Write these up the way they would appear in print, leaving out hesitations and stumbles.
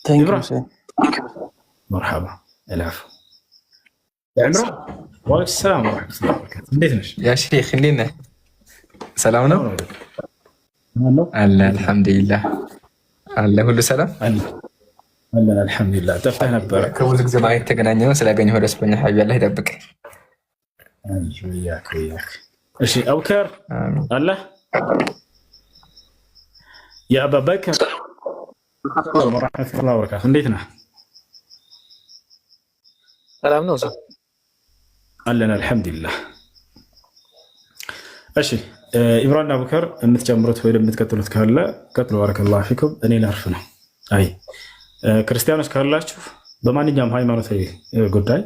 ثانك يو إبراهيم مرحبا العفو يا عمران وعليكم السلام ورحمة الله وبركاته እንዴት ነሽ يا شيخ እንዴት ነህ? ሰላም ነው አለ አልሐምዱሊላህ አለ ሁሉ ሰላም አለን አልሐምዱሊላህ ጠፍተህ ነበር ከብዙ ጊዜ ማየት ተገናኘነው ስላገኘሁ ደስ ብሎኛል ሐቢብ አላህ ይጠብቅ ወያክ እሺ አቡከር አለ يا أبا بكر ورحمة الله وبركاته እንዴት ነህ ሰላም ነው ሰው አለን አልሐምዱሊላህ እሺ ኢብራሂም አቡከር የምትጨምሩት ወይ የምትቀጥሉት ካለ ቀጥሉ ባረከላሁ ፊኩም እኔ ላርፍ ነው አይ ክርስቲያኖች ካላችሁ በማንኛውም ሃይማኖታዊ ጉዳይ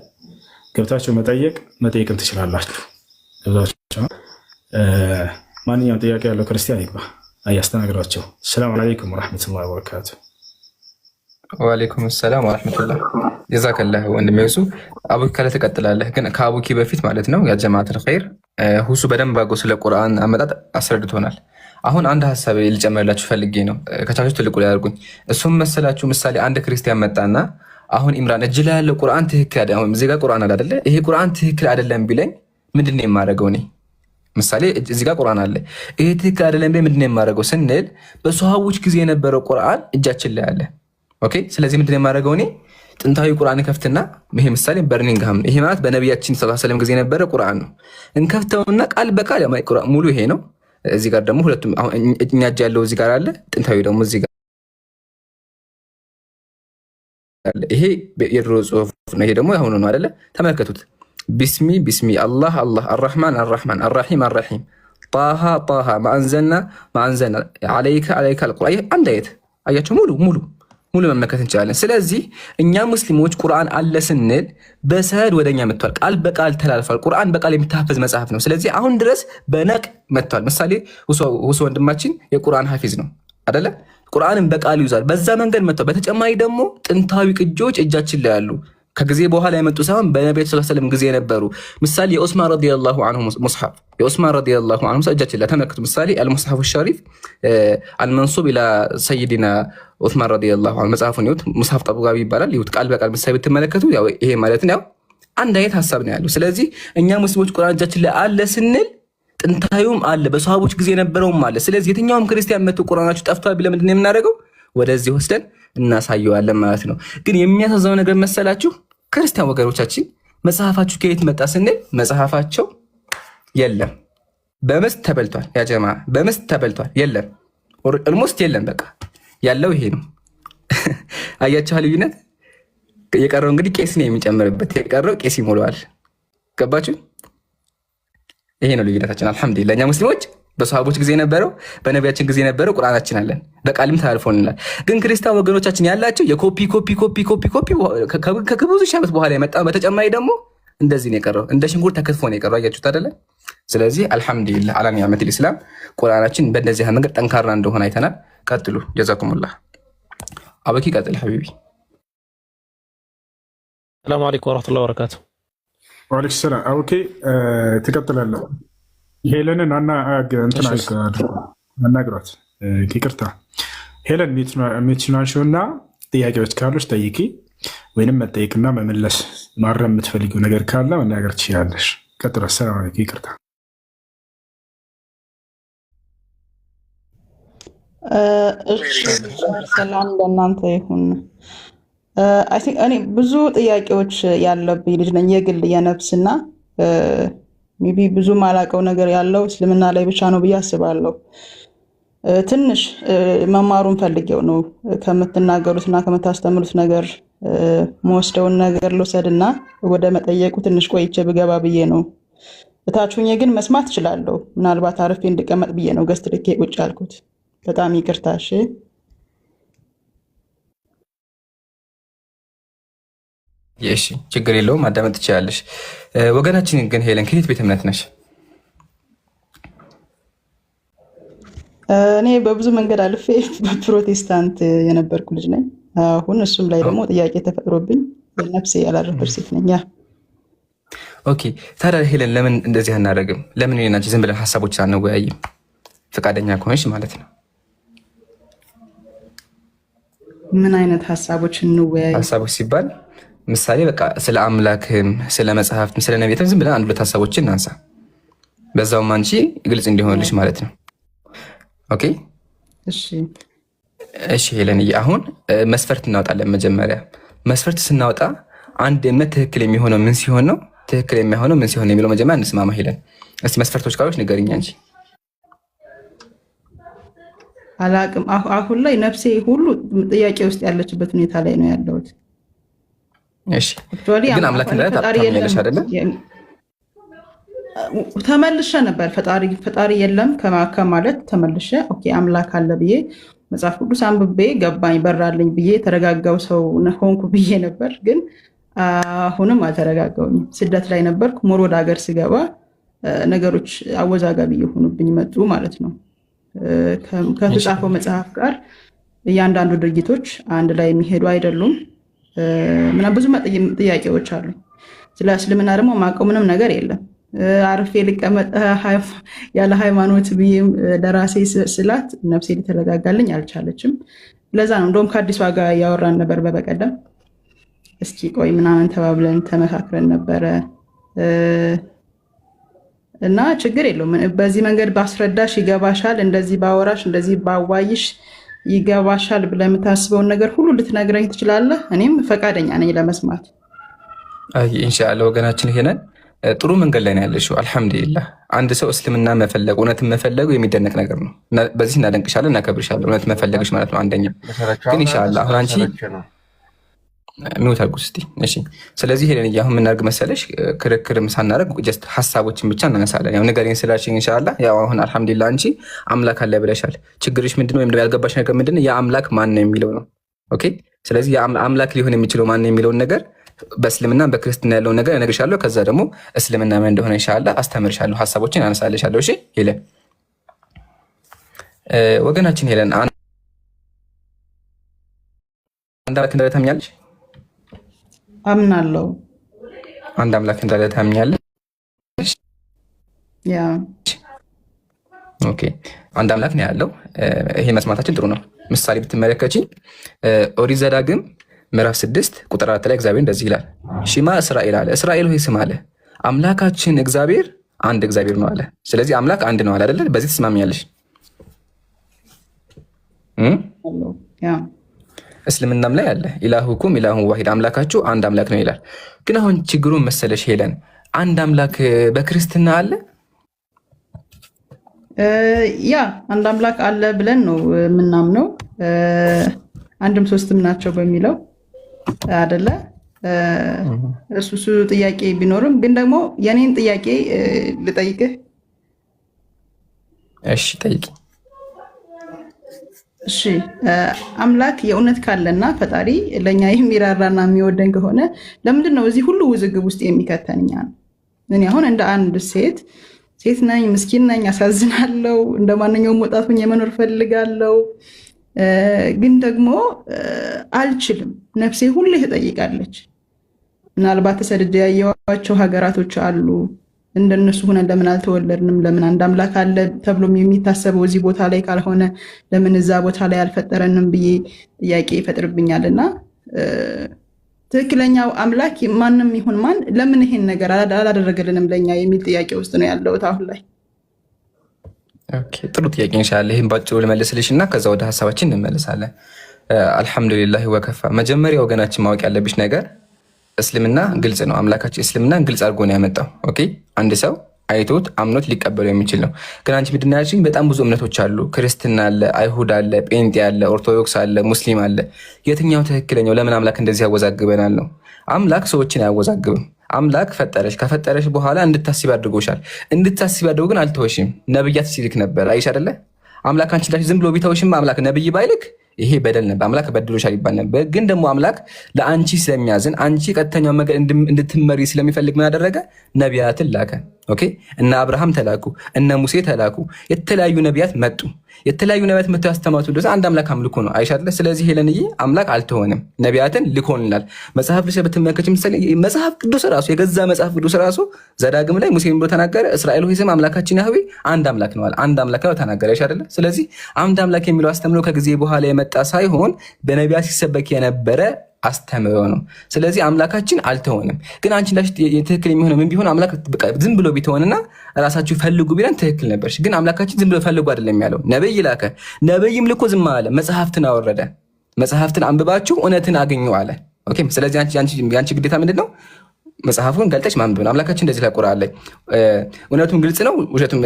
ገብታችሁ መጠየቅም ትችላላችሁ ማንኛውም ጥያቄ ያለው ክርስቲያን ይግባ አያስተናግዷቸው ሰላም አለይኩም ወራህመቱላሂ ወበረካቱ ወአለይኩም ሰላም ወራህመቱላህ ጀዛከላህ ወንድሜ ሁሱ አቡኪ ካለ ትቀጥላለህ ግን ከአቡኪ በፊት ማለት ነው ያ ጀማዓተል ኸይር ሁሱ በደንብ አጎ ስለ ቁርአን አመጣጥ አስረድቶናል አሁን አንድ ሐሳብ ልጨምርላችሁ ፈልጌ ነው ከቻችሁ ትልቁ ላይ አድርጉኝ እሱም መሰላችሁ ምሳሌ አንድ ክርስቲያን መጣና አሁን ኢምራን እጅ ላይ ያለው ቁርአን ትክክል አይደለም አሁን እዚህ ጋር ቁርአን አይደለ ይሄ ቁርአን ትክክል አይደለም ቢለኝ ምንድነው የማደርገው እኔ ምሳሌ እዚህ ጋር ቁርአን አለ ይሄ ትክክል አይደለም ቢለኝ ምንድነው የማደርገው ስንል በሷሃቦች ጊዜ የነበረው ቁርአን እጃችን ላይ አለ ኦኬ ስለዚህ ምንድነው የማደርገው እኔ ጥንታዊ ቁርአን ከፍትና ይሄ ምሳሌ በርኒንግሃም ይሄ ማለት በነብያችን ሰለላሁ ዐለይሂ ወሰለም ጊዜ የነበረ ቁርአን ነው እንከፍተውና ቃል በቃል ያማይ ቁርአን ሙሉ ይሄ ነው እዚህ ጋር ደግሞ ሁለቱም አሁን እኛ እጅ ያለው እዚህ ጋር አለ ጥንታዊ ደግሞ እዚህ ጋር አለ ይሄ የድሮ ጽሁፍ ነው ይሄ ደግሞ አሁን ነው አይደለ ተመልከቱት ቢስሚ አላህ አርራህማን አርራሂም ጣሃ ማአንዘልና አለይከ አልቁርአን አንድ አየት አያችሁ ሙሉ መመልከት እንችላለን ስለዚህ እኛ ሙስሊሞች ቁርአን አለ ስንል በሰድ ወደኛ መጥቷል ቃል በቃል ተላልፏል ቁርአን በቃል የሚታፈዝ መጽሐፍ ነው ስለዚህ አሁን ድረስ በነቅ መጥቷል ምሳሌ ሁሱ ወንድማችን የቁርአን ሐፊዝ ነው አይደለ ቁርአንን በቃል ይዟል በዛ መንገድ መጥቷል በተጨማሪ ደግሞ ጥንታዊ ቅጆች እጃችን ላይ አሉ ከጊዜ በኋላ የመጡ ሳይሆን በነብዩ ሰለላሁ ዐለይሂ ወሰለም ጊዜ የነበሩ ምሳሌ የዑስማን ረዲየላሁ ዐንሁ ሙስሐፍ የዑስማን ረዲየላሁ ዐንሁ እጃችን ላይ ተመልከቱ ምሳሌ አልሙስሐፍ الشريف المنسوب الى سيدنا ዑስማን ረዲየላሁ ዐንሁ መጽሐፉን ይሁት ሙስሐፍ ጠብጋቢ ይባላል ይሁት ቃል በቃል ምሳሌ ብትመለከቱ ያው ይሄ ማለት ነው አንድ አይነት ሐሳብ ነው ያለው ስለዚህ እኛ ሙስሊሞች ቁርአን እጃችን ላይ አለ ስንል ጥንታዩም አለ በሷሃቦች ጊዜ የነበረውም አለ ስለዚህ የትኛውም ክርስቲያን መጥቶ ቁርአናችሁ ጠፍቷል ቢለ ምንድነው የምናደርገው ወደዚህ ወስደን እናሳየዋለን ማለት ነው ግን የሚያሳዝነው ነገር መሰላችሁ ክርስቲያን ወገኖቻችን መጽሐፋችሁ ከየት መጣ ስንል መጽሐፋቸው የለም በመስት ተበልቷል ያ ጀማዓ በመስት ተበልቷል የለም ኦልሞስት የለም በቃ ያለው ይሄ ነው አያችሁ ልዩነት የቀረው እንግዲህ ቄስ ነው የሚጨምርበት የቀረው ቄስ ይሞላዋል ገባችሁ ይሄ ነው ልዩነታችን አልহামዱሊላህ እኛ ሙስሊሞች በሷሃቦች ጊዜ ነበረው በነቢያችን ጊዜ ነበረው ቁርአናችን አለን በቃልም ተላልፎልናል ግን ክርስቲያን ወገኖቻችን ያላቸው የኮፒ ከብዙ ሺህ ዓመት በኋላ የመጣው በተጨማሪ ደግሞ እንደዚህ ነው የቀረው እንደ ሽንኩርት ተከትፎ ነው የቀረው አያችሁት አይደለ ስለዚህ አልহামዱሊላህ አላ ኒዕመቲል ኢስላም ቁርአናችን በእንደዚህ መንገድ ጠንካራ እንደሆነ አይተናል ቀጥሉ ጀዛኩሙላህ አበቂ ቀጥል ሐቢቢ ሰላም አለይኩም ወራህመቱላሂ ወበረካቱ ወአለይኩም ሰላም ኦኬ ትቀጥላለህ ሄለንን አናግሯት ይቅርታ ሄለን ሚትናሽውና ጥያቄዎች ካሉች ጠይቂ ወይንም መጠየቅና መመለስ ማረም የምትፈልጊው ነገር ካለ መናገር ትችላለሽ ቀጥሎ ሰላም አለይኩም ይቅርታ ሰላም ለእናንተ ይሁን አይ ቲንክ እኔ ብዙ ጥያቄዎች ያለብኝ ልጅ ነኝ የግል የነፍስና ሜቢ ብዙ ማላቀው ነገር ያለው እስልምና ላይ ብቻ ነው ብዬ አስባለሁ ትንሽ መማሩን ፈልጌው ነው ከምትናገሩትና ከምታስተምሩት ነገር መወስደውን ነገር ልወሰድና ወደ መጠየቁ ትንሽ ቆይቼ ብገባ ብዬ ነው እታችሁኝ ግን መስማት እችላለሁ ምናልባት አርፌ እንድቀመጥ ብዬ ነው ገስት ልኬ ቁጭ ያልኩት በጣም ይቅርታ እሺ እሺ ችግር የለውም ማዳመጥ ትችላለሽ ወገናችን ግን ሄለን ከየት ቤተ እምነት ነሽ እኔ በብዙ መንገድ አልፌ በፕሮቴስታንት የነበርኩ ልጅ ነኝ አሁን እሱም ላይ ደግሞ ጥያቄ ተፈጥሮብኝ ነፍሴ ያላረፈች ሴት ነኝ ኦኬ ታዲያ ሄለን ለምን እንደዚህ አናደርግም ለምን እኔና አንቺ ዝም ብለን ሐሳቦች አንወያይም ፈቃደኛ ከሆንሽ ማለት ነው ምን አይነት ሀሳቦች እንወያይ? ሀሳቦች ሲባል ምሳሌ በቃ ስለ አምላክም ስለ መጽሐፍትም ስለ ነቢያትም ዝም ብለን አንድ ሁለት ሀሳቦችን እናንሳ። በዛውም አንቺ ግልጽ እንዲሆንልሽ ማለት ነው። ኦኬ እሺ ሄለንዬ፣ አሁን መስፈርት እናወጣለን። መጀመሪያ መስፈርት ስናወጣ አንድ እምነት ትክክል የሚሆነው ምን ሲሆን ነው? ትክክል የሚሆነው ምን ሲሆን ነው የሚለው መጀመሪያ እንስማማ። ሄለን እስቲ መስፈርቶች ካሉሽ ንገሪኝ አንቺ። አላቅም። አሁን ላይ ነፍሴ ሁሉ ጥያቄ ውስጥ ያለችበት ሁኔታ ላይ ነው ያለሁት። እሺ ግን አምላክ እንዳለ ታምኛለሽ አይደለ? ተመልሼ ነበር ፈጣሪ የለም ከማለት ተመልሼ ኦኬ አምላክ አለ ብዬ መጽሐፍ ቅዱስ አንብቤ ገባኝ በራልኝ ብዬ የተረጋጋው ሰው ሆንኩ ብዬ ነበር። ግን አሁንም አልተረጋጋውኝም። ስደት ላይ ነበርኩ። ሞር ወደ ሀገር ስገባ ነገሮች አወዛጋቢ እየሆኑብኝ መጡ ማለት ነው። ከተጻፈው መጽሐፍ ጋር እያንዳንዱ ድርጊቶች አንድ ላይ የሚሄዱ አይደሉም። ብዙ ጥያቄዎች አሉ። ስለ እስልምና ደግሞ ማውቀው ምንም ነገር የለም። አርፌ ልቀመጥ ያለ ሃይማኖት ብዬ ለራሴ ስላት ነፍሴ ሊተረጋጋልኝ አልቻለችም። ለዛ ነው እንደውም ከአዲሷ ጋር እያወራን ነበር በበቀደም። እስኪ ቆይ ምናምን ተባብለን ተመካክረን ነበረ እና ችግር የለውም በዚህ መንገድ ባስረዳሽ ይገባሻል፣ እንደዚህ ባወራሽ እንደዚህ ባዋይሽ ይገባሻል ብለህ የምታስበውን ነገር ሁሉ ልትነግረኝ ትችላለህ። እኔም ፈቃደኛ ነኝ ለመስማት። ኢንሻአላህ ወገናችን ይሄንን ጥሩ መንገድ ላይ ነው ያለሽው። አልሐምዱሊላህ አንድ ሰው እስልምና መፈለግ እውነትን መፈለጉ የሚደነቅ ነገር ነው። በዚህ እናደንቅሻለን፣ እናከብርሻለን። እውነት መፈለግሽ ማለት ነው አንደኛ። ግን ኢንሻአላህ አሁን አንቺ ሚውት አድርጉ እስቲ። እሺ ስለዚህ ሄለን አሁን ምን እናድርግ መሰለሽ፣ ክርክርም ሳናደርግ ጀስት ሀሳቦችን ብቻ እናነሳለን። ያው ንገሪኝ ስላልሽኝ ኢንሻአላህ ያው አሁን አልሐምዱሊላህ አንቺ አምላክ አለ ብለሻል። ችግርሽ ምንድነው ወይም ያልገባሽ ነገር ምንድነው? የአምላክ ማን ነው የሚለው ነው። ኦኬ ስለዚህ አምላክ ሊሆን የሚችለው ማን ነው የሚለውን ነገር በእስልምና በክርስትና ያለውን ነገር እነግርሻለሁ። ከዛ ደግሞ እስልምና ምን እንደሆነ ኢንሻአላህ አስተምርሻለሁ፣ ሀሳቦችን አነሳልሻለሁ። እሺ ሄለን ወገናችን ሄለን አንድ አምላክ እንዳለ ታምኛለሽ? አምናለሁ። አንድ አምላክ እንዳለ ታምኛለሽ? ያ ኦኬ አንድ አምላክ ነው ያለው። ይሄ መስማታችን ጥሩ ነው። ምሳሌ ብትመለከቺ ኦሪት ዘዳግም ምዕራፍ 6 ቁጥር 4 ላይ እግዚአብሔር እንደዚህ ይላል፣ ሽማ እስራኤል አለ። እስራኤል ሆይ ስማ አለ፣ አምላካችን እግዚአብሔር አንድ እግዚአብሔር ነው አለ። ስለዚህ አምላክ አንድ ነው አለ አይደል? በዚህ ትስማሚያለሽ? እስልምናም ላይ አለ ኢላሁኩም ኢላሁን ዋሂድ፣ አምላካችሁ አንድ አምላክ ነው ይላል። ግን አሁን ችግሩን መሰለሽ ሄለን፣ አንድ አምላክ በክርስትና አለ? ያ አንድ አምላክ አለ ብለን ነው የምናምነው። አንድም ሶስትም ናቸው በሚለው አይደለ? እሱ ጥያቄ ቢኖርም ግን ደግሞ የኔን ጥያቄ ልጠይቅህ። እሺ ጠይቂ። እሺ አምላክ የእውነት ካለና ፈጣሪ ለኛ የሚራራና የሚወደን ከሆነ ለምንድን ነው እዚህ ሁሉ ውዝግብ ውስጥ የሚከተንኛ ነው? እኔ አሁን እንደ አንድ ሴት ነኝ፣ ምስኪን ነኝ፣ አሳዝናለሁ። እንደ ማንኛውም ወጣት ሆኜ መኖር ፈልጋለሁ። ግን ደግሞ አልችልም። ነፍሴ ሁሌ ትጠይቃለች። ምናልባት ተሰድጄ ያየኋቸው ሀገራቶች አሉ። እንደነሱ ሆነን ለምን አልተወለድንም? ለምን አንድ አምላክ አለ ተብሎም የሚታሰበው እዚህ ቦታ ላይ ካልሆነ ለምን እዛ ቦታ ላይ አልፈጠረንም ብዬ ጥያቄ ይፈጥርብኛል። እና ትክክለኛው አምላክ ማንም ይሁን ማን ለምን ይሄን ነገር አላደረገልንም ለኛ የሚል ጥያቄ ውስጥ ነው ያለሁት አሁን ላይ። ጥሩ ጥያቄ ኢንሻአላህ። ይሄን ባጭሩ ልመልስልሽ እና ከዛ ወደ ሀሳባችን እንመለሳለን። አልሐምዱሊላህ ወከፋ። መጀመሪያ ወገናችን ማወቅ ያለብሽ ነገር እስልምና ግልጽ ነው። አምላካችን እስልምናን ግልጽ አድርጎ ነው ያመጣው። ኦኬ አንድ ሰው አይቶት አምኖት ሊቀበለው የሚችል ነው። ግን አንቺ ምንድን ነው ያልሽኝ? በጣም ብዙ እምነቶች አሉ። ክርስትና አለ፣ አይሁድ አለ፣ ጴንጤ አለ፣ ኦርቶዶክስ አለ፣ ሙስሊም አለ። የትኛው ትክክለኛው? ለምን አምላክ እንደዚህ ያወዛግበናል ነው። አምላክ ሰዎችን አያወዛግብም። አምላክ ፈጠረሽ። ከፈጠረሽ በኋላ እንድታስቢ አድርጎሻል። እንድታስቢ አድርጎ ግን አልተወሽም። ነብያት ሲልክ ነበር። አይሽ አይደለ? አምላክ አንቺ ላይ ዝም ብሎ ቢተውሽም አምላክ ነብይ ባይልክ ይሄ በደል ነበር። አምላክ በድሎሻል ይባል ነበር። ግን ደግሞ አምላክ ለአንቺ ስለሚያዝን አንቺ ቀጥተኛው መንገድ እንድትመሪ ስለሚፈልግ ምን አደረገ? ነቢያትን ላከ። ኦኬ እነ አብርሃም ተላኩ፣ እነ ሙሴ ተላኩ፣ የተለያዩ ነቢያት መጡ። የተለያዩ ነቢያት መጥተው ያስተማሩት እንደዛ አንድ አምላክ አምልኮ ነው አይሻለ። ስለዚህ ሄለንዬ አምላክ አልተሆንም፣ ነቢያትን ልኮልናል። መጽሐፍ ልሰ በተመለከች ምሳሌ መጽሐፍ ቅዱስ ራሱ የገዛ መጽሐፍ ቅዱስ ራሱ ዘዳግም ላይ ሙሴ ብሎ ተናገረ። እስራኤል ሆይ ስማ አምላካችን ያህዌ አንድ አምላክ ነው አለ። አንድ አምላክ ነው ተናገረ አይሻለ። ስለዚህ አንድ አምላክ የሚለው አስተምሮ ከጊዜ በኋላ የመጣ ሳይሆን በነቢያት ሲሰበክ የነበረ አስተምሮ ነው። ስለዚህ አምላካችን አልተሆንም። ግን አንቺ እንዳልሽ ትክክል የሚሆነው ምን ቢሆን አምላክ ዝም ብሎ ቢተሆንና ራሳችሁ ፈልጉ ቢለን ትክክል ነበርሽ። ግን አምላካችን ዝም ብሎ ፈልጉ አይደለም ያለው፣ ነብይ ላከ። ነብይም ልኮ ዝም አለ፣ መጽሐፍትን አወረደ። መጽሐፍትን አንብባችሁ እውነትን አገኙ አለ። ኦኬ ስለዚህ አንቺ ግዴታ ምንድን ነው? መጽሐፉን ገልጠሽ ማንበብ ነው። አምላካችን እንደዚህ ላይ ቁርአን ላይ እውነቱም ግልጽ ነው፣ ውሸቱም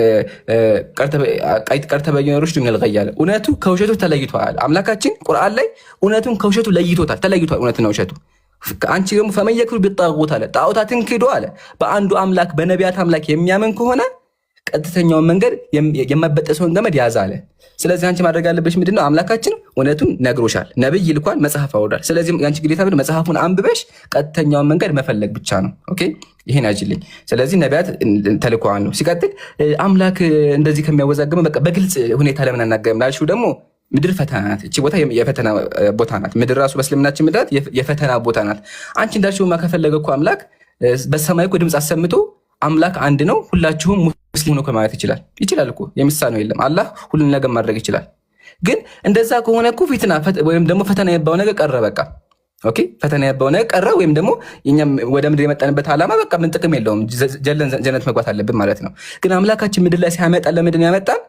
ቀርተ በየነ ሩሽድ ሚነል ገይ አለ። እውነቱ ከውሸቱ ተለይቷል። አምላካችን ቁርአን ላይ እውነቱን ከውሸቱ ለይቶታል፣ ተለይቷል እውነትና ውሸቱ። አንቺ ደግሞ ፈመን የክፍር ቢጣዖት አለ፣ ጣዖታትን ክዶ አለ በአንዱ አምላክ በነቢያት አምላክ የሚያምን ከሆነ ቀጥተኛውን መንገድ የማይበጠሰውን ገመድ ያዘ አለ። ስለዚህ አንቺ ማድረግ ያለብሽ ምንድነው? አምላካችን እውነቱን ነግሮሻል፣ ነብይ ይልኳል፣ መጽሐፍ አውርዷል። ስለዚህ ያንቺ ግዴታ ምንድነው? መጽሐፉን አንብበሽ ቀጥተኛውን መንገድ መፈለግ ብቻ ነው። ኦኬ ይሄን አጅልኝ። ስለዚህ ነቢያት ተልከዋል ነው። ሲቀጥል አምላክ እንደዚህ ከሚያወዛግበው በቃ በግልጽ ሁኔታ ለምን አናገርም ላልሽው ደግሞ ምድር ፈተና ናት። እቺ ቦታ የፈተና ቦታ ናት። ምድር ራሱ በእስልምናችን ምድር የፈተና ቦታ ናት። አንቺ እንዳልሽውማ ከፈለገ እኮ አምላክ በሰማይ እኮ ድምፅ አሰምቶ አምላክ አንድ ነው ሁላችሁም ሙስሊም ነው ማለት ይችላል እኮ የሚሳነው የለም። አላህ ሁሉን ነገር ማድረግ ይችላል። ግን እንደዛ ከሆነ እኮ ፊትና ወይም ደግሞ ፈተና የባው ነገር ቀረ በቃ። ኦኬ ፈተና የባው ነገር ቀረ ወይም ደግሞ እኛም ወደ ምድር የመጣንበት ዓላማ በቃ ምን ጥቅም የለውም፣ ጀነት መግባት አለብን ማለት ነው። ግን አምላካችን ምድር ላይ ሲያመጣ ለምንድን ነው ያመጣን?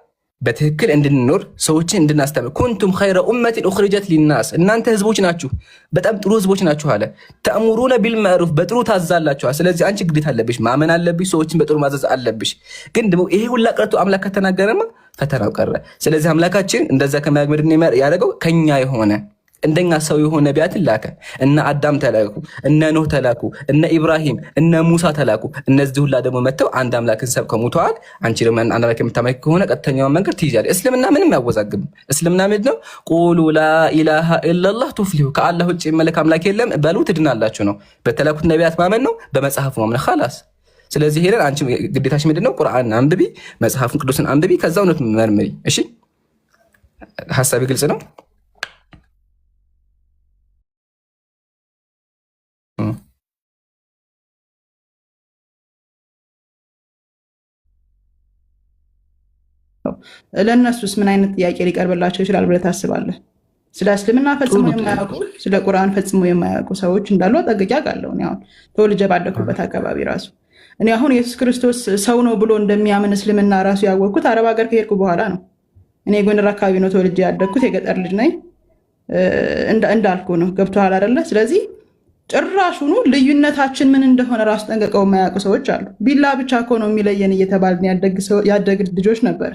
በትክክል እንድንኖር ሰዎችን እንድናስተምር። ኩንቱም ኸይረ ኡመቲን ኡኽሪጀት ሊናስ፣ እናንተ ህዝቦች ናችሁ፣ በጣም ጥሩ ህዝቦች ናችሁ አለ። ተእሙሩነ ቢልማዕሩፍ፣ በጥሩ ታዛላችኋል። ስለዚህ አንቺ ግዴታ አለብሽ፣ ማመን አለብሽ፣ ሰዎችን በጥሩ ማዘዝ አለብሽ። ግን ደግሞ ይሄ ሁላ ቀርቶ አምላክ ከተናገረማ ፈተናው ቀረ። ስለዚህ አምላካችን እንደዛ ከማያግመድ ያደረገው ከኛ የሆነ እንደኛ ሰው የሆነ ነቢያትን ላከ። እነ አዳም ተላኩ፣ እነ ኖህ ተላኩ፣ እነ ኢብራሂም እነ ሙሳ ተላኩ። እነዚህ ሁላ ደግሞ መጥተው አንድ አምላክን ሰብከው ሙተዋል። አንቺ ደግሞ አንድ አምላክ የምታመልክ ከሆነ ቀጥተኛውን መንገድ ትይዛለሽ። እስልምና ምንም ያወዛግብ። እስልምና ምንድን ነው? ቁሉ ላኢላሃ ኢለላህ ቱፍሊሁ፣ ከአላህ ውጭ የሚመለክ አምላክ የለም በሉ ትድናላችሁ ነው። በተላኩት ነቢያት ማመን ነው፣ በመጽሐፉ ማመን ኸላስ። ስለዚህ ሄደን አንቺ ግዴታሽ ምንድን ነው? ቁርአንን አንብቢ፣ መጽሐፉን ቅዱስን አንብቢ፣ ከዛ እውነት መርምሪ። እሺ ሀሳቢ ግልጽ ነው? ለእነሱስ ምን አይነት ጥያቄ ሊቀርብላቸው ይችላል ብለህ ታስባለህ? ስለ እስልምና ፈጽሞ የማያውቁ ስለ ቁርአን ፈጽሞ የማያውቁ ሰዎች እንዳሉ ጠንቅቄ አውቃለሁ። እኔ አሁን ተወልጄ ባደኩበት አካባቢ ራሱ እኔ አሁን ኢየሱስ ክርስቶስ ሰው ነው ብሎ እንደሚያምን እስልምና ራሱ ያወቅኩት አረብ ሀገር ከሄድኩ በኋላ ነው። እኔ ጎንደር አካባቢ ነው ተወልጄ ያደግኩት፣ የገጠር ልጅ ነኝ እንዳልኩ ነው። ገብቶሃል አይደለ? ስለዚህ ጭራሹኑ ልዩነታችን ምን እንደሆነ ራሱ ጠንቅቀው የማያውቁ ሰዎች አሉ። ቢላ ብቻ እኮ ነው የሚለየን እየተባልን ያደግ ልጆች ነበር።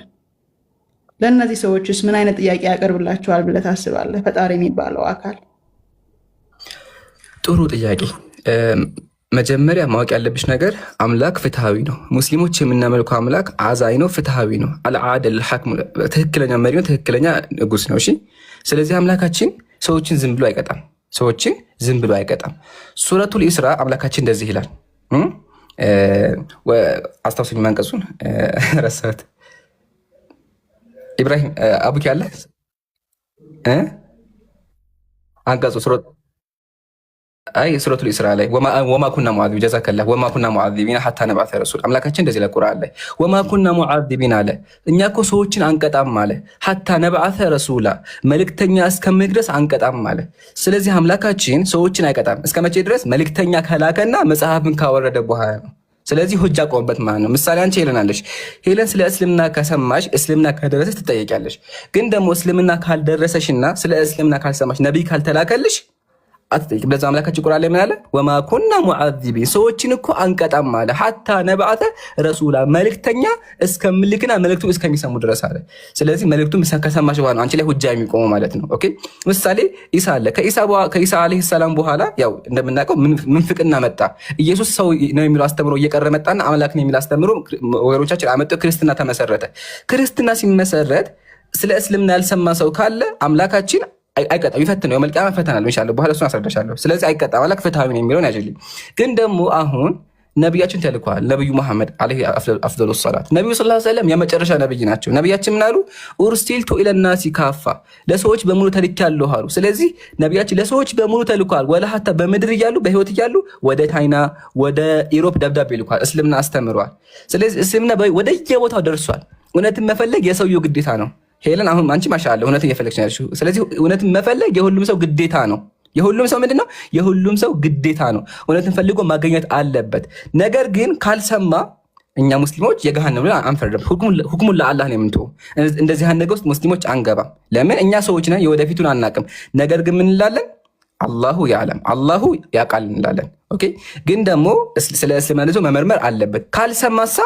ለእነዚህ ሰዎችስ ምን አይነት ጥያቄ ያቀርብላቸዋል ብለህ ታስባለህ? ፈጣሪ የሚባለው አካል ጥሩ ጥያቄ። መጀመሪያ ማወቅ ያለብሽ ነገር አምላክ ፍትሃዊ ነው። ሙስሊሞች የምናመልከው አምላክ አዛኝ ነው፣ ፍትሃዊ ነው። አልዓደል ሐክም፣ ትክክለኛ መሪ ነው፣ ትክክለኛ ንጉስ ነው። እሺ ስለዚህ አምላካችን ሰዎችን ዝም ብሎ አይቀጣም። ሰዎችን ዝም ብሎ አይቀጣም። ሱረቱል ኢስራ አምላካችን እንደዚህ ይላል። አስታውሱኝ ማንቀጹን ረሳሁት። ኢብራሂም አቡኪ አለ አንቀጹ ሱረቱል ኢስራ ላይ ወማ ኩና ሙዓዚቢን ጀዛከላህ ወማ ኩና ሙዓዚቢን ሐታ ነብዓተ ረሱል። አምላካችን እንደዚህ ለቁርአን ላይ ወማ ኩና ሙዓዚቢን አለ፣ እኛ እኮ ሰዎችን አንቀጣም አለ። ሐታ ነብዓተ ረሱላ፣ መልእክተኛ እስከምልክ ድረስ አንቀጣም አለ። ስለዚህ አምላካችን ሰዎችን አይቀጣም እስከ መቼ ድረስ? መልእክተኛ ከላከና መጽሐፍን ካወረደ በኋላ ነው። ስለዚህ ሁጃ ቆመበት ማለት ነው። ምሳሌ አንቺ ሄለን አለሽ። ሄለን ስለ እስልምና ከሰማሽ እስልምና ከደረሰሽ ትጠየቂያለሽ። ግን ደግሞ እስልምና ካልደረሰሽና ስለ እስልምና ካልሰማሽ ነቢይ ካልተላከልሽ አትጠይቅም። ለዛ አምላካችን ቁርአን ላይ ምን አለ? ወማ ኩና ሙዓዚቢን፣ ሰዎችን እኮ አንቀጣም አለ። ሐታ ነብዓተ ረሱላ፣ መልእክተኛ እስከምልክና መልእክቱ እስከሚሰሙ ድረስ አለ። ስለዚህ መልእክቱን ከሰማሽ በኋላ አንቺ ላይ ሁጃ የሚቆመው ማለት ነው። ኦኬ ምሳሌ ኢሳ አለ። ከኢሳ አለይሂ ሰላም በኋላ ያው እንደምናውቀው ምንፍቅና መጣ። ኢየሱስ ሰው ነው የሚለው አስተምሮ እየቀረ መጣና አምላክ ነው የሚለው አስተምሮ ወገኖቻችን አመጣው። ክርስትና ተመሰረተ። ክርስትና ሲመሰረት ስለ እስልምና ያልሰማ ሰው ካለ አምላካችን አይቀጣም፣ ይፈትነው። የመልቂያ ፈተና ነው ኢንሻአላህ፣ በኋላ እሱን አስረዳሻለሁ። ስለዚህ አይቀጣም፣ አምላክ ፍትሃዊ ነው የሚለውን ያጅልኝ። ግን ደግሞ አሁን ነቢያችን ተልኳል። ነብዩ መሐመድ አለይሂ አፍደሉ ሰላት ነብዩ ሰለላሁ ዐለይሂ ወሰለም የመጨረሻ ነብይ ናቸው። ነቢያችን ምን አሉ? ኡርሲልቱ ኢለናሲ ካፋ ለሰዎች በሙሉ ተልኬያለሁ አሉ። ስለዚህ ነቢያችን ለሰዎች በሙሉ ተልኳል። ወላ ሀታ በምድር እያሉ በህይወት እያሉ ወደ ቻይና ወደ ኢሮፕ ደብዳቤ ልኳል። እስልምና አስተምሯል። ስለዚህ እስልምና ወደየቦታው ደርሷል። እውነትን መፈለግ የሰውየው ግዴታ ነው። ሄለን አሁን አንቺ ማሻአላ እውነትን እየፈለግሽ ነው ያልሽው። ስለዚህ እውነትን መፈለግ የሁሉም ሰው ግዴታ ነው። የሁሉም ሰው ምንድነው? የሁሉም ሰው ግዴታ ነው። እውነትን ፈልጎ ማግኘት አለበት። ነገር ግን ካልሰማ እኛ ሙስሊሞች የገሃነም ብለን አንፈርድም። ሁክሙን ለአላህ ነው የምንተው። እንደዚህ ነገር ውስጥ ሙስሊሞች አንገባም። ለምን? እኛ ሰዎች ነን፣ የወደፊቱን አናቅም። ነገር ግን ምን እንላለን? አላሁ ያዕለም፣ አላሁ ያውቃል እንላለን። ኦኬ። ግን ደግሞ ስለ እስልምና መመርመር አለበት። ካልሰማሳ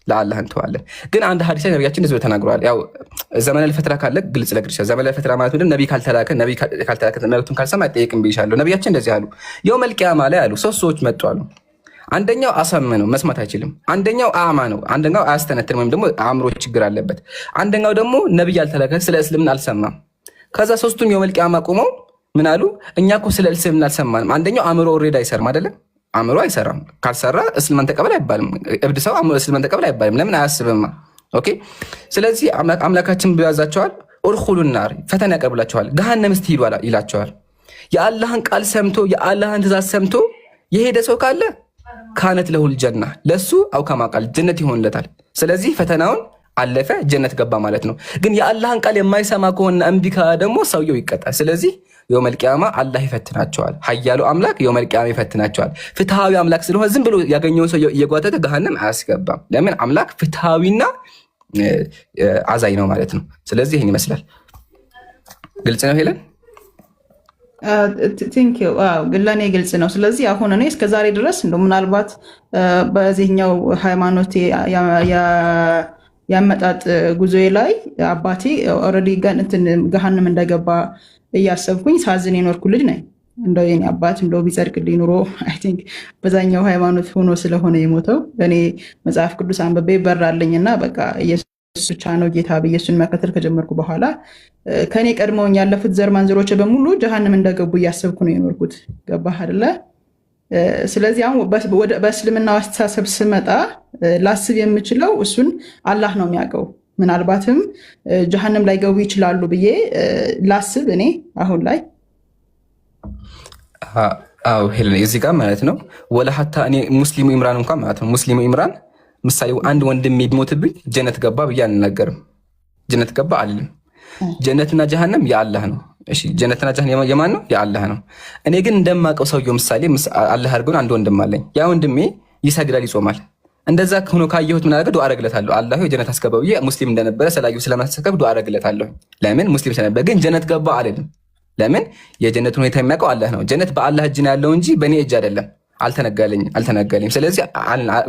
ለአላህ እንተዋለን። ግን አንድ ሐዲስ ላይ ነቢያችን እንደዚህ ተናግረዋል። ያው ዘመነ ልፈትራ ካለ ግልጽ ለግርሻ ዘመነ ልፈትራ ማለት ምንድን? ነቢ ካልተላከ መልእክቱን ካልሰማ አይጠየቅም ብዬሻለሁ። ነቢያችን እንደዚህ አሉ። የውመል ቂያማ ላይ አሉ 3 ሰዎች መጡ አሉ። አንደኛው አሰም ነው፣ መስማት አይችልም። አንደኛው አዕማ ነው፣ አንደኛው አያስተነትንም ወይም ደግሞ አእምሮ ችግር አለበት። አንደኛው ደግሞ ነቢይ ያልተላከ ስለ እስልምና አልሰማም። ከዛ 3ቱም የውመል ቂያማ ቆመው ምን አሉ? እኛ እኮ ስለ እስልምና አልሰማንም። አንደኛው አእምሮ ኦልሬዲ አይሰርም አይደለም፣ አእምሮ አይሰራም። ካልሰራ እስልምናን ተቀበል አይባልም። እብድ ሰው እስልምናን ተቀበል አይባልም። ለምን? አያስብማ። ኦኬ። ስለዚህ አምላካችን ብያዛቸዋል። ኡድኹሉ ናር ፈተና ያቀርብላቸዋል። ገሃነም እስቲ ሂዱ ይላቸዋል። የአላህን ቃል ሰምቶ የአላህን ትእዛዝ ሰምቶ የሄደ ሰው ካለ ካነት ለሁል ጀና ለሱ አው ከማ ቃል ጀነት ይሆንለታል። ስለዚህ ፈተናውን አለፈ፣ ጀነት ገባ ማለት ነው። ግን የአላህን ቃል የማይሰማ ከሆነ እምቢ ካለ ደግሞ ሰውየው ይቀጣል። ስለዚህ የውመል ቂያማ አላህ ይፈትናቸዋል። ኃያሉ አምላክ የውመል ቂያማ ይፈትናቸዋል። ፍትሃዊ አምላክ ስለሆነ ዝም ብሎ ያገኘውን ሰው እየጓተተ ገሃነም አያስገባም። ለምን? አምላክ ፍትሃዊና አዛኝ ነው ማለት ነው። ስለዚህ ይህን ይመስላል። ግልጽ ነው ሄለን? ለእኔ ግልጽ ነው። ስለዚህ አሁን እኔ እስከዛሬ ድረስ እንደ ምናልባት በዚህኛው ሃይማኖቴ ያመጣጥ ጉዞዬ ላይ አባቴ ኦልሬዲ ገሃነም እንደገባ እያሰብኩኝ ሳዝን የኖርኩ ልጅ ነኝ። እንደው የኔ አባት እንደው ቢጸድቅልኝ ኑሮ አይ ቲንክ በዛኛው ሃይማኖት ሆኖ ስለሆነ የሞተው እኔ መጽሐፍ ቅዱስ አንብቤ በራልኝና በቃ ኢየሱስ ብቻ ነው ጌታ ብዬ እሱን መከተል ከጀመርኩ በኋላ ከኔ ቀድመውኝ ያለፉት ዘር ማንዘሮች በሙሉ ጀሃነም እንደገቡ እያሰብኩ ነው የኖርኩት። ገባህ አይደለ? ስለዚህ አሁን በእስልምና አስተሳሰብ ስመጣ ላስብ የምችለው እሱን አላህ ነው የሚያውቀው። ምናልባትም ጀሃነም ላይ ገቡ ይችላሉ ብዬ ላስብ እኔ አሁን ላይ አው ሄለን እዚህ ጋር ማለት ነው ወላ ሐታ እኔ ሙስሊሙ ኢምራን እንኳን ማለት ነው ሙስሊሙ ኢምራን ምሳሌው አንድ ወንድም ቢሞትብኝ ጀነት ገባ ብዬ አልናገርም። ጀነት ገባ አልልም። ጀነትና ጀሃነም የአላህ ነው። እሺ ጀነትና ጀሃነም የማን ነው? የአላህ ነው። እኔ ግን እንደማውቀው ሰውየው ምሳሌ አላህ አድርጎን አንድ ወንድም አለኝ። ያ ወንድሜ ይሰግዳል፣ ይጾማል። እንደዛ ሆኖ ካየሁት ምን አደረገ? ዱዓ አደርግለታለሁ። አላህ ጀነት አስገባው ብዬ ሙስሊም እንደነበረ ስላየሁ ስለማስተከብ ዱዓ አደርግለታለሁ። ለምን? ሙስሊም ስለነበረ። ግን ጀነት ገባ አልልም። ለምን? የጀነቱን ሁኔታ የሚያውቀው አላህ ነው። ጀነት በአላህ እጅ ነው ያለው እንጂ በእኔ እጅ አይደለም። አልተነገረኝም። ስለዚህ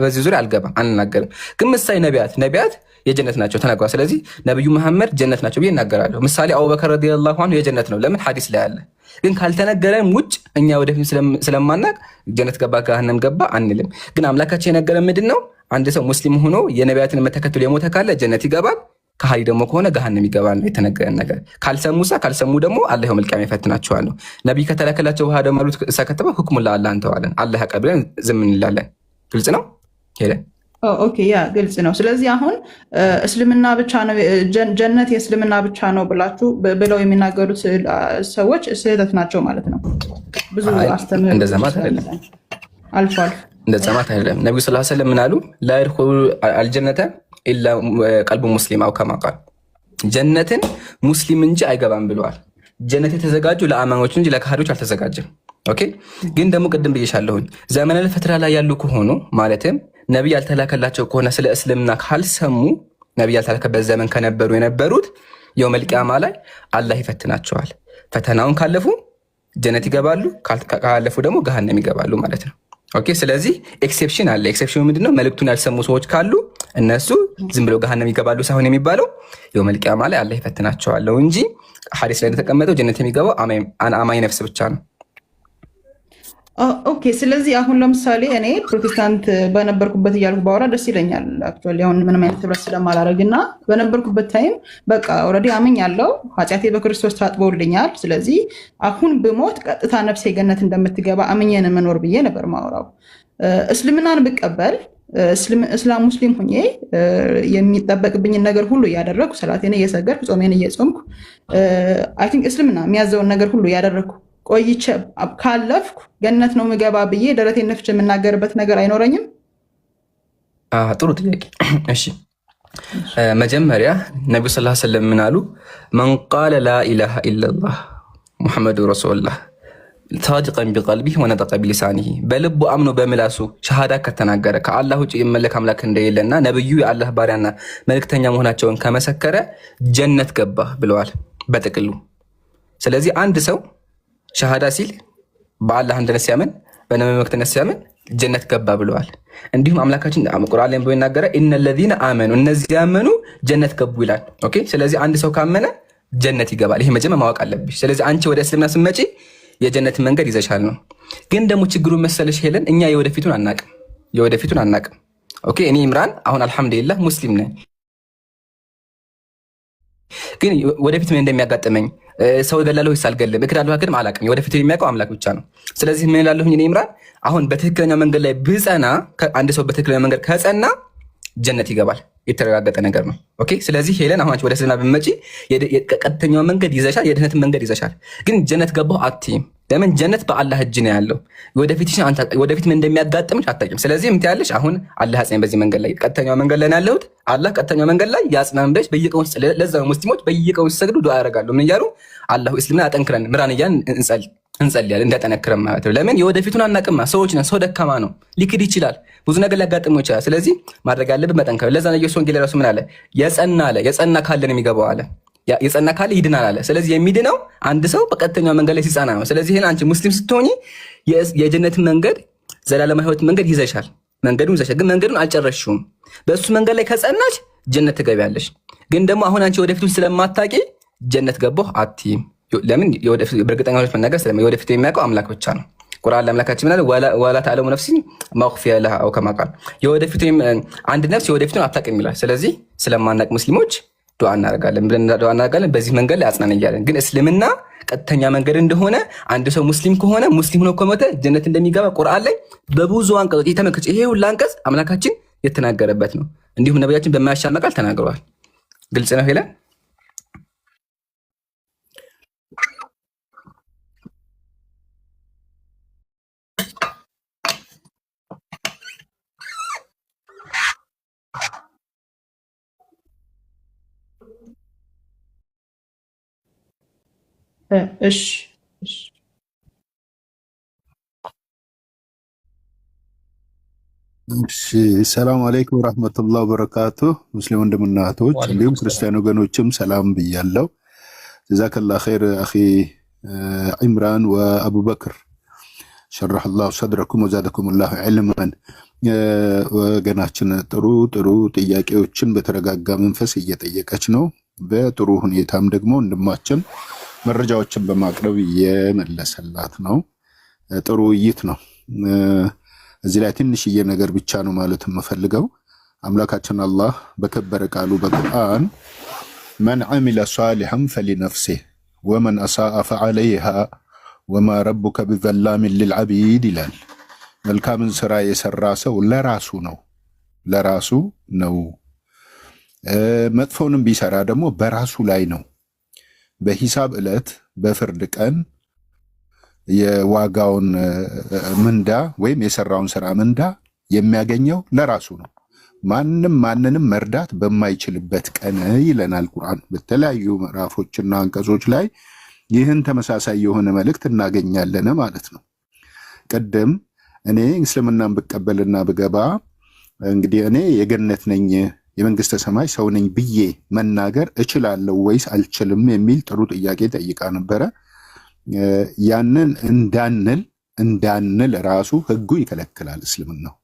በዚህ ዙሪያ አልገባም፣ አልናገርም። ግን ምሳሌ ነቢያት የጀነት ናቸው ተናግረዋል። ስለዚህ ነብዩ መሐመድ ጀነት ናቸው ብዬ እናገራለሁ። ምሳሌ አቡበከር ረዲየላሁ ዐንሁ የጀነት ነው። ለምን? ሐዲስ ላይ አለ። ግን ካልተነገረን ውጭ እኛ ወደፊት ስለማናቅ ጀነት ገባ ገሃነም ገባ አንልም። ግን አምላካችን የነገረን ምንድን ነው? አንድ ሰው ሙስሊም ሆኖ የነቢያትን ተከትሎ የሞተ ካለ ጀነት ይገባል፣ ከሃዲ ደግሞ ከሆነ ገሃነም ይገባል ነው የተነገረን ነገር። ካልሰሙ ደግሞ አላህ የውመል ቂያማ ይፈትናቸዋል ነው። ነቢይ ከተላከላቸው በኋላ ደግሞ አሉት ከተበ ሁክሙን ለአላህ እንተዋለን። አላህ ያውቃል ብለን ዝም እንላለን። ግልጽ ነው ሄለን? ኦኬ ያ ግልጽ ነው። ስለዚህ አሁን እስልምና ብቻ ነው ጀነት የእስልምና ብቻ ነው ብለው የሚናገሩት ሰዎች ስህተት ናቸው ማለት ነው። ብዙ አስተምህሮት እንደዛ ማለት አይደለም። አልፎ እንደዛ ማለት አይደለም። ነብዩ ሰለላሁ ዐለይሂ ወሰለም ምን አሉ? ላ ይድኹሉ አልጀነተ ኢላ ቀልቡ ሙስሊም አው ከማ ቃል ጀነትን ሙስሊም እንጂ አይገባም ብለዋል። ጀነት የተዘጋጀው ለአማኞች እንጂ ለካህዶች አልተዘጋጀም። ኦኬ። ግን ደግሞ ቅድም ብዬሻለሁኝ ዘመነ ፈትራ ላይ ያሉ ከሆኑ ማለትም ነቢይ ያልተላከላቸው ከሆነ ስለ እስልምና ካልሰሙ ነቢይ ያልተላከበት ዘመን የነበሩት የውመል ቂያማ ላይ አላህ ይፈትናቸዋል። ፈተናውን ካለፉ ጀነት ይገባሉ፣ ካለፉ ደግሞ ገሃነም ይገባሉ ማለት ነው። ኦኬ። ስለዚህ ኤክሴፕሽን አለ። ኤክሴፕሽኑ ምንድነው? መልእክቱን ያልሰሙ ሰዎች ካሉ እነሱ ዝም ብለው ገሃነም ይገባሉ ሳይሆን የሚባለው የውመል ቂያማ ላይ አላህ ይፈትናቸዋል እንጂ ሐዲስ ላይ እንደተቀመጠው ጀነት የሚገባው አማኝ ነፍስ ብቻ ነው። ኦኬ። ስለዚህ አሁን ለምሳሌ እኔ ፕሮቴስታንት በነበርኩበት እያልኩ ባወራ ደስ ይለኛል። አክቹዋሊ አሁን ምንም አይነት ህብረት ስለማላደርግ እና በነበርኩበት ታይም በቃ ኦልሬዲ አምኛለሁ፣ ኃጢአቴ በክርስቶስ ታጥቦልኛል። ስለዚህ አሁን ብሞት ቀጥታ ነፍሴ ገነት እንደምትገባ አምኜን መኖር ብዬ ነበር ማወራው። እስልምናን ብቀበል እስላም ሙስሊም ሆኜ የሚጠበቅብኝን ነገር ሁሉ እያደረግኩ ሰላቴን እየሰገድኩ ጾሜን እየጾምኩ አይ ቲንክ እስልምና የሚያዘውን ነገር ሁሉ እያደረግኩ ቆይቼ ካለፍኩ ገነት ነው ምገባ ብዬ ደረቴን ነፍቼ የምናገርበት ነገር አይኖረኝም? ጥሩ ጥያቄ። እሺ መጀመሪያ ነብዩ ሰለላሁ ዐለይሂ ወሰለም ምን አሉ? መን ቃለ ላ ኢላሃ ኢለላህ ሙሐመዱ ረሱሉላህ ሳዲቀን ቢቀልቢህ ወነጠቀ ቢሊሳኒህ በልቡ አምኖ በምላሱ ሸሃዳ ከተናገረ ከአላህ ውጭ የሚመለክ አምላክ እንደሌለና ነብዩ የአላህ ባሪያና መልእክተኛ መሆናቸውን ከመሰከረ ጀነት ገባ ብለዋል በጥቅሉ። ስለዚህ አንድ ሰው ሸሃዳ ሲል በአላህ አንድነት ሲያምን በነብዩ መልእክተኛ ሲያምን ጀነት ገባ ብለዋል። እንዲሁም አምላካችን ቁርአን ላይ ይናገራል ኢነለዚነ አመኑ እነዚህ ያመኑ ጀነት ገቡ ይላል። ኦኬ ስለዚህ አንድ ሰው ካመነ ጀነት ይገባል። ይሄ መጀመሪያ ማወቅ አለብሽ። ስለዚህ አንቺ ወደ እስልምና ስትመጪ የጀነት መንገድ ይዘሻል ነው። ግን ደግሞ ችግሩ መሰለሽ ሄለን እኛ የወደፊቱን አናቅም። ኦኬ እኔ ኢምራን አሁን አልሐምዱሊላህ ሙስሊም ነኝ። ግን ወደፊት ምን እንደሚያጋጥመኝ ሰው እገላለሁ ወይስ አልገልም እክዳለሁ አክድም አላቅም። የወደፊቱን የሚያውቀው አምላክ ብቻ ነው። ስለዚህ ምን እላለሁኝ እኔ ኢምራን አሁን በትክክለኛ መንገድ ላይ ብጸና አንድ ሰው በትክክለኛ መንገድ ከጸና ጀነት ይገባል። የተረጋገጠ ነገር ነው። ኦኬ ስለዚህ ሄለን አሁን አንቺ ወደ እስልምና ብትመጪ ቀጥተኛው መንገድ ይዘሻል፣ የድህነት መንገድ ይዘሻል። ግን ጀነት ገባሁ አትይም። ለምን? ጀነት በአላህ እጅ ነው ያለው። ወደፊት ምን እንደሚያጋጥምሽ አታውቂም። ስለዚህ ምን ትያለሽ? አሁን አላህ ያጽናኝ በዚህ መንገድ ላይ ቀጥተኛው መንገድ ላይ ነው ያለሁት። አላህ ቀጥተኛው መንገድ ላይ ያጽናን ብለሽ በየቀኑ ለዛ ሙስሊሞች በየቀኑ ሲሰግዱ ዱዓ ያደርጋሉ። ምን እያሉ አላሁ እስልምና አጠንክረን ምራን እያን እንጸልያለን እንዳጠነክረን ማለት ነው። ለምን? የወደፊቱን አናቅማ። ሰዎች ነን። ሰው ደካማ ነው፣ ሊክድ ይችላል፣ ብዙ ነገር ሊያጋጥመው ይችላል። ስለዚህ ማድረግ ያለብን መጠንከር። ለዛ ነው ኢየሱስ ወንጌል ራሱ ምን አለ? የጸና ካለ ነው የሚገባው አለ። የጸና ካለ ይድናል አለ። ስለዚህ የሚድነው አንድ ሰው በቀጥተኛው መንገድ ላይ ሲጸና ነው። ስለዚህ ይሄን አንቺ ሙስሊም ስትሆኚ የጀነትን መንገድ ዘላለማዊ ሕይወት መንገድ ይዘሻል። መንገዱን ይዘሻል፣ ግን መንገዱን አልጨረስሽውም። በእሱ መንገድ ላይ ከጸናች ጀነት ትገቢያለሽ። ግን ደግሞ አሁን አንቺ ወደፊቱን ስለማታውቂ ጀነት ገባሁ አትይም። ለምን? በእርግጠኛነት መናገር የወደፊት የሚያውቀው አምላክ ብቻ ነው። ቁርአን አምላካችን ምን አለ? ወላ ተዕለሙ ነፍሲ ማ ኡኽፊየ ለሃ አው ከማ ቃል የወደፊቱ አንድ ነፍስ የወደፊቱን አታውቅም ይላል። ስለዚህ ስለማናውቅ ሙስሊሞች ዱዓ እናደርጋለን በዚህ መንገድ ላይ አጽናን እያለን። ግን እስልምና ቀጥተኛ መንገድ እንደሆነ አንድ ሰው ሙስሊም ከሆነ ሙስሊም ሆኖ ከሞተ ጀነት እንደሚገባ ቁርአን ላይ በብዙ አንቀጾች የተመከረ ይሄ ሁሉ አንቀጽ አምላካችን የተናገረበት ነው። እንዲሁም ነብያችን በማያሻማ ቃል ተናግረዋል። ግልጽ ነው ሄለን? እሺ ሰላም አለይኩም ወራህመቱላሂ ወበረካቱ። ሙስሊም ወንድምና እህቶች እንዲሁም ክርስቲያን ወገኖችም ሰላም ብያለሁ። ጀዛከላሁ ኸይር አኺ ኢምራን ወአቡበክር ሸረሐላሁ ሰድረኩም ወዛደኩሙላሁ ዒልመን። ወገናችን ጥሩ ጥያቄዎችን በተረጋጋ መንፈስ እየጠየቀች ነው። በጥሩ ሁኔታም ደግሞ ወንድማችን መረጃዎችን በማቅረብ እየመለሰላት ነው። ጥሩ ውይይት ነው። እዚህ ላይ ትንሽዬ ነገር ብቻ ነው ማለት የምፈልገው። አምላካችን አላህ በከበረ ቃሉ በቁርአን መን ዐሚለ ሷሊሐን ፈሊነፍሲህ ወመን አሳአ ፈዐለይሃ ወማ ረቡከ ቢዘላሚን ሊልዐቢድ ይላል። መልካምን ስራ የሰራ ሰው ለራሱ ነው። መጥፎንም ቢሰራ ደግሞ በራሱ ላይ ነው። በሂሳብ ዕለት በፍርድ ቀን የዋጋውን ምንዳ ወይም የሰራውን ስራ ምንዳ የሚያገኘው ለራሱ ነው። ማንንም መርዳት በማይችልበት ቀን ይለናል ቁርአን። በተለያዩ ምዕራፎችና አንቀጾች ላይ ይህን ተመሳሳይ የሆነ መልእክት እናገኛለን ማለት ነው። ቅድም እኔ እስልምናን ብቀበልና ብገባ እንግዲህ እኔ የገነት ነኝ የመንግስተ ሰማይ ሰው ነኝ ብዬ መናገር እችላለሁ ወይስ አልችልም የሚል ጥሩ ጥያቄ ጠይቃ ነበረ። ያንን እንዳንል ራሱ ህጉ ይከለክላል። እስልምናው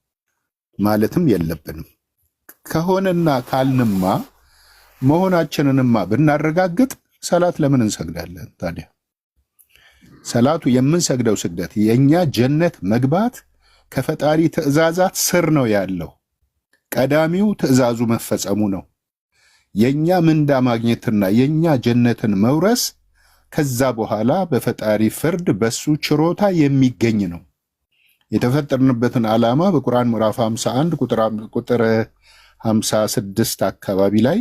ማለትም የለብንም። ከሆነና ካልንማ መሆናችንንማ ብናረጋግጥ ሰላት ለምን እንሰግዳለን ታዲያ? ሰላቱ የምንሰግደው ስግደት የኛ ጀነት መግባት ከፈጣሪ ትእዛዛት ስር ነው ያለው። ቀዳሚው ትእዛዙ መፈጸሙ ነው። የኛ ምንዳ ማግኘትና የኛ ጀነትን መውረስ ከዛ በኋላ በፈጣሪ ፍርድ በሱ ችሮታ የሚገኝ ነው። የተፈጠርንበትን ዓላማ በቁርአን ምዕራፍ 51 ቁጥር 56 አካባቢ ላይ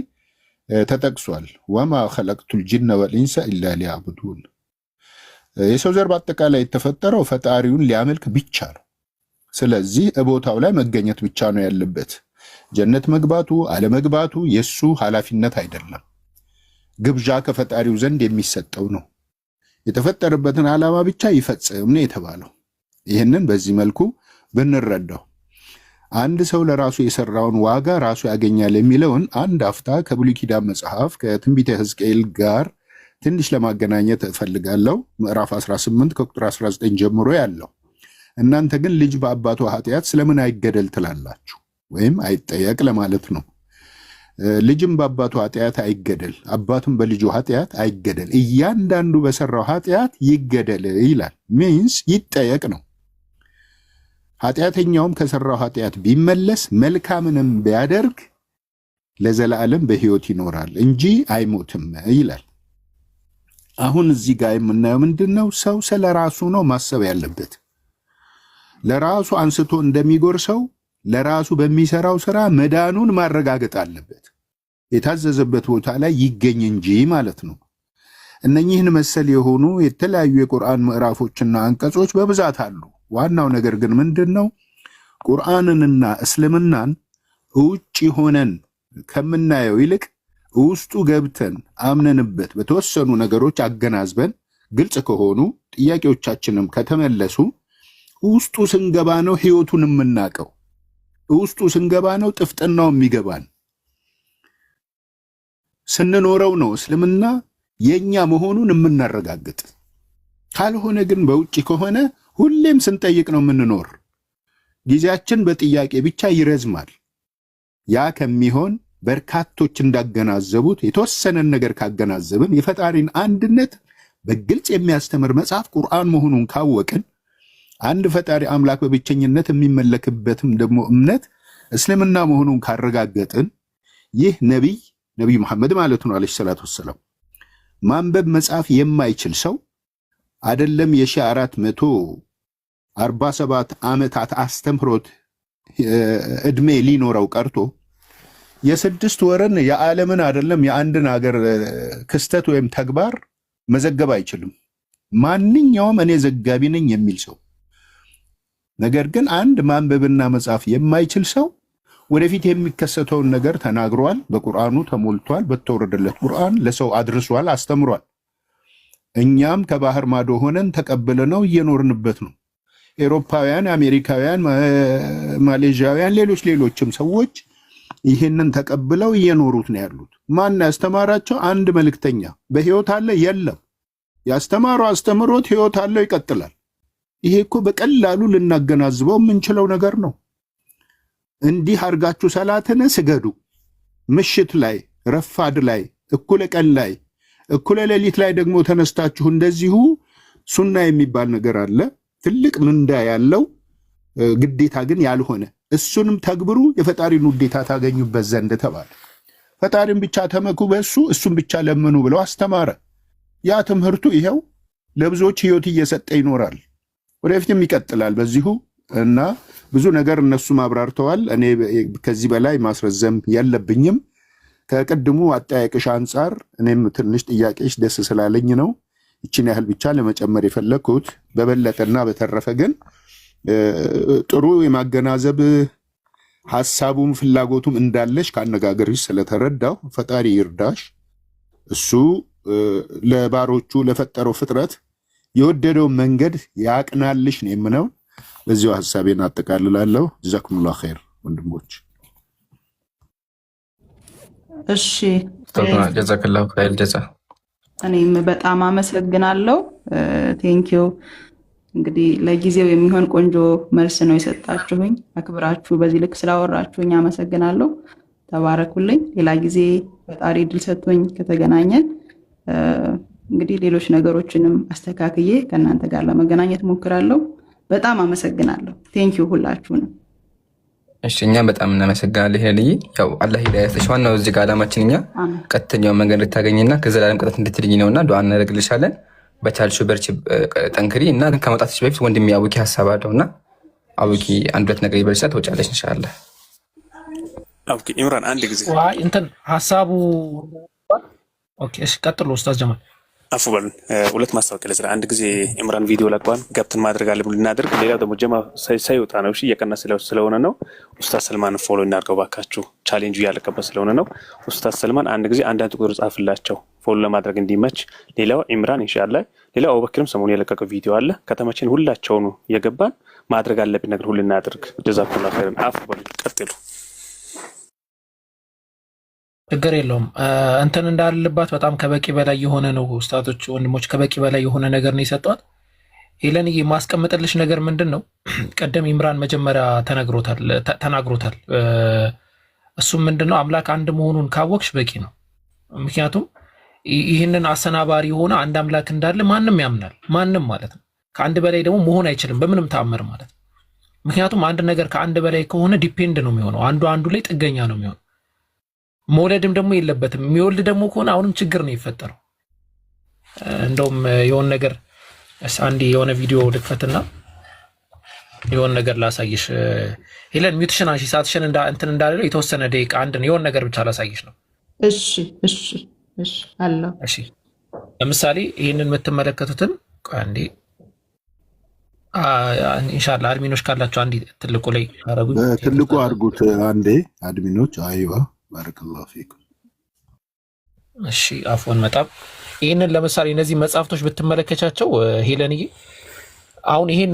ተጠቅሷል። ወማ ኸለቅቱል ጂነ ወልኢንሰ ኢላ ሊያዕቡዱን። የሰው ዘር በአጠቃላይ የተፈጠረው ፈጣሪውን ሊያመልክ ብቻ ነው። ስለዚህ ቦታው ላይ መገኘት ብቻ ነው ያለበት። ጀነት መግባቱ አለመግባቱ የሱ ኃላፊነት አይደለም። ግብዣ ከፈጣሪው ዘንድ የሚሰጠው ነው። የተፈጠረበትን ዓላማ ብቻ ይፈጽም ነው የተባለው። ይህንን በዚህ መልኩ ብንረዳው አንድ ሰው ለራሱ የሰራውን ዋጋ ራሱ ያገኛል የሚለውን አንድ አፍታ ከብሉይ ኪዳን መጽሐፍ ከትንቢተ ሕዝቅኤል ጋር ትንሽ ለማገናኘት እፈልጋለሁ። ምዕራፍ 18 ከቁጥር 19 ጀምሮ ያለው እናንተ ግን ልጅ በአባቱ ኃጢአት ስለምን አይገደል ትላላችሁ? ወይም አይጠየቅ ለማለት ነው። ልጅም በአባቱ ኃጢአት አይገደል፣ አባቱም በልጁ ኃጢአት አይገደል፣ እያንዳንዱ በሰራው ኃጢአት ይገደል ይላል። ሚንስ ይጠየቅ ነው። ኃጢአተኛውም ከሰራው ኃጢአት ቢመለስ መልካምንም ቢያደርግ ለዘላለም በሕይወት ይኖራል እንጂ አይሞትም ይላል። አሁን እዚህ ጋር የምናየው ምንድነው? ሰው ስለ ራሱ ነው ማሰብ ያለበት። ለራሱ አንስቶ እንደሚጎርሰው ለራሱ በሚሰራው ስራ መዳኑን ማረጋገጥ አለበት። የታዘዘበት ቦታ ላይ ይገኝ እንጂ ማለት ነው። እነኚህን መሰል የሆኑ የተለያዩ የቁርአን ምዕራፎችና አንቀጾች በብዛት አሉ። ዋናው ነገር ግን ምንድነው? ቁርአንንና እስልምናን ውጪ ሆነን ከምናየው ይልቅ ውስጡ ገብተን አምነንበት በተወሰኑ ነገሮች አገናዝበን ግልጽ ከሆኑ ጥያቄዎቻችንም ከተመለሱ ውስጡ ስንገባ ነው ህይወቱን የምናቀው። ውስጡ ስንገባ ነው ጥፍጥናው የሚገባን። ስንኖረው ነው እስልምና የኛ መሆኑን የምናረጋግጥ። ካልሆነ ግን በውጪ ከሆነ ሁሌም ስንጠይቅ ነው የምንኖር። ጊዜያችን በጥያቄ ብቻ ይረዝማል። ያ ከሚሆን በርካቶች እንዳገናዘቡት የተወሰነን ነገር ካገናዘብን የፈጣሪን አንድነት በግልጽ የሚያስተምር መጽሐፍ ቁርአን መሆኑን ካወቅን አንድ ፈጣሪ አምላክ በብቸኝነት የሚመለክበትም ደግሞ እምነት እስልምና መሆኑን ካረጋገጥን ይህ ነቢይ መሐመድ ማለት ነው አለይሂ ሰላቱ ወሰላም ማንበብ መጻፍ የማይችል ሰው አይደለም የ447 ዓመታት አስተምሮት እድሜ ሊኖረው ቀርቶ የ6 ወርን የዓለምን አይደለም የአንድን ሀገር ክስተት ወይም ተግባር መዘገብ አይችልም። ማንኛውም እኔ ዘጋቢ ነኝ የሚል ሰው። ነገር ግን አንድ ማንበብና መጻፍ የማይችል ሰው ወደፊት የሚከሰተውን ነገር ተናግሯል። በቁርአኑ ተሞልቷል። በተወረደለት ቁርአን ለሰው አድርሷል፣ አስተምሯል። እኛም ከባህር ማዶ ሆነን ተቀብለነው እየኖርንበት ነው። ኤሮፓውያን፣ አሜሪካውያን፣ ማሌዥያውያን፣ ሌሎችም ሰዎች ይህንን ተቀብለው እየኖሩት ነው ያሉት። ማን ያስተማራቸው? አንድ መልእክተኛ በህይወት አለ? የለም። ያስተማረው አስተምሮት ህይወት አለው፣ ይቀጥላል። ይሄ እኮ በቀላሉ ልናገናዝበው የምንችለው ነገር ነው። እንዲህ አርጋችሁ ሰላትን ስገዱ፣ ምሽት ላይ፣ ረፋድ ላይ፣ እኩለ ቀን ላይ፣ እኩለ ሌሊት ላይ ደግሞ ተነስታችሁ እንደዚሁ ሱና የሚባል ነገር አለ፣ ትልቅ ምንዳ ያለው ግዴታ ግን ያልሆነ እሱንም ተግብሩ የፈጣሪን ውዴታ ታገኙበት ዘንድ ተባለ። ፈጣሪን ብቻ ተመኩ በእሱ እሱን ብቻ ለምኑ ብለው አስተማረ። ያ ትምህርቱ ይሄው ለብዙዎች ህይወት እየሰጠ ይኖራል፣ ወደፊትም ይቀጥላል በዚሁ እና ብዙ ነገር እነሱም አብራርተዋል። እኔ ከዚህ በላይ ማስረዘም የለብኝም። ከቅድሙ አጠያየቅሽ አንጻር እኔም ትንሽ ጥያቄሽ ደስ ስላለኝ ነው ይችን ያህል ብቻ ለመጨመር የፈለግኩት። በበለጠና በተረፈ ግን ጥሩ የማገናዘብ ሐሳቡም ፍላጎቱም እንዳለሽ ካነጋገርሽ ስለተረዳው ፈጣሪ ይርዳሽ። እሱ ለባሮቹ ለፈጠረው ፍጥረት የወደደው መንገድ ያቅናልሽ ነው የምነው። በዚሁ ሐሳቤን አጠቃልላለሁ። ጀዛኩሙላሁ ኸይር ወንድሞች። እሺ ጀዛከላሁ ኸይር ጀዛ። እኔም በጣም አመሰግናለሁ። ቴንኪዩ። እንግዲህ ለጊዜው የሚሆን ቆንጆ መልስ ነው የሰጣችሁኝ። አክብራችሁ በዚህ ልክ ስላወራችሁኝ አመሰግናለሁ። ተባረኩልኝ። ሌላ ጊዜ ፈጣሪ ድል ሰጥቶኝ ከተገናኘን እንግዲህ ሌሎች ነገሮችንም አስተካክዬ ከእናንተ ጋር ለመገናኘት ሞክራለሁ። በጣም አመሰግናለሁ። ቴንኪዩ ሁላችሁንም። እሺ እኛም በጣም እናመሰግናለን። ይሄ ያው አላህ ሂዳያ ያስተሽ። ዋናው እዚህ ጋር አላማችን እኛ ቀጥተኛውን መንገድ ልታገኝና ከዘላለም ቅጣት እንድትድኝ ነውና ዱዓ እናደርግልሻለን። በቻልሽው በርቺ፣ ጠንክሪ እና ከመውጣትሽ በፊት ወንድም ያውቂ ሀሳብ አለውና አቡኪ አንድ ሁለት ነገር ይበልሻ ተወጫለሽ ኢንሻአላህ። ኦኬ ኢምራን አንድ ጊዜ ዋይ እንትን ሐሳቡ ኦኬ እሺ ቀጥሉ ኡስታዝ ጀማል አፉ በሉን። ሁለት ማስታወቂያ ለስራ አንድ ጊዜ ኢምራን ቪዲዮ ለቋል ገብተን ማድረግ አለብን ልናደርግ። ሌላው ደግሞ ጀማ ሳይወጣ ነው እሺ እየቀነሰ ስለሆነ ነው። ኡስታዝ ሰልማን ፎሎ እናድርገው ባካችሁ፣ ቻሌንጁ እያለቀበት ስለሆነ ነው። ኡስታዝ ሰልማን አንድ ጊዜ አንዳንድ ቁጥር ጻፍላቸው ፎሎ ለማድረግ እንዲመች። ሌላው ኢምራን ኢንሻአላህ። ሌላው አቡበክርም ሰሞኑን የለቀቀው ቪዲዮ አለ። ከተመቸን ሁላቸውኑ የገባን ማድረግ አለብን ነገር ሁሉ እናድርግ። ጀዛኩሙላህ ኸይረን። አፉ በሉን ቀጥሉ። ችግር የለውም። እንትን እንዳልልባት በጣም ከበቂ በላይ የሆነ ነው። ኡስታዞች ወንድሞች ከበቂ በላይ የሆነ ነገር ነው የሰጧት። ሄለን የማስቀምጥልሽ ነገር ምንድን ነው? ቀደም ኢምራን መጀመሪያ ተናግሮታል። እሱም ምንድን ነው አምላክ አንድ መሆኑን ካወቅሽ በቂ ነው። ምክንያቱም ይህንን አሰናባሪ የሆነ አንድ አምላክ እንዳለ ማንም ያምናል። ማንም ማለት ነው። ከአንድ በላይ ደግሞ መሆን አይችልም በምንም ተአምር ማለት ነው። ምክንያቱም አንድ ነገር ከአንድ በላይ ከሆነ ዲፔንድ ነው የሚሆነው፣ አንዱ ላይ ጥገኛ ነው የሚሆነው። መውለድም ደግሞ የለበትም። የሚወልድ ደግሞ ከሆነ አሁንም ችግር ነው የሚፈጠረው። እንደውም የሆነ ነገር አንዴ የሆነ ቪዲዮ ልክፈትና የሆነ ነገር ላሳይሽ። ሄለን ሚውትሽን አንሺ፣ ሰዓትሽን እንትን እንዳለው የተወሰነ ደቂቃ አንድ የሆነ ነገር ብቻ ላሳይሽ ነው። እሺ አለው። እሺ ለምሳሌ ይህንን የምትመለከቱትን አንዴ ኢንሻአላህ አድሚኖች ካላችሁ አንዴ ትልቁ ላይ አረጉኝ፣ ትልቁ አርጉት አንዴ አድሚኖች። አይዋ ባረከላሁ ፊኩም። እሺ አፎን መጣም ይህንን ለምሳሌ እነዚህ መጽሐፍቶች ብትመለከቻቸው ሄለንዬ፣ አሁን ይሄን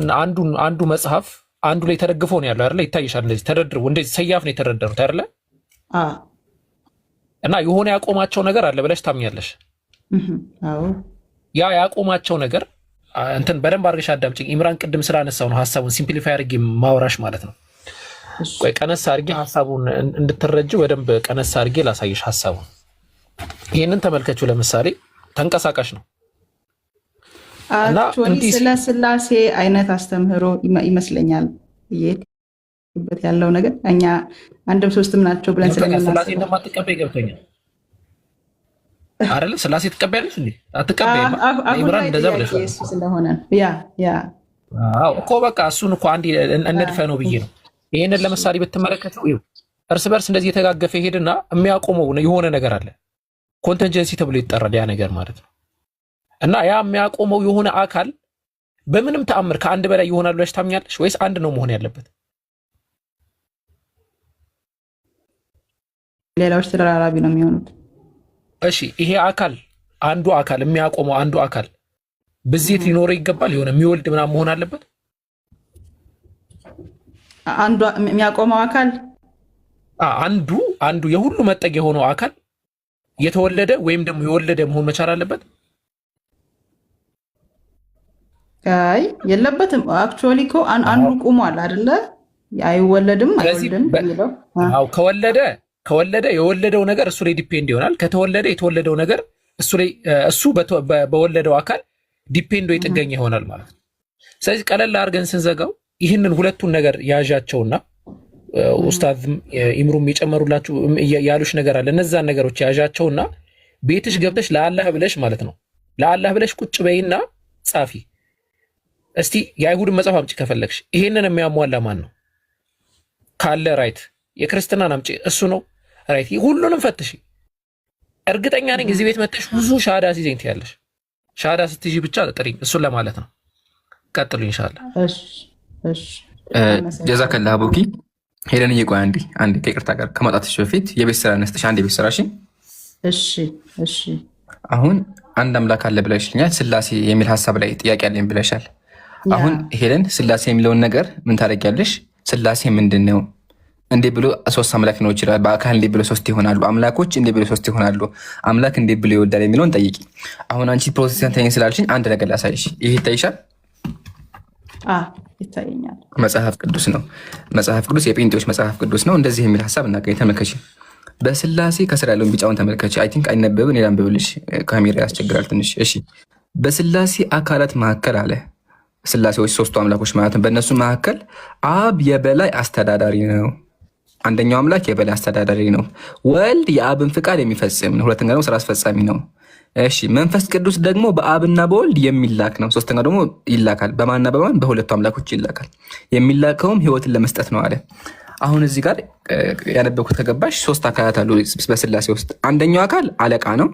አንዱ መጽሐፍ አንዱ ላይ ተደግፎ ነው ያለው አይደለ? ይታይሻል። እንደዚህ ተደርድረው እንደዚህ ሰያፍ ነው የተደረደሩት አይደለ? እና የሆነ ያቆማቸው ነገር አለ ብለሽ ታምኛለሽ? አዎ። ያ ያቆማቸው ነገር እንትን በደንብ አድርገሽ አዳምጪኝ። ኢምራን ቅድም ስላነሳው ነው ሐሳቡን ሲምፕሊፋይ አድርጌ ማውራሽ ማለት ነው። ቆይ ቀነስ አድርጌ ሐሳቡን እንድትረጂው በደንብ ቀነስ አድርጌ ላሳይሽ ሐሳቡን። ይሄንን ተመልከቹ። ለምሳሌ ተንቀሳቃሽ ነው እና ስለ ስላሴ አይነት አስተምህሮ ይመስለኛል ይሄበት ያለው ነገር እኛ አንድም ሶስትም ናቸው ብለን ስለምናስብ ስላሴ እንደማትቀበይ ገብቶኛል አይደል? ስላሴ ትቀበያለሽ እንዴ? አትቀበይም? ኢምራን እንደዛ ብለሽ ስለሆነ ያ አዎ እኮ በቃ እሱን እኮ አንዴ እንድፈ ነው ብዬ ነው። ይሄንን ለምሳሌ ብትመለከተው እርስ በርስ እንደዚህ የተጋገፈ ሄድና የሚያቆመው የሆነ ነገር አለ። ኮንቲንጀንሲ ተብሎ ይጠራል ያ ነገር ማለት ነው። እና ያ የሚያቆመው የሆነ አካል በምንም ተአምር ከአንድ በላይ ይሆናል ብለሽ ታምኛለሽ ወይስ አንድ ነው መሆን ያለበት? ሌላዎች ተደራራቢ ነው የሚሆኑት። እሺ ይሄ አካል አንዱ አካል የሚያቆመው አንዱ አካል ብዜት ሊኖረው ይገባል። የሆነ የሚወልድ ምናምን መሆን አለበት። አንዱ የሚያቆመው አካል አንዱ የሁሉ መጠጊያ የሆነው አካል የተወለደ ወይም ደግሞ የወለደ መሆን መቻል አለበት። አይ የለበትም። አክቹዋሊ እኮ አንዱ ቁሟል አይደለ? አይወለድም አይወልድም የሚለው ከወለደ የወለደው ነገር እሱ ላይ ዲፔንድ ይሆናል። ከተወለደ የተወለደው ነገር እሱ በወለደው አካል ዲፔንዶ የጥገኛ ይሆናል ማለት ነው። ስለዚህ ቀለል አድርገን ስንዘጋው ይህንን ሁለቱን ነገር ያዣቸውና ኡስታዝም ኢምሩም የጨመሩላችሁ ያሉሽ ነገር አለ። እነዛን ነገሮች ያዣቸውና ቤትሽ ገብተሽ ለአላህ ብለሽ ማለት ነው ለአላህ ብለሽ ቁጭ በይና ጻፊ። እስቲ የአይሁድን መጽሐፍ አምጪ ከፈለግሽ። ይሄንን የሚያሟላ ማን ነው ካለ ራይት። የክርስትናን አምጪ፣ እሱ ነው ራይት። ሁሉንም ፈትሽ። እርግጠኛ ነኝ እዚህ ቤት መጥተሽ ብዙ ሻሃዳ ሲዘኝ ትያለሽ። ሻሃዳ ስትይዢ ብቻ ጥሪኝ። እሱን ለማለት ነው። ቀጥሉ ኢንሻአላህ። እሺ ጀዛከላ አቡኪ። ሄለን እየቆይ አንዴ ከይቅርታ ጋር ከማውጣትሽ በፊት የቤት ስራ ነስተሽ አንድ የቤት ስራሽን። እሺ አሁን አንድ አምላክ አለ ብለሽኛል። ስላሴ የሚል ሀሳብ ላይ ጥያቄ አለኝ ብለሻል። አሁን ሄለን ስላሴ የሚለውን ነገር ምን ታደርጊያለሽ? ስላሴ ምንድን ነው? እንዴ ብሎ ሶስት አምላክ ነው ይችላል። በአካል እንዴ ብሎ ሶስት ይሆናሉ። አምላኮች እንዴ ብሎ ሶስት ይሆናሉ። አምላክ እንዴ ብሎ ይወዳል የሚለውን ጠይቂ። አሁን አንቺ ፕሮቴስታንት ነኝ ስላልሽኝ አንድ ነገር ላሳይሽ። ይሄ ይታይሻል? ይታየኛል። መጽሐፍ ቅዱስ ነው። መጽሐፍ ቅዱስ የጴንጤዎች መጽሐፍ ቅዱስ ነው። እንደዚህ የሚል ሀሳብ እናገኝ። ተመልከች። በስላሴ ከስር ያለውን ቢጫውን ተመልከች። አይ ቲንክ አይነበብም። እኔ ላንብብልሽ፣ ካሜራ ያስቸግራል ትንሽ። እሺ። በስላሴ አካላት መካከል አለ። ስላሴዎች ሶስቱ አምላኮች ማለት ነው። በእነሱ መካከል አብ የበላይ አስተዳዳሪ ነው። አንደኛው አምላክ የበላይ አስተዳዳሪ ነው። ወልድ የአብን ፍቃድ የሚፈጽም ነው። ሁለተኛ ደግሞ ስራ አስፈጻሚ ነው። እሺ መንፈስ ቅዱስ ደግሞ በአብና በወልድ የሚላክ ነው። ሶስተኛው ደግሞ ይላካል። በማንና በማን? በሁለቱ አምላኮች ይላካል። የሚላከውም ህይወትን ለመስጠት ነው አለ። አሁን እዚህ ጋር ያነበብኩት ከገባሽ 3 አካላት አሉ በስላሴ ውስጥ። አንደኛው አካል አለቃ ነው።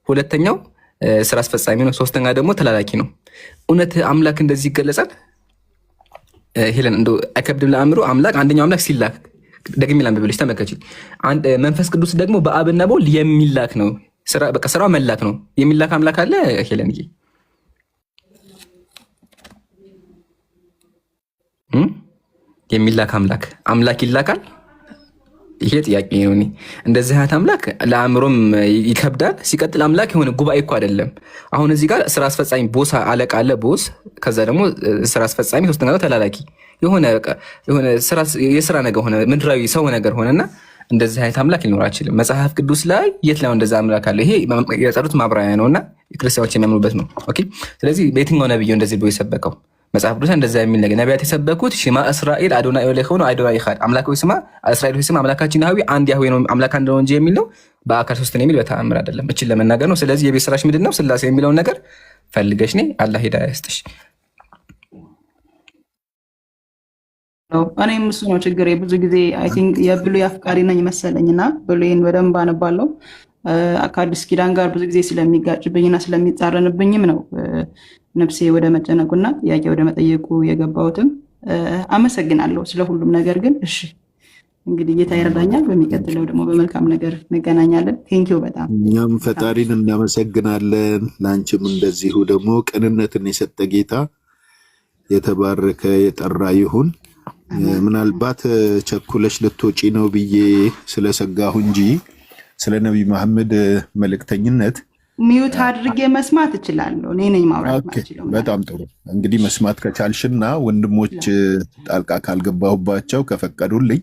ሁለተኛው ስራ አስፈጻሚ ነው። ሶስተኛ ደግሞ ተላላኪ ነው። እውነት አምላክ እንደዚህ ይገለጻል? ሄለን እንደው አይከብድም ለአእምሮ? አምላክ አንደኛው አምላክ ሲላክ ደግሜ ላንብብልሽ ተመልከቺ። መንፈስ ቅዱስ ደግሞ በአብና በወልድ የሚላክ ነው። በቃ ስራው መላክ ነው። የሚላክ አምላክ አለ ሄለንዬ? የሚላክ አምላክ ይላካል? ይሄ ጥያቄ ነው። እንደዚህ አይነት አምላክ ለአእምሮም ይከብዳል። ሲቀጥል አምላክ የሆነ ጉባኤ እኮ አይደለም። አሁን እዚህ ጋር ስራ አስፈጻሚ ቦስ አለቃ አለ ቦስ፣ ከዛ ደግሞ ስራ አስፈጻሚ፣ ሶስተኛ ተላላኪ የሆነ የስራ ነገር ሆነ ምድራዊ ሰው ነገር ሆነና እንደዚህ አይነት አምላክ ሊኖር አይችልም። መጽሐፍ ቅዱስ ላይ የት ላይ እንደዛ አምላክ አለ? ይሄ የጸሩት ማብራሪያ ነውና ክርስቲያኖች የሚያምኑበት ነው። ኦኬ። ስለዚህ በየትኛው ነብዩ እንደዚህ ብሎ የሰበከው? መጽሐፍ ቅዱስ እንደዛ የሚል ነገር ነቢያት የሰበኩት ሽማ እስራኤል አዶናይ ኢላሁ ነው አዶናይ ኢኻድ፣ አምላክ ሆይ ስማ፣ እስራኤል ሆይ ስማ፣ አምላካችን ያህዌ አንድ ያህዌ ነው፣ አምላክ አንድ ነው እንጂ የሚል ነው። በአካል ሶስት ነው የሚል በተአምር አይደለም። እቺን ለመናገር ነው። ስለዚህ የቤት ስራሽ ምንድን ነው? ስላሴ የሚለውን ነገር ፈልገሽ ነይ። አላህ ሂዳያ ይስጥሽ። እኔም እሱ ነው ችግሬ። ብዙ ጊዜ አይ ቲንክ የብሉይ አፍቃሪ ነኝ መሰለኝና ብሉይን በደንብ አነባለሁ። ከአዲስ ኪዳን ጋር ብዙ ጊዜ ስለሚጋጭብኝና ስለሚጻረንብኝም ነው ነፍሴ ወደ መጨነቁና ጥያቄ ወደ መጠየቁ የገባሁትም። አመሰግናለሁ ስለ ሁሉም ነገር። ግን እሺ እንግዲህ ጌታ ይረዳኛል። በሚቀጥለው ደግሞ በመልካም ነገር እንገናኛለን። ቴንኪው በጣም እኛም ፈጣሪን እናመሰግናለን። ለአንቺም እንደዚሁ ደግሞ ቅንነትን የሰጠ ጌታ የተባረከ የጠራ ይሁን። ምናልባት ቸኩለሽ ልትወጪ ነው ብዬ ስለሰጋሁ እንጂ ስለ ነቢይ መሐመድ መልእክተኝነት ሚዩት አድርጌ መስማት እችላለሁ። እኔ ነኝ ማውራት ማችለው። በጣም ጥሩ። እንግዲህ መስማት ከቻልሽና ወንድሞች ጣልቃ ካልገባሁባቸው ከፈቀዱልኝ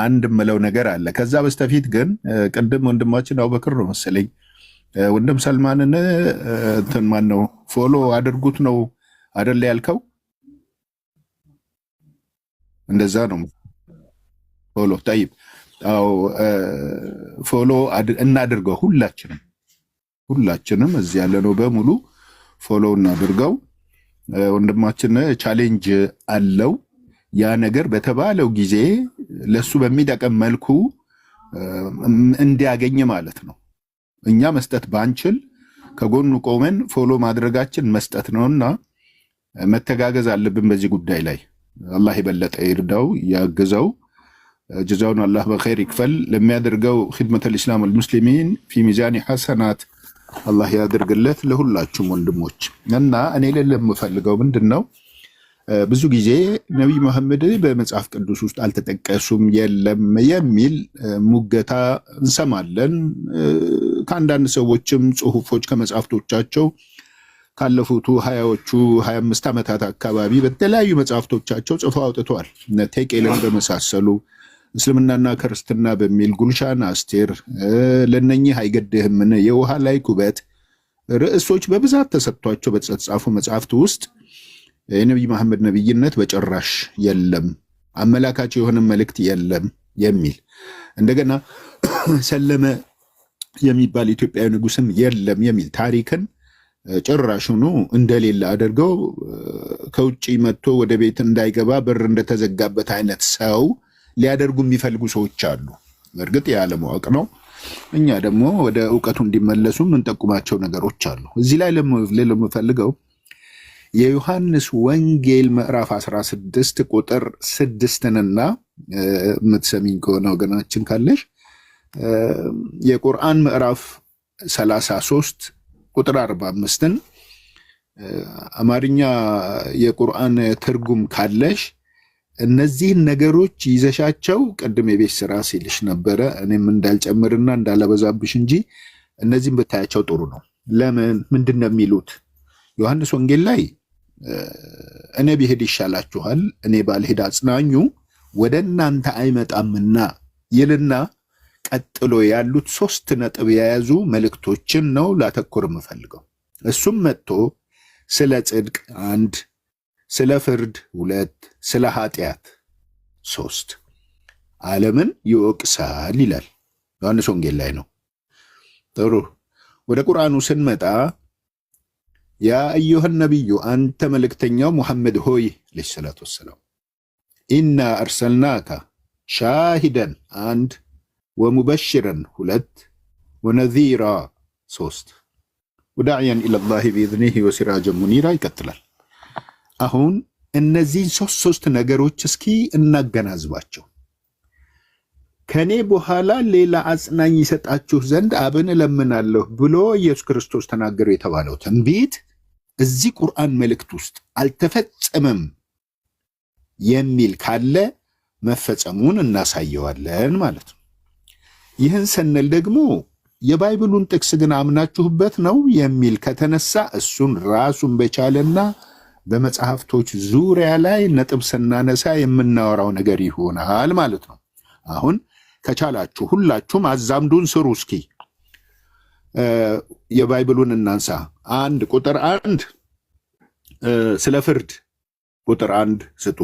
አንድ ምለው ነገር አለ። ከዛ በስተፊት ግን ቅድም ወንድማችን አቡበክር ነው መሰለኝ ወንድም ሰልማንን እንትን ማን ነው ፎሎ አድርጉት ነው አይደል ያልከው? እንደዛ ነው ፎሎ ታይብ። አዎ ፎሎ እናድርገው። ሁላችንም እዚህ ያለነው በሙሉ ፎሎ እናድርገው። ወንድማችን ቻሌንጅ አለው። ያ ነገር በተባለው ጊዜ ለሱ በሚጠቅም መልኩ እንዲያገኝ ማለት ነው። እኛ መስጠት ባንችል ከጎኑ ቆመን ፎሎ ማድረጋችን መስጠት ነውና መተጋገዝ አለብን በዚህ ጉዳይ ላይ። አላህ የበለጠ ይርዳው ያግዘው። ጀዛውን አላህ በኸይር ይክፈል። ለሚያደርገው ኺድመተል ኢስላም ወልሙስሊሚን ፊ ሚዛኒ ሐሰናት አላህ ያድርግለት ለሁላችሁም ወንድሞች። እና እኔ ለምፈልገው ምንድነው ብዙ ጊዜ ነቢይ መሐመድ በመጽሐፍ ቅዱስ ውስጥ አልተጠቀሱም የለም የሚል ሙገታ እንሰማለን። ከአንዳንድ ሰዎችም ጽሁፎች ከመጽሐፍቶቻቸው ካለፉት 25 ዓመታት አካባቢ በተለያዩ መጽሐፍቶቻቸው ጽፈው አውጥተዋል። ቴቄልን በመሳሰሉ እስልምናና ክርስትና በሚል ጉልሻን አስቴር፣ ለነኚህ አይገድህምን፣ የውሃ ላይ ኩበት ርዕሶች በብዛት ተሰጥቷቸው በተጻፉ መጽሐፍት ውስጥ የነቢይ መሐመድ ነብይነት በጭራሽ የለም፣ አመላካች የሆነ መልእክት የለም የሚል እንደገና ሰለመ የሚባል ኢትዮጵያዊ ንጉስም የለም የሚል ታሪክን ጭራሹኑ እንደሌለ አድርገው ከውጭ መጥቶ ወደ ቤት እንዳይገባ በር እንደተዘጋበት አይነት ሰው ሊያደርጉ የሚፈልጉ ሰዎች አሉ። በእርግጥ ያለማወቅ ነው። እኛ ደግሞ ወደ እውቀቱ እንዲመለሱ የምንጠቁማቸው ነገሮች አሉ። እዚህ ላይ ለምፈልገው የዮሐንስ ወንጌል ምዕራፍ 16 ቁጥር 6ንና የምትሰሚኝ ከሆነ ወገናችን ካለሽ የቁርአን ምዕራፍ 33 ቁጥር 45ን አማርኛ የቁርአን ትርጉም ካለሽ እነዚህን ነገሮች ይዘሻቸው ቅድም የቤት ስራ ሲልሽ ነበረ። እኔም እንዳልጨምርና እንዳላበዛብሽ እንጂ እነዚህን ብታያቸው ጥሩ ነው። ለምን ምንድን ነው የሚሉት? ዮሐንስ ወንጌል ላይ እኔ ብሄድ ይሻላችኋል፣ እኔ ባልሄድ አጽናኙ ወደ እናንተ አይመጣምና ይልና ቀጥሎ ያሉት 3 ነጥብ የያዙ መልእክቶችን ነው ላተኮር የምፈልገው። እሱም መጥቶ ስለ ጽድቅ 1፣ ስለ ፍርድ 2፣ ስለ ኃጢአት 3። ዓለምን ይወቅሳል ይላል። ዮሐንስ ወንጌል ላይ ነው። ጥሩ። ወደ ቁርአኑ ስንመጣ ያ አዩሃ ነቢዩ አንተ መልእክተኛው ሙሐመድ ሆይ አለይሂ ሰላቱ ወሰላም ኢና አርሰልናካ ሻሂደን አንድ ወሙበሽረን ሁለት ወነዚራ ሶስት ወዳዕያን ኢለላሂ ቢኢዝኒሂ ወሲራጀን ሙኒራ ይቀጥላል። አሁን እነዚህን ሶስት ነገሮች እስኪ እናገናዝባቸው። ከኔ በኋላ ሌላ አጽናኝ ይሰጣችሁ ዘንድ አብን እለምናለሁ ብሎ ኢየሱስ ክርስቶስ ተናገሩ የተባለው ትንቢት እዚህ ቁርአን መልእክት ውስጥ አልተፈጸመም የሚል ካለ መፈጸሙን እናሳየዋለን ማለት ነው። ይህን ስንል ደግሞ የባይብሉን ጥቅስ ግን አምናችሁበት ነው የሚል ከተነሳ እሱን ራሱን በቻለና በመጽሐፍቶች ዙሪያ ላይ ነጥብ ስናነሳ የምናወራው ነገር ይሆናል ማለት ነው። አሁን ከቻላችሁ ሁላችሁም አዛምዱን ስሩ። እስኪ የባይብሉን እናንሳ። አንድ ቁጥር አንድ ስለ ፍርድ ቁጥር አንድ ስጡ።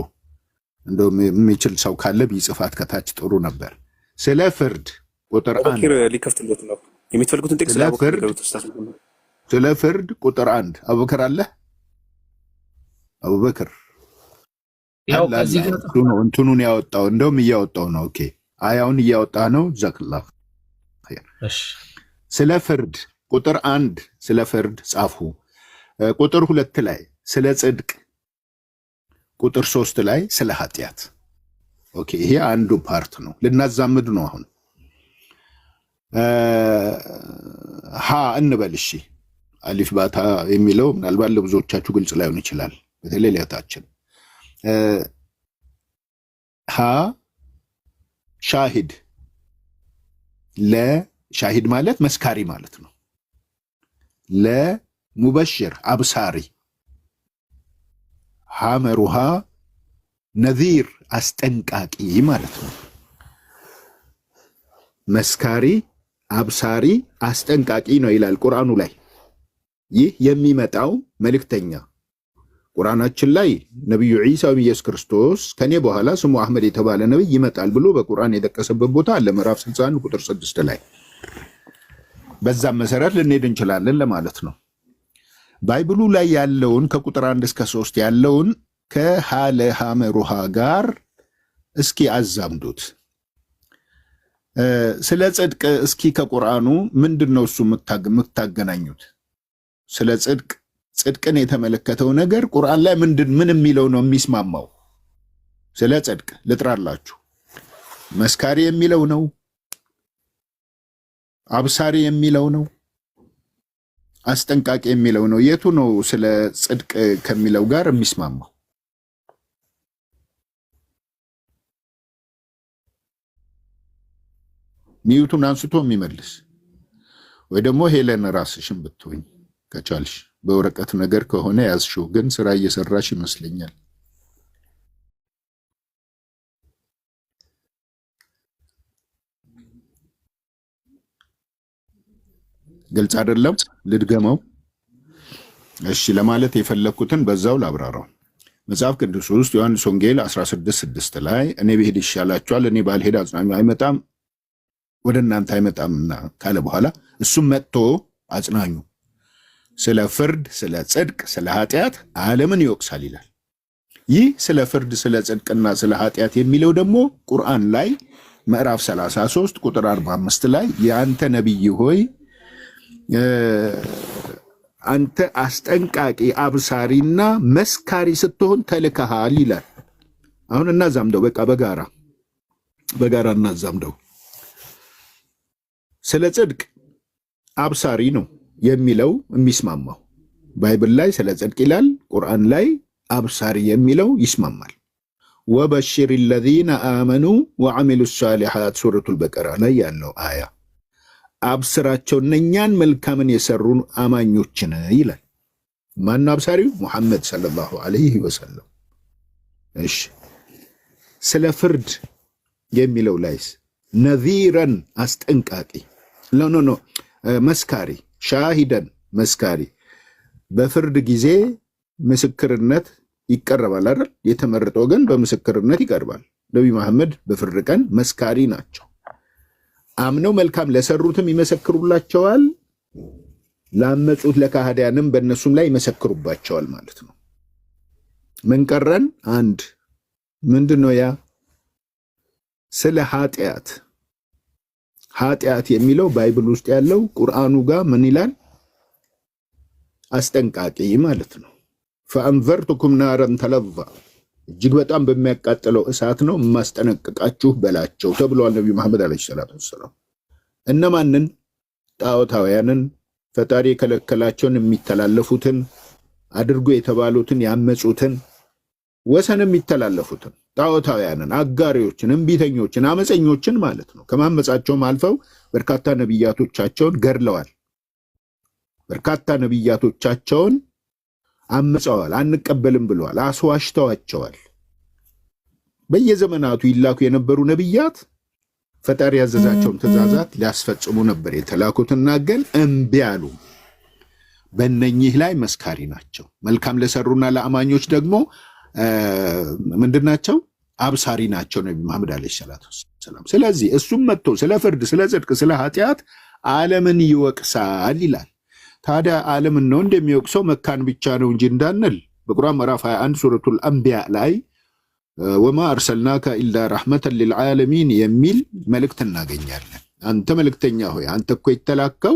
እንደውም የሚችል ሰው ካለ ቢጽፋት ከታች ጥሩ ነበር። ስለ ፍርድ ቁጥር አንድ ሊከፍትለት ነው የሚፈልጉትን ጥቅስ ስለ ፍርድ ቁጥር አንድ አቡበከር አለ። አቡበከር ያው ከዚህ ጋር እንትኑን ያወጣው እንደውም እያወጣው ነው። ኦኬ አያውን እያወጣ ነው። ጀዛከላህ ኸይር። እሺ ስለ ፍርድ ቁጥር አንድ ስለ ፍርድ ጻፉ። ቁጥር ሁለት ላይ ስለ ጽድቅ፣ ቁጥር ሶስት ላይ ስለ ኃጢአት። ኦኬ ይሄ አንዱ ፓርት ነው። ልናዛምድ ነው አሁን። ሀ እንበል እሺ። አሊፍ ባታ የሚለው ምናልባት ለብዙዎቻችሁ ግልጽ ላይሆን ይችላል፣ በተለይ ለታችን። ሀ ሻሂድ፣ ለሻሂድ ማለት መስካሪ ማለት ነው። ለሙበሽር አብሳሪ፣ ሐመሩሃ ነዚር አስጠንቃቂ ማለት ነው። መስካሪ፣ አብሳሪ፣ አስጠንቃቂ ነው ይላል ቁርአኑ ላይ። ይህ የሚመጣው መልእክተኛ ቁርአናችን ላይ ነብዩ ዒሳ ወይም ኢየሱስ ክርስቶስ ከኔ በኋላ ስሙ አህመድ የተባለ ነብይ ይመጣል ብሎ በቁርአን የጠቀሰበት ቦታ አለ። ምዕራፍ 61 ቁጥር 6 ላይ በዛም መሰረት ልንሄድ እንችላለን ለማለት ነው። ባይብሉ ላይ ያለውን ከቁጥር 1 እስከ 3 ያለውን ከሃለ ሐመሩሃ ጋር እስኪ አዛምዱት። ስለ ጽድቅ እስኪ ከቁርአኑ ምንድነው እሱ የምታገናኙት? ስለ ጽድቅን የተመለከተው ነገር ቁርአን ላይ ምን የሚለው ነው የሚስማማው? ስለ ጽድቅ ልጥራላችሁ። መስካሪ የሚለው ነው? አብሳሪ የሚለው ነው? አስጠንቃቂ የሚለው ነው? የቱ ነው ስለ ጽድቅ ከሚለው ጋር የሚስማማው? ሚዩቱን አንስቶ የሚመልስ ወይ ደግሞ ሄለን ራስሽን ብትሆኝ ከቻልሽ። በወረቀት ነገር ከሆነ ያዝሽው፣ ግን ስራ እየሰራሽ ይመስለኛል። ግልጽ አይደለም፣ ልድገመው። እሺ ለማለት የፈለኩትን በዛው ላብራራው። መጽሐፍ ቅዱስ ውስጥ ዮሐንስ ወንጌል 16:6 ላይ እኔ ብሄድ ይሻላችኋል፣ እኔ ባልሄድ አጽናኙ አይመጣም ወደ እናንተ አይመጣምና ካለ በኋላ እሱም መጥቶ አጽናኙ ስለ ፍርድ፣ ስለ ጽድቅ፣ ስለ ኃጢአት ዓለምን ይወቅሳል ይላል። ይህ ስለ ፍርድ፣ ስለ ጽድቅና ስለ ኃጢአት የሚለው ደግሞ ቁርአን ላይ ምዕራፍ 33 ቁጥር 45 ላይ የአንተ ነቢይ ሆይ አንተ አስጠንቃቂ አብሳሪና መስካሪ ስትሆን ተልከሃል ይላል። አሁን እናዛምደው፣ በቃ በጋራ እናዛምደው። ስለ ጽድቅ አብሳሪ ነው የሚለው የሚስማማው ባይብል ላይ ስለ ጽድቅ ይላል፣ ቁርአን ላይ አብሳሪ የሚለው ይስማማል። ወበሽር الذين آمنوا وعملوا الصالحات ሱረቱል በቀራ ላይ ያለው አያ አብስራቸው እነኛን መልካምን የሰሩ አማኞችን ይላል። ማን አብሳሪው? ሙሐመድ ሰለላሁ ዐለይሂ ወሰለም። እሺ ስለ ፍርድ የሚለው ላይስ ነዚረን አስጠንቃቂ ኖ መስካሪ፣ ሻሂደን መስካሪ። በፍርድ ጊዜ ምስክርነት ይቀርባል አይደል? የተመረጠው ግን በምስክርነት ይቀርባል። ነቢዩ መሐመድ በፍርድ ቀን መስካሪ ናቸው። አምነው መልካም ለሰሩትም ይመሰክሩላቸዋል፣ ላመጹት ለካህዲያንም በእነሱም ላይ ይመሰክሩባቸዋል ማለት ነው። ምን ቀረን? አንድ ምንድነው ያ? ስለ ኃጢአት የሚለው ባይብል ውስጥ ያለው ቁርአኑ ጋር ምን ይላል? አስጠንቃቂ ማለት ነው። ፈአንዘርቱኩም ናረን ተለዛ፣ እጅግ በጣም በሚያቃጥለው እሳት ነው የማስጠነቅቃችሁ በላቸው ተብሏል ነቢዩ መሐመድ ዓለይሂ ሰላቱ ወሰላም። እነማንን? ጣዖታውያንን፣ ፈጣሪ የከለከላቸውን የሚተላለፉትን፣ አድርጎ የተባሉትን ያመጹትን፣ ወሰን የሚተላለፉትን ጣዖታውያንን፣ አጋሪዎችን፣ እምቢተኞችን፣ አመፀኞችን ማለት ነው። ከማመጻቸውም አልፈው በርካታ ነቢያቶቻቸውን ገድለዋል። በርካታ ነቢያቶቻቸውን አመፀዋል፣ አንቀበልም ብለዋል፣ አስዋሽተዋቸዋል። በየዘመናቱ ይላኩ የነበሩ ነቢያት ፈጣሪ ያዘዛቸውን ትእዛዛት ሊያስፈጽሙ ነበር የተላኩትና ግን እምቢ አሉ። በእነኚህ ላይ መስካሪ ናቸው። መልካም ለሰሩና ለአማኞች ደግሞ ምንድናቸው? አብሳሪ ናቸው ነቢ መሐመድ ዓለይሂ ሰላቱ ወሰላም። ስለዚህ እሱም መጥቶ ስለ ፍርድ፣ ስለ ጽድቅ፣ ስለ ኃጢአት ዓለምን ይወቅሳል ይላል። ታዲያ ዓለምን ነው እንደሚወቅሰው መካን ብቻ ነው እንጂ እንዳንል በቁርአን ምዕራፍ 21 ሱረቱል አንቢያ ላይ ወማ አርሰልናከ ኢላ ረሕመተን ሊልዓለሚን የሚል መልእክት እናገኛለን። አንተ መልእክተኛ ሆይ አንተ እኮ የተላከው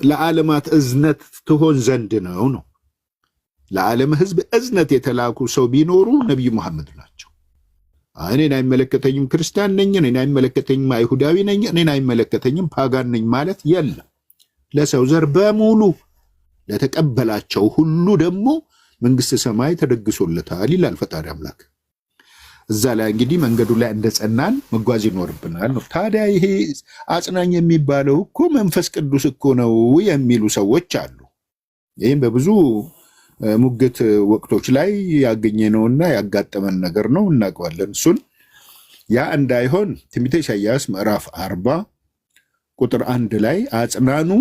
ለዓለማት እዝነት ትሆን ዘንድ ነው። ለዓለም ህዝብ እዝነት የተላኩ ሰው ቢኖሩ ነብዩ መሐመድ ናቸው። እኔን አይመለከተኝም ክርስቲያን ነኝ፣ እኔን አይመለከተኝም አይሁዳዊ ነኝ፣ እኔን አይመለከተኝም ፓጋን ነኝ ማለት የለም። ለሰው ዘር በሙሉ ለተቀበላቸው ሁሉ ደግሞ መንግስተ ሰማይ ተደግሶለታል ይላል ፈጣሪ አምላክ። እዛ ላይ እንግዲህ መንገዱ ላይ እንደጸናን መጓዝ ይኖርብናል ነው። ታዲያ ይሄ አጽናኝ የሚባለው እኮ መንፈስ ቅዱስ እኮ ነው የሚሉ ሰዎች አሉ። ይህም በብዙ ሙግት ወቅቶች ላይ ያገኘነውና ያጋጠመን ነገር ነው፣ እናውቀዋለን። እሱን ያ እንዳይሆን ትንቢተ ኢሳይያስ ምዕራፍ 40 ቁጥር 1 ላይ አጽናኑ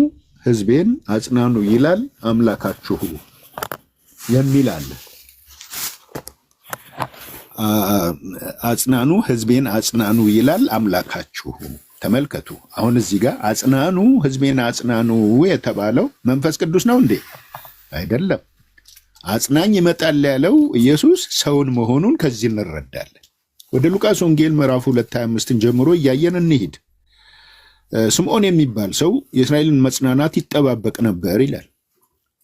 ህዝቤን አጽናኑ ይላል አምላካችሁ የሚል አለ። አጽናኑ ህዝቤን አጽናኑ ይላል አምላካችሁ። ተመልከቱ፣ አሁን እዚህ ጋር አጽናኑ ህዝቤን አጽናኑ የተባለው መንፈስ ቅዱስ ነው እንዴ? አይደለም። አጽናኝ ይመጣል ያለው ኢየሱስ ሰውን መሆኑን ከዚህ እንረዳለን። ወደ ሉቃስ ወንጌል ምዕራፍ 2:25 ጀምሮ እያየን እንሂድ። ስምዖን የሚባል ሰው የእስራኤልን መጽናናት ይጠባበቅ ነበር ይላል።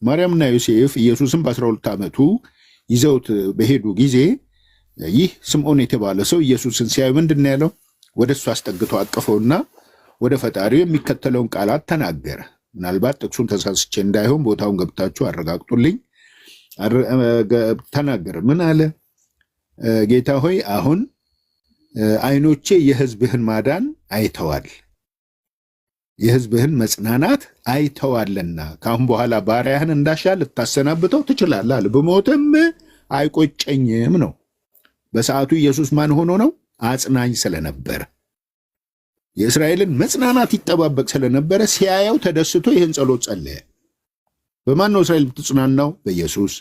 ማርያምና ዮሴፍ ኢየሱስን በ12 ዓመቱ ይዘውት በሄዱ ጊዜ ይህ ስምዖን የተባለ ሰው ኢየሱስን ሲያዩ ምንድን ያለው? ወደ እሱ አስጠግቶ አቀፈውና ወደ ፈጣሪው የሚከተለውን ቃላት ተናገረ። ምናልባት ጥቅሱን ተሳስቼ እንዳይሆን ቦታውን ገብታችሁ አረጋግጡልኝ። ተናገረ። ምን አለ? ጌታ ሆይ አሁን ዓይኖቼ የሕዝብህን ማዳን አይተዋል፣ የሕዝብህን መጽናናት አይተዋልና ከአሁን በኋላ ባሪያህን እንዳሻ ልታሰናብተው ትችላለህ አለ። ብሞትም አይቆጨኝም ነው። በሰዓቱ ኢየሱስ ማን ሆኖ ነው? አጽናኝ ስለነበረ የእስራኤልን መጽናናት ይጠባበቅ ስለነበረ ሲያየው ተደስቶ ይህን ጸሎት ጸለየ። በማን ነው እስራኤል የምትጽናናው? በኢየሱስ።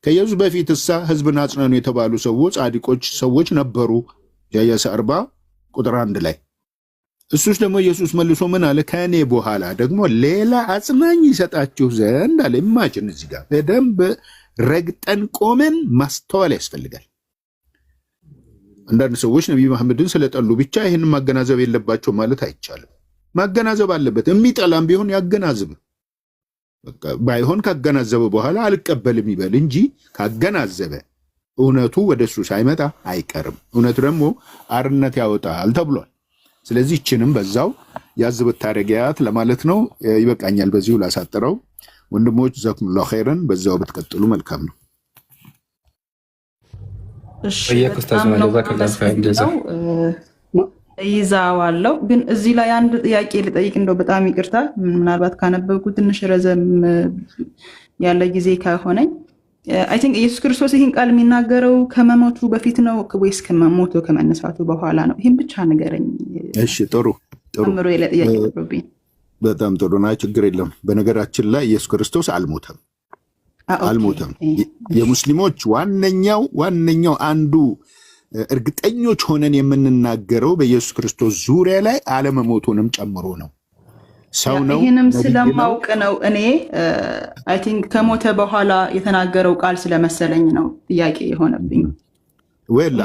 ከኢየሱስ በፊት እሳ ህዝብን አጽናኑ የተባሉ ሰዎች ጻድቆች ሰዎች ነበሩ። ኢሳይያስ 40 ቁጥር 1 ላይ እሱስ ደግሞ ኢየሱስ መልሶ ምን አለ? ከእኔ በኋላ ደግሞ ሌላ አጽናኝ ይሰጣችሁ ዘንድ አለ። ኢማጂን እዚህ ጋር በደንብ ረግጠን ቆመን ማስተዋል ያስፈልጋል። አንዳንድ ሰዎች ነቢዩ መሐመድን ስለጠሉ ብቻ ይህን ማገናዘብ የለባቸው ማለት አይቻልም። ማገናዘብ አለበት። የሚጠላም ቢሆን ያገናዝብ። ባይሆን ካገናዘበ በኋላ አልቀበልም ይበል እንጂ ካገናዘበ እውነቱ ወደሱ ሳይመጣ አይቀርም። እውነቱ ደግሞ አርነት ያወጣል ተብሏል። ስለዚህ ይችንም በዛው ያዝ ብታረጊያት ለማለት ነው። ይበቃኛል፣ በዚሁ ላሳጥረው። ወንድሞች ጀዛኩሙላሁ ኸይረን፣ በዛው ብትቀጥሉ መልካም ነው። ይዛዋለው ግን እዚህ ላይ አንድ ጥያቄ ልጠይቅ፣ እንደው በጣም ይቅርታ፣ ምናልባት ካነበብኩ ትንሽ ረዘም ያለ ጊዜ ከሆነኝ። አይ ቲንክ ኢየሱስ ክርስቶስ ይህን ቃል የሚናገረው ከመሞቱ በፊት ነው ወይስ ከመሞቱ ከመነሳቱ በኋላ ነው? ይህን ብቻ ንገረኝ። እሺ፣ ጥሩ ምሮ የለ ጥያቄ ብኝ። በጣም ጥሩ ና፣ ችግር የለም። በነገራችን ላይ ኢየሱስ ክርስቶስ አልሞተም። አልሞተም። የሙስሊሞች ዋነኛው አንዱ እርግጠኞች ሆነን የምንናገረው በኢየሱስ ክርስቶስ ዙሪያ ላይ አለመሞቱንም ጨምሮ ነው። ሰው ነው። ይህንም ስለማውቅ ነው እኔ አይ ቲንክ ከሞተ በኋላ የተናገረው ቃል ስለመሰለኝ ነው ጥያቄ የሆነብኝ። ወል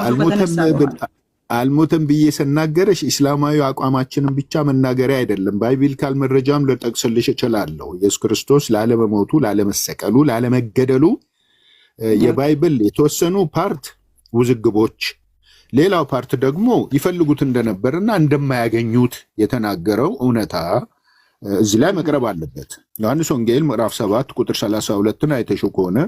አልሞተም ብዬ ስናገረሽ እስላማዊ አቋማችንን ብቻ መናገሪያ አይደለም። ባይብሊካል መረጃም ልጠቅስልሽ እችላለሁ። ኢየሱስ ክርስቶስ ላለመሞቱ፣ ላለመሰቀሉ፣ ላለመገደሉ የባይብል የተወሰኑ ፓርት ውዝግቦች፣ ሌላው ፓርት ደግሞ ይፈልጉት እንደነበርና እንደማያገኙት የተናገረው እውነታ እዚህ ላይ መቅረብ አለበት። ዮሐንስ ወንጌል ምዕራፍ 7 ቁጥር 32 አይተሽው ከሆነ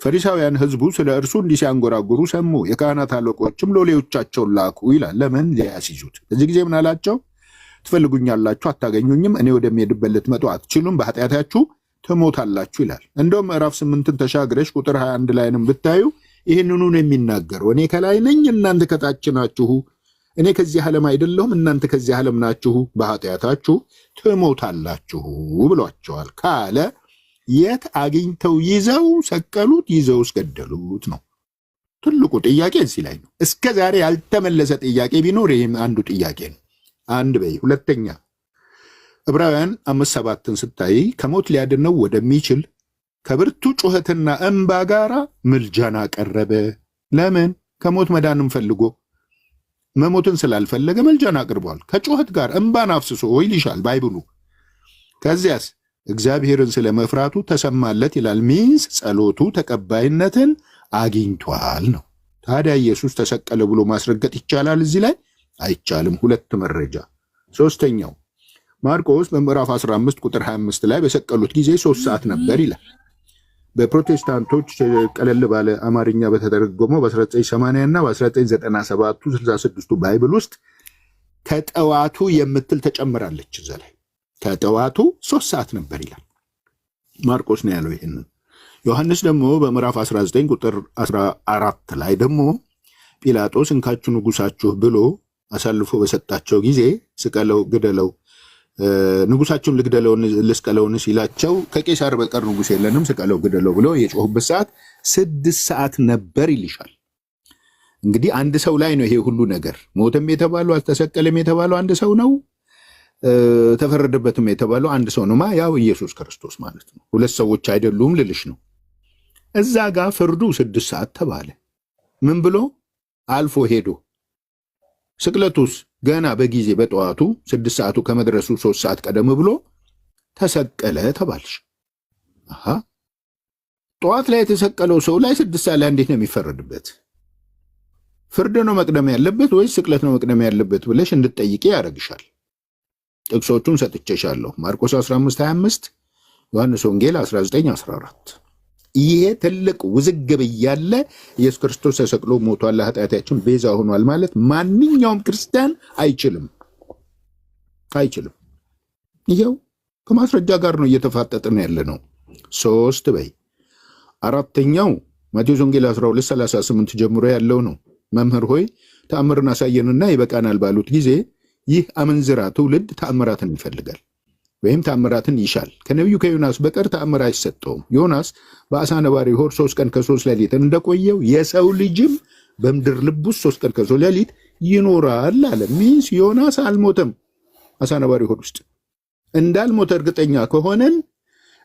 ፈሪሳውያን ህዝቡ ስለ እርሱ እንዲህ ሲያንጎራጉሩ ሰሙ፣ የካህናት አለቆችም ሎሌዎቻቸውን ላኩ ይላል። ለምን? ሊያስይዙት። በዚህ ጊዜ ምን አላቸው? ትፈልጉኛላችሁ፣ አታገኙኝም። እኔ ወደሚሄድበት ልትመጡ አትችሉም፣ በኃጢአታችሁ ትሞታላችሁ ይላል። እንደውም ምዕራፍ 8ን ተሻግረሽ ቁጥር 21 ላይንም ብታዩ ይህንኑ ነው የሚናገረው። እኔ ከላይ ነኝ፣ እናንተ ከታች ናችሁ። እኔ ከዚህ ዓለም አይደለሁም፣ እናንተ ከዚህ ዓለም ናችሁ፣ በኃጢአታችሁ ትሞታላችሁ ብሏቸዋል ካለ የት አግኝተው ይዘው ሰቀሉት? ይዘው ገደሉት ነው ትልቁ ጥያቄ እዚህ ላይ ነው። እስከ ዛሬ ያልተመለሰ ጥያቄ ቢኖር ይህም አንዱ ጥያቄ ነው። አንድ በይ። ሁለተኛ ዕብራውያን 5:7 ስታይ ከሞት ሊያድነው ወደሚችል ከብርቱ ጩኸትና እንባ ጋራ ምልጃን አቀረበ። ለምን? ከሞት መዳንም ፈልጎ መሞትን ስላልፈለገ ምልጃን አቅርቧል። ከጩኸት ጋር እንባን አፍስሶ ይልሻል ባይብሉ። ከዚያስ እግዚአብሔርን ስለ መፍራቱ ተሰማለት ይላል። ሚንስ ጸሎቱ ተቀባይነትን አግኝቷል ነው። ታዲያ ኢየሱስ ተሰቀለ ብሎ ማስረገጥ ይቻላል? እዚህ ላይ አይቻልም። ሁለት መረጃ። ሶስተኛው ማርቆስ በምዕራፍ 15 ቁጥር 25 ላይ በሰቀሉት ጊዜ 3 ሰዓት ነበር ይላል። በፕሮቴስታንቶች ቀለል ባለ አማርኛ በተተረጎመው በ1980 እና በ1997 66ቱ ባይብል ውስጥ ከጠዋቱ የምትል ተጨምራለች። እዛ ላይ ከጠዋቱ 3 ሰዓት ነበር ይላል። ማርቆስ ነው ያለው ይሄንን። ዮሐንስ ደግሞ በምዕራፍ 19 ቁጥር 14 ላይ ደግሞ ጲላጦስ እንካችሁ ንጉሳችሁ ብሎ አሳልፎ በሰጣቸው ጊዜ ስቀለው፣ ግደለው፣ ንጉሳችሁን ልስቀለውን ሲላቸው ከቄሳር በቀር ንጉስ የለንም ስቀለው፣ ግደለው ብለው የጮሁበት ሰዓት 6 ሰዓት ነበር ይልሻል። እንግዲህ አንድ ሰው ላይ ነው ይሄ ሁሉ ነገር። ሞተም የተባለው አልተሰቀለም የተባለው አንድ ሰው ነው። ተፈረደበትም የተባለው አንድ ሰው ነው። ያው ኢየሱስ ክርስቶስ ማለት ነው። ሁለት ሰዎች አይደሉም ልልሽ ነው። እዛ ጋር ፍርዱ 6 ሰዓት ተባለ። ምን ብሎ አልፎ ሄዶ ስቅለቱስ ገና በጊዜ በጠዋቱ 6 ሰዓቱ ከመድረሱ 3 ሰዓት ቀደም ብሎ ተሰቀለ ተባልሽ። ጠዋት ላይ የተሰቀለው ሰው ላይ 6 ሰዓት ላይ እንዴት ነው የሚፈረድበት? ፍርድ ነው መቅደም ያለበት ወይስ ስቅለት ነው መቅደም ያለበት ብለሽ እንድትጠይቂ ያደርግሻል። ጥቅሶቹን ሰጥቼሻለሁ። ማርቆስ 15:25፣ ዮሐንስ ወንጌል 19:14። ይሄ ትልቅ ውዝግብ እያለ ኢየሱስ ክርስቶስ ተሰቅሎ ሞቷል፣ ለኃጢአታችን ቤዛ ሆኗል ማለት ማንኛውም ክርስቲያን አይችልም። ይሄው ከማስረጃ ጋር ነው እየተፋጠጥን ያለ ነው። 3 በይ። አራተኛው ማቴዎስ ወንጌል 12:38 ጀምሮ ያለው ነው። መምህር ሆይ ተአምርን አሳየንና ይበቃናል ባሉት ጊዜ ይህ አመንዝራ ትውልድ ተአምራትን ይፈልጋል ወይም ተአምራትን ይሻል፣ ከነቢዩ ከዮናስ በቀር ተአምር አይሰጠውም። ዮናስ በአሳ ነባሪ ሆድ 3 ቀን ከ3 ሌሊት እንደቆየው የሰው ልጅም በምድር ልብ ውስጥ 3 ቀን ከ3 ሌሊት ይኖራል አለ። ሚንስ ዮናስ አልሞተም። አሳ ነባሪ ሆድ ውስጥ እንዳልሞተ እርግጠኛ ከሆነን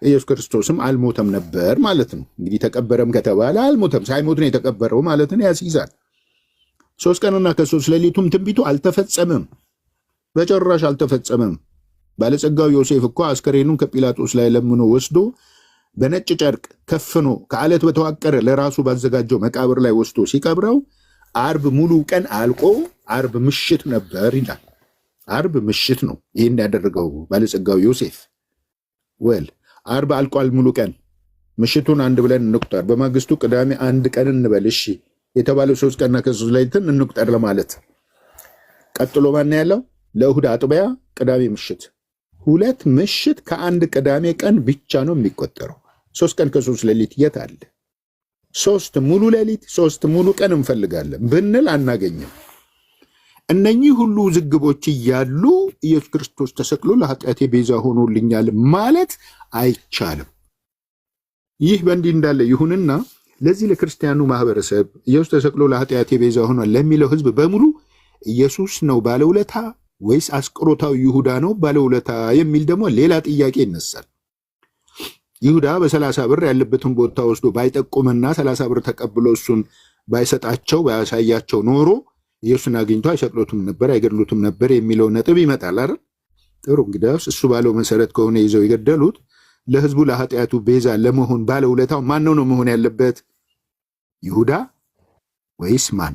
ኢየሱስ ክርስቶስም አልሞተም ነበር ማለት ነው። እንግዲህ ተቀበረም ከተባለ አልሞተም፣ ሳይሞት ነው የተቀበረው ማለትን ያስይዛል። 3 ቀንና ከ3 ሌሊቱም ትንቢቱ አልተፈጸመም፣ በጭራሽ አልተፈጸመም። ባለጸጋው ዮሴፍ እኮ አስከሬኑን ከጲላጦስ ላይ ለምኖ ወስዶ በነጭ ጨርቅ ከፍኖ ከአለት በተዋቀረ ለራሱ ባዘጋጀው መቃብር ላይ ወስዶ ሲቀብረው አርብ ሙሉ ቀን አልቆ አርብ ምሽት ነበር ይላል። አርብ ምሽት ነው ይህን ያደረገው ባለጸጋው ዮሴፍ። ወል አርብ አልቋል ሙሉ ቀን፣ ምሽቱን 1 ብለን እንቁጠር፣ በማግስቱ ቅዳሜ 1 ቀን እንበል። እሺ የተባለው 3 ቀንና ከ3 ሌሊትን እንቁጠር ለማለት። ቀጥሎ ማን ያለው? ለእሁድ አጥቢያ ቅዳሜ ምሽት 2 ምሽት ከ1 ቅዳሜ ቀን ብቻ ነው የሚቆጠረው። 3 ቀን ከ3 ሌሊት የት አለ? 3 ሙሉ ሌሊት 3 ሙሉ ቀን እንፈልጋለን ብንል አናገኝም። እነኚህ ሁሉ ዝግቦች እያሉ ኢየሱስ ክርስቶስ ተሰቅሎ ለኃጢአቴ ቤዛ ሆኖልኛል ማለት አይቻልም። ይህ በእንዲህ እንዳለ ይሁንና ለዚህ ለክርስቲያኑ ማህበረሰብ ኢየሱስ ተሰቅሎ ለኃጢአቴ ቤዛ ሆኗል ለሚለው ህዝብ በሙሉ ኢየሱስ ነው ባለውለታ ወይስ አስቆሮታዊ ይሁዳ ነው ባለውለታ የሚል ደግሞ ሌላ ጥያቄ ይነሳል። ይሁዳ በ30 ብር ያለበትን ቦታ ወስዶ ባይጠቁምና 30 ብር ተቀብሎ እሱን ባይሰጣቸው ባያሳያቸው ኖሮ ኢየሱስን አግኝቶ አይሰቅሉትም ነበር አይገድሉትም ነበር የሚለው ነጥብ ይመጣል አይደል? ጥሩ እንግዲያውስ እሱ ባለው መሰረት ከሆነ ይዘው የገደሉት ለህዝቡ ለኃጢአቱ ቤዛ ለመሆን ባለውለታው ማን ነው መሆን ያለበት? ይሁዳ ወይስ ማን?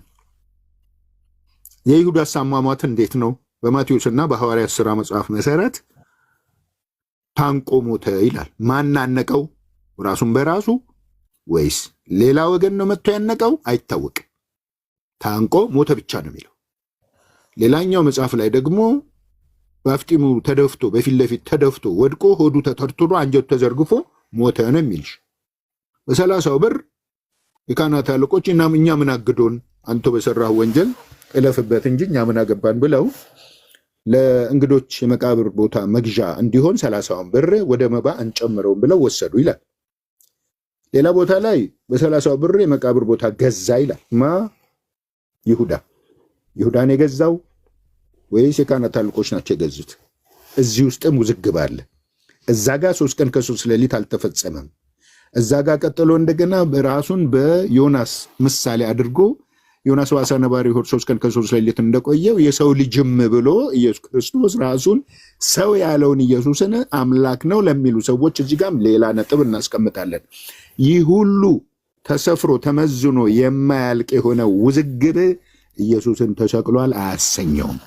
የይሁዳ አሟሟት እንዴት ነው? በማቴዎስና በሐዋርያት ሥራ መጽሐፍ መሰረት ታንቆ ሞተ ይላል። ማን አነቀው? ራሱን በራሱ ወይስ ሌላ ወገን ነው መጥቶ ያነቀው? አይታወቅም። ታንቆ ሞተ ብቻ ነው የሚለው። ሌላኛው መጽሐፍ ላይ ደግሞ በአፍጢሙ ተደፍቶ በፊት ለፊት ተደፍቶ ወድቆ ሆዱ ተተርትሮ አንጀቱ ተዘርግፎ ሞተ ነው የሚልሽ። በ30 ብር የካህናት አለቆች እኛ ምን አግዶን አንተ በሰራህ ወንጀል እለፍበት እንጂ እኛ ምን አገባን ብለው ለእንግዶች የመቃብር ቦታ መግዣ እንዲሆን 30 ብር ወደ መባ አንጨምረውም ብለው ወሰዱ ይላል። ሌላ ቦታ ላይ በ30 ብር የመቃብር ቦታ ገዛ ይላል። ይሁዳን የገዛው ወይስ የካህናት አለቆች ናቸው የገዙት? እዚህ ውስጥም ውዝግብ አለ። እዛ ጋር 3 ቀን ከ3 ሌሊት አልተፈጸመም። እዛ ጋር ቀጥሎ እንደገና ራሱን በዮናስ ምሳሌ አድርጎ ዮናስ በዓሣ ነባሪ ሆድ 3 ቀን ከ3 ሌሊት እንደቆየው የሰው ልጅም ብሎ ኢየሱስ ክርስቶስ ራሱን ሰው ያለውን ኢየሱስን አምላክ ነው ለሚሉ ሰዎች እዚህ ጋርም ሌላ ነጥብ እናስቀምጣለን። ይህ ሁሉ ተሰፍሮ ተመዝኖ የማያልቅ የሆነ ውዝግብ ኢየሱስን ተሰቅሏል አያሰኘውም።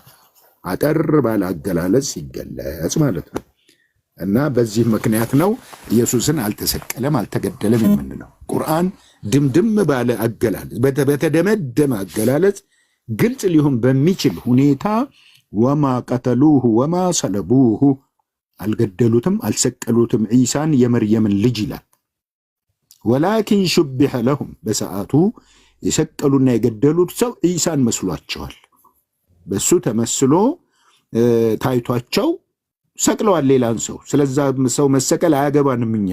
አጠር ባለ አገላለጽ ሲገለጽ ማለት ነው። እና በዚህ ምክንያት ነው ኢየሱስን አልተሰቀለም አልተገደለም የምንለው። ቁርአን ድምድም ባለ አገላለጽ በተደመደመ አገላለጽ ግልጽ ሊሆን በሚችል ሁኔታ ወማ ቀተሉሁ ወማ ሰለቡሁ አልገደሉትም አልሰቀሉትም ዒሳን የመርየምን ልጅ ይላል። ወላኪን ሹቢሐ ለሁም በሰዓቱ የሰቀሉና የገደሉት ሰው ዒሳን መስሏቸዋል። በሱ ተመስሎ ታይቷቸው ሰቅለዋል ሌላን ሰው። ስለዛ ሰው መሰቀል አያገባንም። እኛ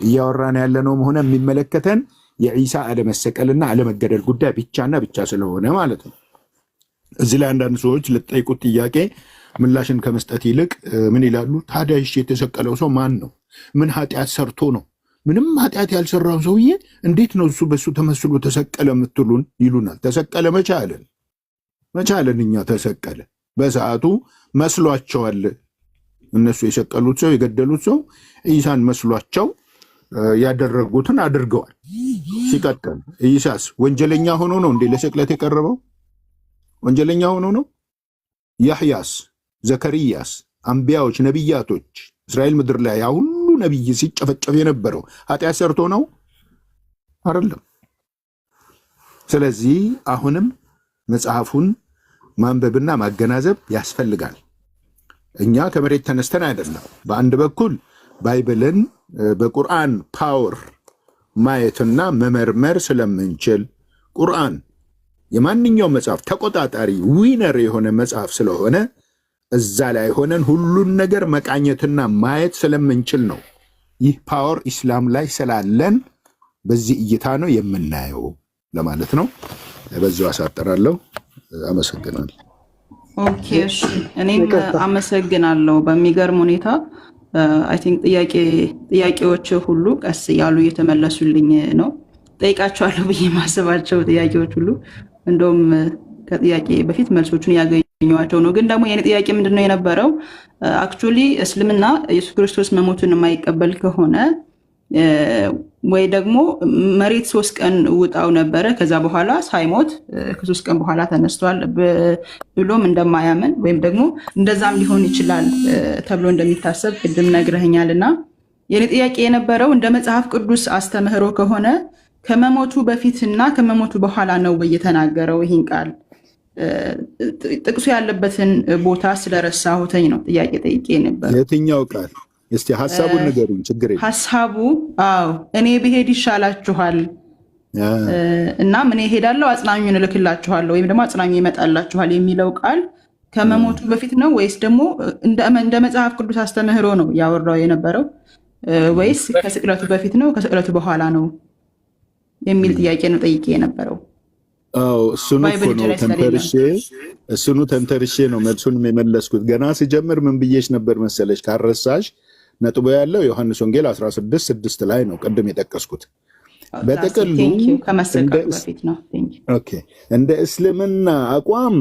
እያወራን ያለነው ሆነ የሚመለከተን የዒሳ አለመሰቀልና አለመገደል ጉዳይ ብቻና ብቻ ስለሆነ ማለት ነው። እዚህ ላይ አንዳንድ ሰዎች ለጠይቁት ጥያቄ ምላሽን ከመስጠት ይልቅ ምን ይላሉ? ታዲያ እሺ የተሰቀለው ሰው ማን ነው? ምን ኃጢአት ሰርቶ ነው? ምንም ኃጢአት ያልሰራው ሰውዬ እንዴት ነው እሱ በሱ ተመስሎ ተሰቀለ የምትሉን? ይሉናል። ተሰቀለ መቻለን እኛ ተሰቀለ በሰዓቱ መስሏቸዋል። እነሱ የሰቀሉት ሰው የገደሉት ሰው ኢሳን መስሏቸው ያደረጉትን አድርገዋል። ሲቀጥል ኢሳስ ወንጀለኛ ሆኖ ነው እንዴ ለስቅለት የቀረበው? ወንጀለኛ ሆኖ ነው? ያህያስ፣ ዘከርያስ፣ አንቢያዎች፣ ነቢያቶች እስራኤል ምድር ላይ ያ ሁሉ ነቢይ ሲጨፈጨፍ የነበረው ኃጢአት ሰርቶ ነው አይደለም። ስለዚህ አሁንም መጽሐፉን ማንበብና ማገናዘብ ያስፈልጋል። እኛ ከመሬት ተነስተን አይደለም። በአንድ በኩል ባይብልን በቁርአን ፓወር ማየትና መመርመር ስለምንችል ቁርአን የማንኛውም መጽሐፍ ተቆጣጣሪ ዊነር የሆነ መጽሐፍ ስለሆነ እዛ ላይ ሆነን ሁሉን ነገር መቃኘትና ማየት ስለምንችል ነው። ይህ ፓወር ኢስላም ላይ ስላለን በዚህ እይታ ነው የምናየው ለማለት ነው። በዚሁ አሳጥራለሁ። አመሰግናለሁ። ኦኬ እሺ፣ እኔም አመሰግናለሁ። በሚገርም ሁኔታ አይ ቲንክ ጥያቄዎች ሁሉ ቀስ እያሉ እየተመለሱልኝ ነው። ጠይቃቸዋለሁ ብዬ ማሰባቸው ጥያቄዎች ሁሉ እንደውም ከጥያቄ በፊት መልሶቹን ያገኘኋቸው ነው። ግን ደግሞ የኔ ጥያቄ ምንድነው የነበረው አክቹሊ እስልምና ኢየሱስ ክርስቶስ መሞቱን የማይቀበል ከሆነ ወይ ደግሞ መሬት 3 ቀን ውጣው ነበረ ከዛ በኋላ ሳይሞት ከ3 ቀን በኋላ ተነስቷል ብሎም እንደማያምን ወይም ደግሞ እንደዛም ሊሆን ይችላል ተብሎ እንደሚታሰብ ቅድም ነግረኸኛልና የኔ ጥያቄ የነበረው እንደ መጽሐፍ ቅዱስ አስተምህሮ ከሆነ ከመሞቱ በፊትና ከመሞቱ በኋላ ነው የተናገረው ይህን ቃል? ጥቅሱ ያለበትን ቦታ ስለረሳሁትኝ ነው ጥያቄ ጠይቄ ነበር። የትኛው ቃል? እስቲ ሐሳቡን ንገሩኝ። ችግር የለም። ሐሳቡ እኔ ብሄድ ይሻላችኋል እና ምን እሄዳለሁ አጽናኙን እልክላችኋለሁ ወይም ደግሞ አጽናኙ ይመጣላችኋል የሚለው ቃል ከመሞቱ በፊት ነው ወይስ ደግሞ እንደ መጽሐፍ ቅዱስ አስተምህሮ ነው ያወራው የነበረው? ወይስ ከስቅለቱ በፊት ነው ከስቅለቱ በኋላ ነው የሚል ጥያቄ ነው ጠይቄ የነበረው። አዎ እሱኑ ተንተርሼ ነው መልሱንም የመለስኩት። ገና ሲጀምር ምን ብዬሽ ነበር መሰለሽ? ካረሳሽ ነጥቦ ያለው ዮሐንስ ወንጌል 16:6 ላይ ነው ቅድም የጠቀስኩት። በጥቅሉ እንደ እስልምና አቋም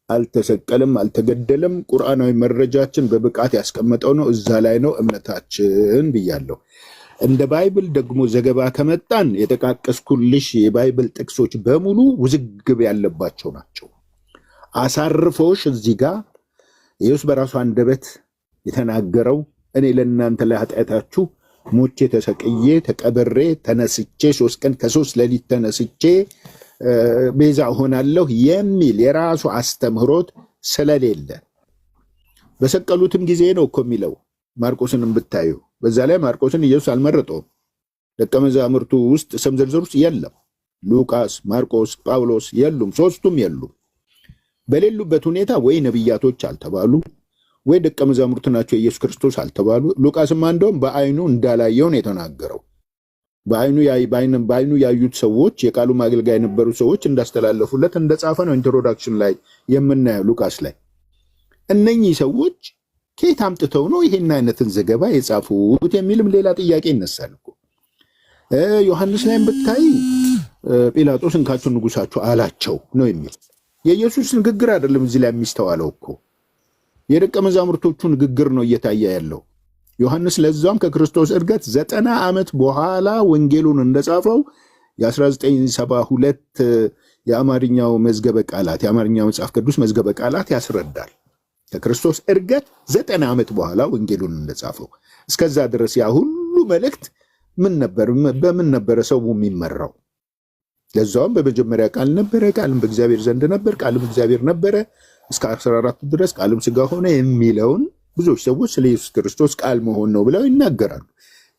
አልተሰቀለም፣ አልተገደለም። ቁርአናዊ መረጃችን በብቃት ያስቀመጠው ነው፣ እዛ ላይ ነው እምነታችን ብያለሁ። እንደ ባይብል ደግሞ ዘገባ ከመጣን የጠቃቀስኩልሽ የባይብል ጥቅሶች በሙሉ ውዝግብ ያለባቸው ናቸው። አሳርፎሽ እዚህ ጋር ኢየሱስ በራሱ አንደበት የተናገረው እኔ ለእናንተ ለኃጢአታችሁ ሞቼ ተሰቅዬ ተቀብሬ ተነስቼ 3 ቀን ከ3 ሌሊት ተነስቼ ቤዛ ሆናለሁ የሚል የራሱ አስተምህሮት ስለሌለ በሰቀሉትም ጊዜ ነው እኮ የሚለው። ማርቆስንም ብታዩ በዛ ላይ ማርቆስን ኢየሱስ አልመረጠውም። ደቀ መዛሙርቱ ውስጥ ስም ዝርዝር ውስጥ የለም። ሉቃስ፣ ማርቆስ፣ ጳውሎስ የሉም፣ ሶስቱም የሉም። በሌሉበት ሁኔታ ወይ ነቢያቶች አልተባሉ ወይ ደቀ መዛሙርት ናቸው ኢየሱስ ክርስቶስ አልተባሉ። ሉቃስማ እንደውም በአይኑ እንዳላየው ነው የተናገረው። በአይኑ ያዩት ሰዎች የቃሉ ማገልጋይ የነበሩ ሰዎች እንዳስተላለፉለት እንደጻፈ ነው ኢንትሮዳክሽን ላይ የምናየው ሉቃስ ላይ። እነኚህ ሰዎች ከየት አምጥተው ነው ይሄን አይነትን ዘገባ የጻፉት የሚልም ሌላ ጥያቄ ይነሳል እኮ። ዮሐንስ ላይም ብታይ ጲላጦስ እንካችሁ ንጉሳችሁ አላቸው ነው የሚል። የኢየሱስ ንግግር አይደለም እዚህ ላይ የሚስተዋለው እኮ የደቀ መዛሙርቶቹ ንግግር ነው እየታየ ያለው። ዮሐንስ ለዛም ከክርስቶስ እርገት 90 ዓመት በኋላ ወንጌሉን እንደጻፈው የ1972 የአማርኛው መዝገበ ቃላት የአማርኛው መጽሐፍ ቅዱስ መዝገበ ቃላት ያስረዳል። ከክርስቶስ እርገት 90 ዓመት በኋላ ወንጌሉን እንደጻፈው። እስከዛ ድረስ ያ ሁሉ መልእክት በምን ነበረ ሰው የሚመራው? ለዛውም በመጀመሪያ ቃል ነበረ፣ ቃልም በእግዚአብሔር ዘንድ ነበር፣ ቃልም እግዚአብሔር ነበረ፣ እስከ 14 ድረስ ቃልም ሥጋ ሆነ የሚለውን ብዙዎች ሰዎች ስለ ኢየሱስ ክርስቶስ ቃል መሆን ነው ብለው ይናገራሉ።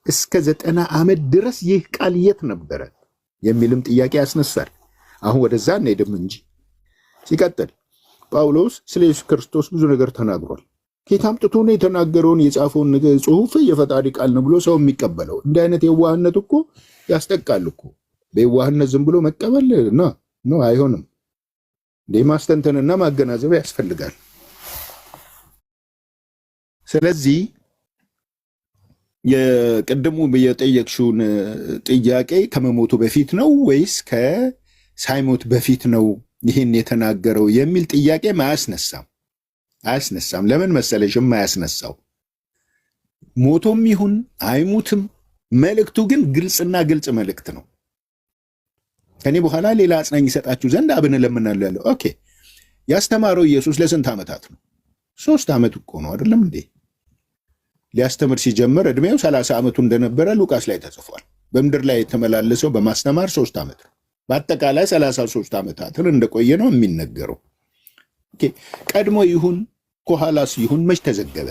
እስከ 90 ዓመት ድረስ ይህ ቃል የት ነበረ የሚልም ጥያቄ ያስነሳል። አሁን ወደዛ እንሄድም እንጂ ሲቀጥል ጳውሎስ ስለ ኢየሱስ ክርስቶስ ብዙ ነገር ተናግሯል። ከየት አምጥቶ ነው የተናገረውን የጻፈውን ጽሑፍ የፈጣሪ ቃል ነው ብሎ ሰው የሚቀበለው? እንዲህ አይነት የዋህነት እኮ ያስጠቃል እኮ። በየዋህነት ዝም ብሎ መቀበል ነው አይሆንም። ማስተንተንና ማገናዘብ ያስፈልጋል። ስለዚህ የቅድሙ የጠየቅሽውን ጥያቄ ከመሞቱ በፊት ነው ወይስ ከሳይሞት በፊት ነው ይህን የተናገረው የሚል ጥያቄ አያስነሳም። ለምን መሰለሽ የማያስነሳው? ሞቶም ይሁን አይሙትም መልእክቱ ግን ግልጽና ግልጽ መልእክት ነው። ከኔ በኋላ ሌላ አጽናኝ ይሰጣችሁ ዘንድ አብን እለምናለሁ ያለው። ኦኬ፣ ያስተማረው ኢየሱስ ለስንት ዓመታት ነው? 3 ዓመት እኮ ነው አይደለም እንዴ? ሊያስተምር ሲጀምር እድሜው 30 ዓመቱ እንደነበረ ሉቃስ ላይ ተጽፏል። በምድር ላይ የተመላለሰው በማስተማር 3 ዓመት ነው። በአጠቃላይ 33 ዓመታትን እንደቆየ ነው የሚነገረው። ኦኬ፣ ቀድሞ ይሁን ከኋላስ ይሁን መች ተዘገበ?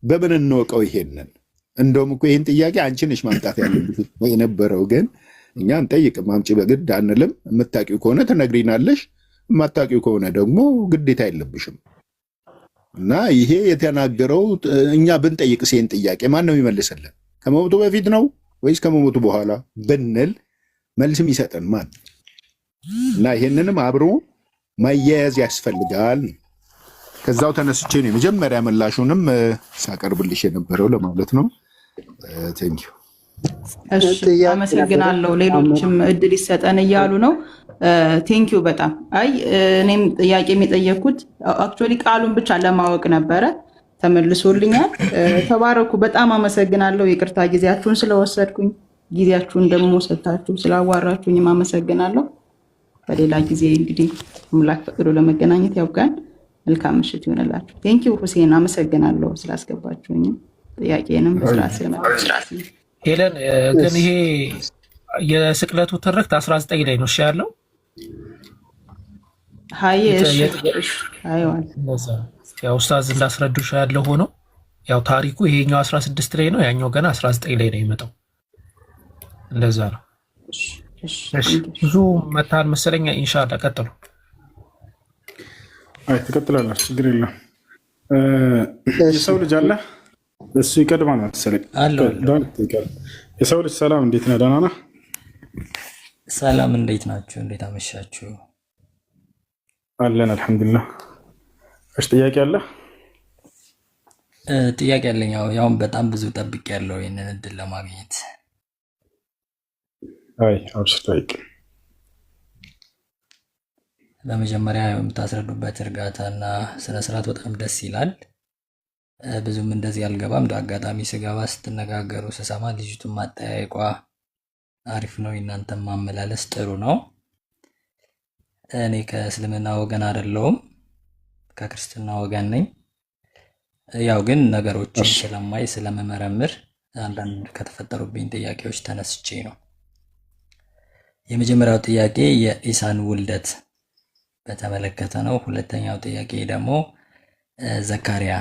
በምን እንወቀው ይሄንን? እንደውም እኮ ይህን ጥያቄ አንቺ ነሽ ማምጣት ያለብሽ የነበረው፣ ግን እኛ እንጠይቅም፣ አምጪ በግድ አንልም። የምታውቂው ከሆነ ትነግሪናለሽ፣ የማታውቂው ከሆነ ደግሞ ግዴታ የለብሽም። እና ይሄ የተናገረው እኛ ብንጠይቅ ይሄን ጥያቄ ማን ነው የሚመልስልን? ከመሞቱ በፊት ነው ወይስ ከመሞቱ በኋላ ብንል መልስም ይሰጠን ማን? እና ይሄንንም አብሮ ማያያዝ ያስፈልጋል። ከዛው ተነስቼ ነው የመጀመሪያ ምላሹንም ሳቀርብልሽ የነበረው ለማለት ነው። ቴንኪው። እሺ፣ አመሰግናለሁ። ሌሎችም እድል ይሰጠን እያሉ ነው። ቴንኪው በጣም አይ እኔም ጥያቄ የጠየኩት አክቹዋሊ ቃሉን ብቻ ለማወቅ ነበረ። ተመልሶልኛል። ተባረኩ። በጣም አመሰግናለሁ። ይቅርታ ጊዜያችሁን ስለወሰድኩኝ፣ ጊዜያችሁን ደግሞ ሰጥታችሁ ስላዋራችሁኝም አመሰግናለሁ። በሌላ ጊዜ እንግዲህ አምላክ ፈቅዶ ለመገናኘት ያብቃን። መልካም ምሽት ይሆንላችሁ። ቴንኪው ሁሴን፣ አመሰግናለሁ ስላስገባችሁኝም ጥያቄንም ስራት ስለመጣችሁ። ሄለን ግን ይሄ የስቅለቱ ትርክት 19 ላይ ነው ያለው። ያው ኡስታዝ እንዳስረዱሽ ያለው ሆኖ ያው ታሪኩ ይሄኛው 16 ላይ ነው፣ ያኛው ገና 19 ላይ ነው የመጣው። እንደዛ ነው። ብዙ መታል መሰለኝ። ኢንሻአላህ ቀጥሉ። አይ ትቀጥላላችሁ፣ ችግር የለም። የሰው ልጅ አለ እሱ ይቀድማል መሰለኝ። አለሁ። የሰው ልጅ ሰላም፣ እንዴት ነህ? ደህና ነህ? ሰላም፣ እንዴት ናችሁ? እንዴት አመሻችሁ? አለን አልሐምዱሊላህ። እሺ ጥያቄ አለ? ጥያቄ አለኝ። ያውም በጣም ብዙ ጠብቄያለሁ ይህንን እድል ለማግኘት። አይ አብሽር ጠይቅ። በመጀመሪያ የምታስረዱበት እርጋታና ስነስርዓት በጣም ደስ ይላል። ብዙም እንደዚህ አልገባም። እንደ አጋጣሚ ስገባ ስትነጋገሩ ስሰማ ልጅቱን ማጠያየቋ አሪፍ ነው። የእናንተም ማመላለስ ጥሩ ነው። እኔ ከእስልምና ወገን አይደለሁም፣ ከክርስትና ወገን ነኝ። ያው ግን ነገሮችን ስለማይ ስለመመረምር አንዳንድ ከተፈጠሩብኝ ጥያቄዎች ተነስቼ ነው። የመጀመሪያው ጥያቄ የኢሳን ውልደት በተመለከተ ነው። ሁለተኛው ጥያቄ ደግሞ ዘካሪያ፣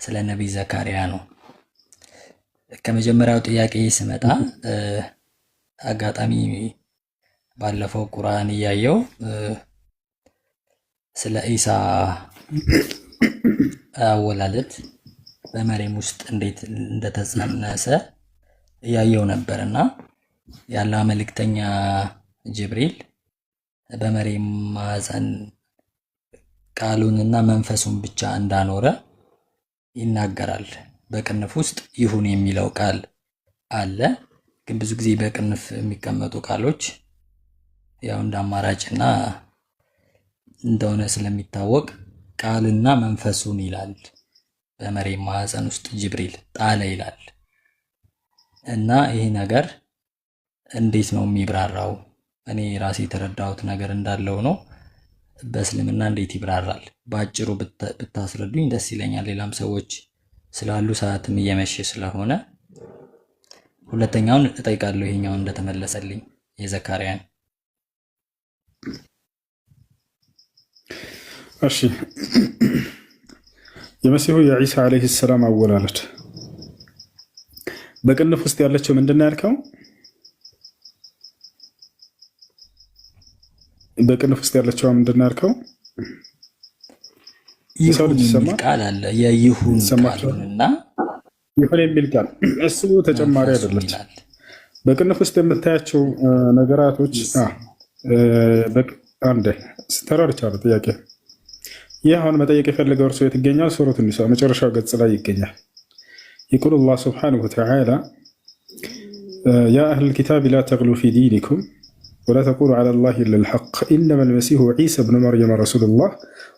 ስለ ነቢይ ዘካሪያ ነው። ከመጀመሪያው ጥያቄ ስመጣ አጋጣሚ ባለፈው ቁርአን እያየው ስለ ኢሳ አወላለድ በመሬም ውስጥ እንዴት እንደተጸነሰ እያየው ነበርና ያለ መልእክተኛ ጅብሪል በመሬም ማህፀን ቃሉንና መንፈሱን ብቻ እንዳኖረ ይናገራል። በቅንፍ ውስጥ ይሁን የሚለው ቃል አለ። ግን ብዙ ጊዜ በቅንፍ የሚቀመጡ ቃሎች ያው እንደ አማራጭና እንደሆነ ስለሚታወቅ ቃልና መንፈሱን ይላል። በመሬም ማህፀን ውስጥ ጅብሪል ጣለ ይላል እና ይሄ ነገር እንዴት ነው የሚብራራው? እኔ ራሴ የተረዳሁት ነገር እንዳለው ነው። በእስልምና እንዴት ይብራራል? በአጭሩ ብታስረዱኝ ደስ ይለኛል። ሌላም ሰዎች ስላሉ ሰዓትም እየመሸ ስለሆነ ሁለተኛውን እጠይቃለሁ። ይሄኛውን እንደተመለሰልኝ የዘካሪያን። እሺ የመሲሁ የዒሳ ዓለይሂ ሰላም አወላለድ በቅንፍ ውስጥ ያለችው ምንድን ነው ያልከው? በቅንፍ ውስጥ ያለችው ምንድን ነው ያልከው? ይሁን የሚል ቃል አለ። የይሁን ቃሉንና ይሁን የሚል ቃል እሱ ተጨማሪ አይደለች። በቅንፍ ውስጥ የምታያቸው ነገራቶች አንዴ ተራርቻለሁ። ጥያቄ ይህ አሁን መጠየቅ የፈለገው እርሱ የት ይገኛል? ሱረቱ ኒሳ መጨረሻው ገጽ ላይ ይገኛል። يقول الله سبحانه وتعالى يا أهل الكتاب لا تغلوا في دينكم ولا تقولوا على الله إلا الحق إنما المسيح عيسى ابن مريم رسول الله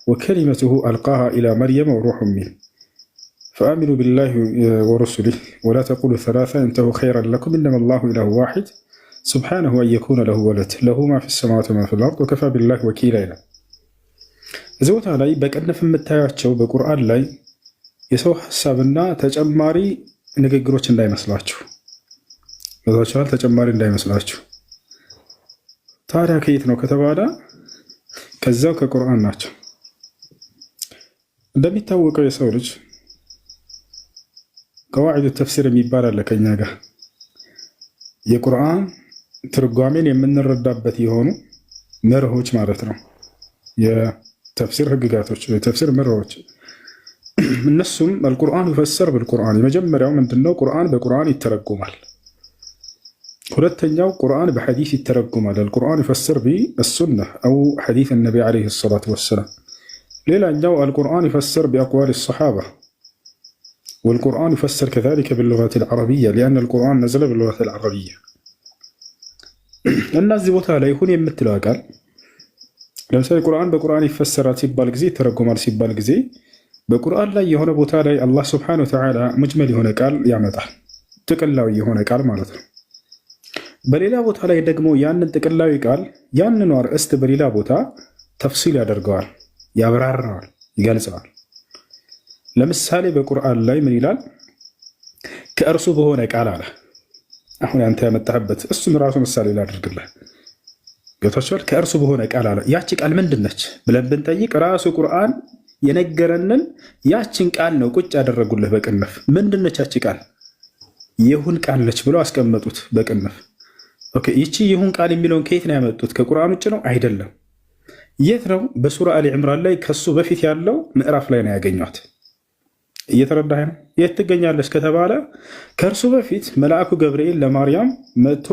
وكلمته ألقاها إلى مريم وروح منه فآمنوا بالله ورسله ولا تقولوا ثلاثة انتهوا خيرا لكم إنما الله إله واحد سبحانه أن يكون له ولد له ما في السماوات وما في الأرض وكفى بالله وكيلا إله زوتها لاي بكأن في المتاعة بقرآن لاي የሰው ሐሳብና ተጨማሪ ንግግሮች እንዳይመስላችሁ በዛቻል ተጨማሪ እንዳይመስላችሁ። ታዲያ ከየት ነው ከተባለ ከዛው ከቁርአን ናቸው። እንደሚታወቀው የሰው ልጅ ቀዋዒዱ ተፍሲር የሚባል አለ ከኛ ጋር የቁርአን ትርጓሜን የምንረዳበት የሆኑ መርሆች ማለት ነው። የተፍሲር ህግጋቶች፣ የተፍሲር መርሆች እነሱም አልቁርአን ይፈሰር بالقرآن የመጀመሪያው ምንድነው? ቁርአን በቁርአን ይተረጎማል። ሁለተኛው ቁርአን በሐዲስ ይተረጎማል። አልቁርአን ይፈሰር بالسنة أو حديث النبي عليه الصلاة والسلام። ሌላኛው አልቁርአን ይፈሰር بأقوال الصحابة والقرآن يفسر كذلك باللغة العربية لأن القرآن نزل باللغة العربية። እነዚህ ቦታ ላይ ሁን የምትለው ቃል ለምሳሌ ቁርአን በቁርአን ይፈሰራል ሲባል ጊዜ ይተረጎማል ሲባል ጊዜ በቁርአን ላይ የሆነ ቦታ ላይ አላህ ስብሐነሁ ወተዓላ ሙጅመል የሆነ ቃል ያመጣል፣ ጥቅላዊ የሆነ ቃል ማለት ነው። በሌላ ቦታ ላይ ደግሞ ያንን ጥቅላዊ ቃል ያንኑ አርእስት በሌላ ቦታ ተፍሲል ያደርገዋል፣ ያብራራዋል፣ ይገልጸዋል። ለምሳሌ በቁርአን ላይ ምን ይላል? ከእርሱ በሆነ ቃል አለ። አሁን አንተ ያመጣህበት እሱን ራሱ ምሳሌ ላድርግልህ። ገብቷችኋል? ከእርሱ በሆነ ቃል አለ። ያቺ ቃል ምንድን ነች ብለን ብንጠይቅ ራሱ ቁርአን የነገረንን ያችን ቃል ነው ቁጭ ያደረጉልህ በቅንፍ። ምንድነች ያቺ ቃል? ይሁን ቃል ነች ብለው አስቀመጡት በቅንፍ። ኦኬ፣ ይቺ ይሁን ቃል የሚለውን ከየት ነው ያመጡት? ከቁርአን ውጭ ነው? አይደለም። የት ነው? በሱራ አሊ ዕምራን ላይ ከሱ በፊት ያለው ምዕራፍ ላይ ነው ያገኟት። እየተረዳህ ነው? የት ትገኛለች ከተባለ ከእርሱ በፊት መልአኩ ገብርኤል ለማርያም መጥቶ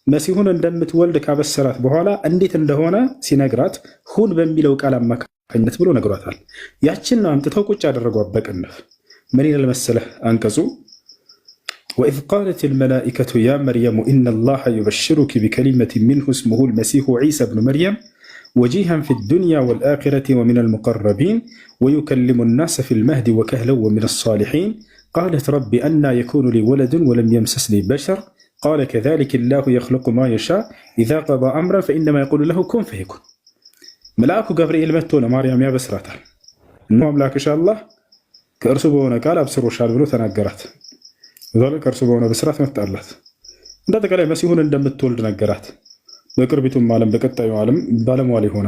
መሲሁን እንደምትወልድ ካበሰራት በኋላ እንዴት እንደሆነ ሲነግራት ሁን በሚለው ቃል አማካኝነት ብሎ ነግሯታል። ያችን ነው አምጥተው ቁጭ ያደረጓት በቅንፍ። ምን ይላል መሰለህ አንቀጹ? ወኢዝ ቃለት ልመላኢከቱ ያ መርየሙ ኢና ላሃ ዩበሽሩኪ ቢከሊመት ሚንሁ እስሙሁ ልመሲሑ ዒሳ ብኑ መርየም ወጂሃን ፊ ዱንያ ወልአኺረቲ ወሚን አልሙቀረቢን ወዩከሊሙ ናሰ ፊ ልመህዲ ወከህለን ወሚን አሳሊሒን ቃለት ረቢ አና የኩኑ ሊ ወለዱን ወለም የምሰስኒ በሸር ቃለ ከዛሊከ ላሁ የኽሉቁ ማ የሻእ ኢዛ ቀዳ አምረን ፈኢነማ የቁሉ ለሁ ኩን ፈየኩን። መልአኩ ገብርኤል መጥቶ ለማርያም ያበስራታል። እነሆ አምላክሽ አላህ ከእርሱ በሆነ ቃል አብስሮሻል ብሎ ተናገራት። ከእርሱ በሆነ ብስራት መጣላት። እንደ አጠቃላይ መሲሁን እንደምትወልድ ነገራት። በቅርቢቱም ዓለም በቀጣዩ ዓለም ባለሟል የሆነ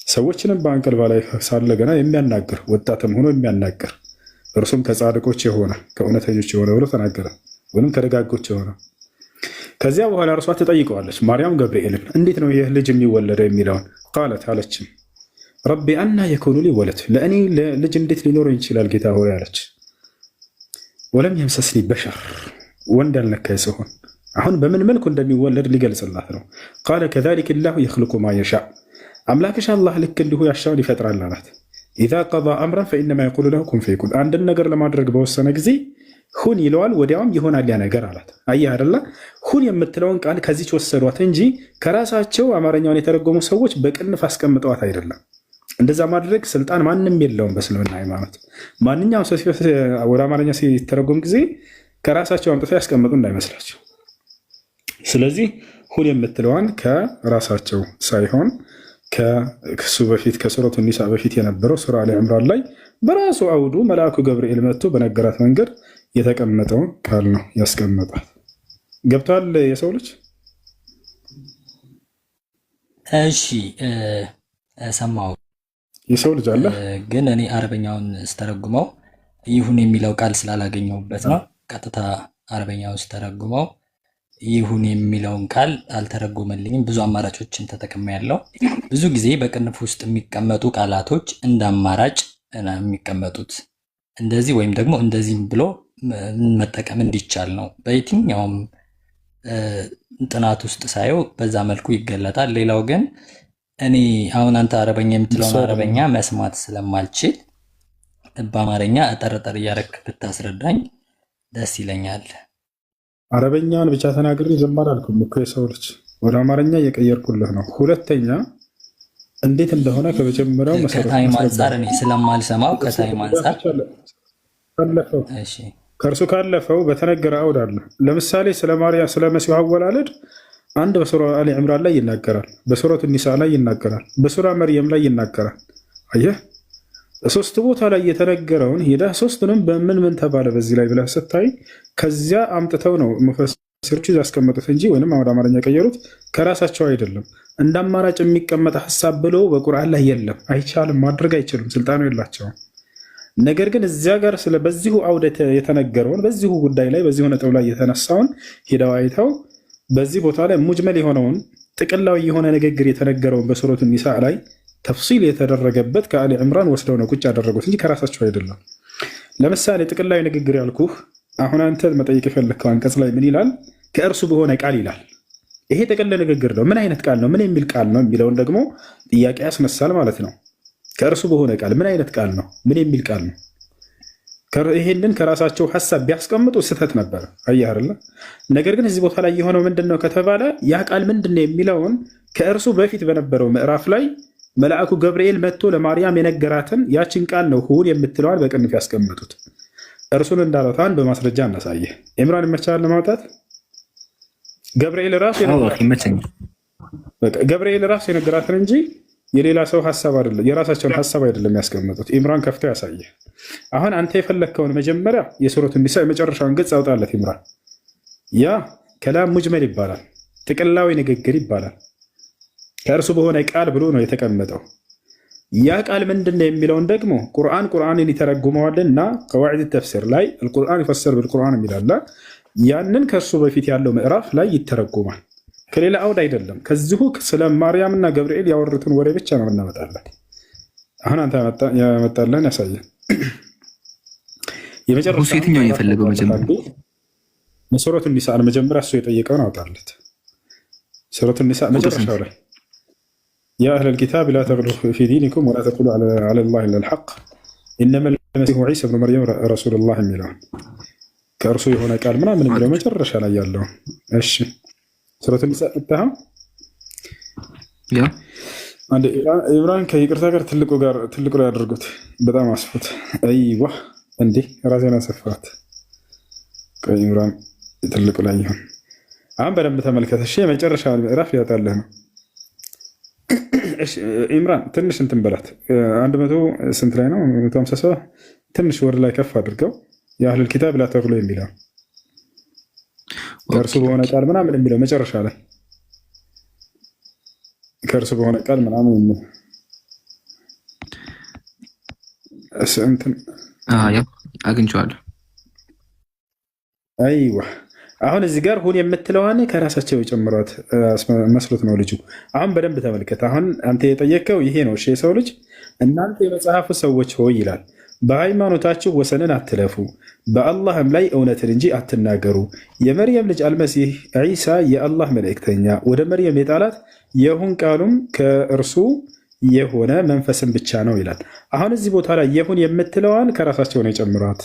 ሰዎችንም በአንቀልባ ላይ ሳለ ገና የሚያናግር ወጣትም ሆኖ የሚያናግር እርሱም ከጻድቆች የሆነ ከእውነተኞች የሆነ ብሎ ተናገረ፣ ወይም ከደጋጎች የሆነ። ከዚያ በኋላ እርሷ ትጠይቀዋለች ማርያም ገብርኤልን እንዴት ነው ይህ ልጅ የሚወለደው የሚለውን። ቃለት አለችም ረቢ አና የኩኑ ሊ ወለድ፣ ለእኔ ልጅ እንዴት ሊኖረኝ ይችላል ጌታ ሆይ አለች። ወለም የምሰስኒ በሸር፣ ወንድ ያልነካኝ ሲሆን አሁን በምን መልኩ እንደሚወለድ ሊገልጽላት ነው። ቃለ ከዛሊከ ላሁ የኽሉቁ ማ የሻእ፣ አምላክሽ አላህ ልክ እንዲሁ ያሻውን ይፈጥራል አላት። ኢዛ ቀዳ አምረን ፈኢነማ የቁሉ ለሁ ኩን ፈየኩን፣ አንድን ነገር ለማድረግ በወሰነ ጊዜ ሁን ይለዋል፣ ወዲያውም ይሆናል ያ ነገር አላት። አየህ አይደለ? ሁን የምትለውን ቃል ከዚች ወሰዷት እንጂ ከራሳቸው አማርኛውን የተረጎሙ ሰዎች በቅንፍ አስቀምጠዋት አይደለም። እንደዛ ማድረግ ስልጣን ማንም የለውም በእስልምና ሃይማኖት። ማንኛውም ሰው ወደ አማርኛ ሲተረጎም ጊዜ ከራሳቸው አምጥተው ያስቀምጡ እንዳይመስላቸው። ስለዚህ ሁን የምትለዋን ከራሳቸው ሳይሆን ከሱ በፊት ከሱረቱ ኒሳ በፊት የነበረው ሱራ አሊ ዕምራን ላይ በራሱ አውዱ መልአኩ ገብርኤል መጥቶ በነገራት መንገድ የተቀመጠውን ቃል ነው ያስቀመጣት። ገብቷል የሰው ልጅ? እሺ ሰማሁ። የሰው ልጅ አለ ግን እኔ አረበኛውን ስተረጉመው ይሁን የሚለው ቃል ስላላገኘሁበት ነው። ቀጥታ አረበኛውን ስተረጉመው ይሁን የሚለውን ቃል አልተረጎመልኝም። ብዙ አማራጮችን ተጠቅሜ ያለው ብዙ ጊዜ በቅንፍ ውስጥ የሚቀመጡ ቃላቶች እንደ አማራጭ የሚቀመጡት እንደዚህ ወይም ደግሞ እንደዚህም ብሎ መጠቀም እንዲቻል ነው። በየትኛውም ጥናት ውስጥ ሳየው በዛ መልኩ ይገለጣል። ሌላው ግን እኔ አሁን አንተ አረበኛ የምትለውን አረበኛ መስማት ስለማልችል በአማርኛ እጠረጠር እያደረክ ብታስረዳኝ ደስ ይለኛል። አረበኛን ብቻ ተናግሬ ዝም አላልኩም እኮ የሰው ልጅ፣ ወደ አማርኛ እየቀየርኩልህ ነው። ሁለተኛ እንዴት እንደሆነ ከመጀመሪያው ከታይም አንጻር እኔ ስለማልሰማው ከታይም አንጻር ከእርሱ ካለፈው በተነገረ አውድ አለ። ለምሳሌ ስለ ማርያም ስለ መሲሁ አወላለድ አንድ በሱራ አሊ ዕምራን ላይ ይናገራል፣ በሱረቱ ኒሳ ላይ ይናገራል፣ በሱራ መርየም ላይ ይናገራል። አየህ ሶስት ቦታ ላይ የተነገረውን ሄደህ ሶስቱንም በምን ምን ተባለ በዚህ ላይ ብለህ ስታይ ከዚያ አምጥተው ነው ሙፈሲሮቹ ያስቀመጡት እንጂ ወይም ወደ አማርኛ የቀየሩት ከራሳቸው አይደለም። እንደ አማራጭ የሚቀመጥ ሀሳብ ብሎ በቁርአን ላይ የለም። አይቻልም፣ ማድረግ አይችልም፣ ስልጣኑ የላቸውም። ነገር ግን እዚያ ጋር ስለ በዚሁ አውደ የተነገረውን በዚሁ ጉዳይ ላይ በዚሁ ነጥብ ላይ የተነሳውን ሄደው አይተው በዚህ ቦታ ላይ ሙጅመል የሆነውን ጥቅላዊ የሆነ ንግግር የተነገረውን በሱረቱ ኒሳ ላይ ተፍሲል የተደረገበት ከአሊ ዕምራን ወስደው ነው ቁጭ ያደረጉት እንጂ ከራሳቸው አይደለም። ለምሳሌ ጥቅላዊ ንግግር ያልኩህ አሁን አንተ መጠየቅ የፈለግከው አንቀጽ ላይ ምን ይላል? ከእርሱ በሆነ ቃል ይላል። ይሄ ጥቅል ንግግር ነው። ምን አይነት ቃል ነው? ምን የሚል ቃል ነው የሚለውን ደግሞ ጥያቄ ያስነሳል ማለት ነው። ከእርሱ በሆነ ቃል ምን አይነት ቃል ነው? ምን የሚል ቃል ነው? ይሄንን ከራሳቸው ሀሳብ ቢያስቀምጡ ስህተት ነበር። አየህ አይደለ? ነገር ግን እዚህ ቦታ ላይ የሆነው ምንድን ነው ከተባለ ያ ቃል ምንድን ነው የሚለውን ከእርሱ በፊት በነበረው ምዕራፍ ላይ መልአኩ ገብርኤል መጥቶ ለማርያም የነገራትን ያችን ቃል ነው ሁን የምትለዋል በቅንፍ ያስቀመጡት። እርሱን እንዳለታን በማስረጃ እናሳየህ። ኢምራን ይመቻል ለማውጣት ገብርኤል ራሱ የነገራትን እንጂ የሌላ ሰው ሀሳብ አይደለም፣ የራሳቸውን ሀሳብ አይደለም ያስቀመጡት። ኢምራን ከፍቶ ያሳየህ። አሁን አንተ የፈለግከውን መጀመሪያ የሱረቱ ኒሳ የመጨረሻውን ገጽ አውጣለት ኢምራን። ያ ከላም ሙጅመል ይባላል፣ ጥቅላዊ ንግግር ይባላል። ከእርሱ በሆነ ቃል ብሎ ነው የተቀመጠው። ያ ቃል ምንድነው የሚለውን ደግሞ ቁርአንን ይተረጉመዋልና ቀዋዒድ ተፍሲር ላይ አልቁርአን ይፈሰር بالቁርአን የሚላል ያንን ከእርሱ በፊት ያለው ምዕራፍ ላይ ይተረጉማል። ከሌላ አውድ አይደለም። ከዚሁ ስለ ማርያምና ገብርኤል ያወሩትን ወሬ ብቻ ነው እናመጣለን። አሁን አንተ ያመጣለን ያሳየን። የመጨረሻ የትኛውን የፈለገው መጀመሪያ ሱረቱ ኒሳን መጀመሪያ እሱ የጠየቀውን አውጣለት። ሱረቱ ኒሳ መጨረሻው ላይ ያ አህለል ኪታብ ላ ተግሉ ፊ ዲኒኩም ወላ ተቁሉ ዐላ ላሂ ኢለል ሐቅ ኢነማ ልመሲሑ ዒሳ ብኑ መርየም ረሱሉላህ የሚለውን ከእርሱ የሆነ ቃል ምናምን የሚለው መጨረሻ ላይ ያለውን። እሺ ሱረቱ ኒሳ እታሃ አንድ ኢምራን ከይቅርታ ጋር ትልቁ ላይ አድርጉት። በጣም አስፉት። አይዋ እንዴ ራሴን አሰፋት። ኢምራን ትልቁ ላይ ይሁን። አሁን በደንብ ተመልከተ። እሺ የመጨረሻ ምዕራፍ ያወጣልህ ነው። እሺ ኢምራን ትንሽ እንትን በላት 100 ስንት ላይ ነው? 157 ትንሽ ወር ላይ ከፍ አድርገው የአህለል ኪታብ ላ ተግሉ የሚለው ከእርሱ በሆነ ቃል ምናምን የሚለው መጨረሻ ላይ ከእርሱ በሆነ ቃል ምናምን የሚለው እንትን አግኝቼዋለሁ። አይዋ አሁን እዚህ ጋር ሁን የምትለዋን ከራሳቸው የጨምሯት መስሎት ነው ልጁ። አሁን በደንብ ተመልከት። አሁን አንተ የጠየቀው ይሄ ነው። እሺ የሰው ልጅ እናንተ የመጽሐፉ ሰዎች ሆይ ይላል፣ በሃይማኖታችሁ ወሰንን አትለፉ፣ በአላህም ላይ እውነትን እንጂ አትናገሩ። የመርየም ልጅ አልመሲህ ዒሳ የአላህ መልእክተኛ ወደ መርየም የጣላት የሁን ቃሉም ከእርሱ የሆነ መንፈስን ብቻ ነው ይላል። አሁን እዚህ ቦታ ላይ የሁን የምትለዋን ከራሳቸው ነው የጨምሯት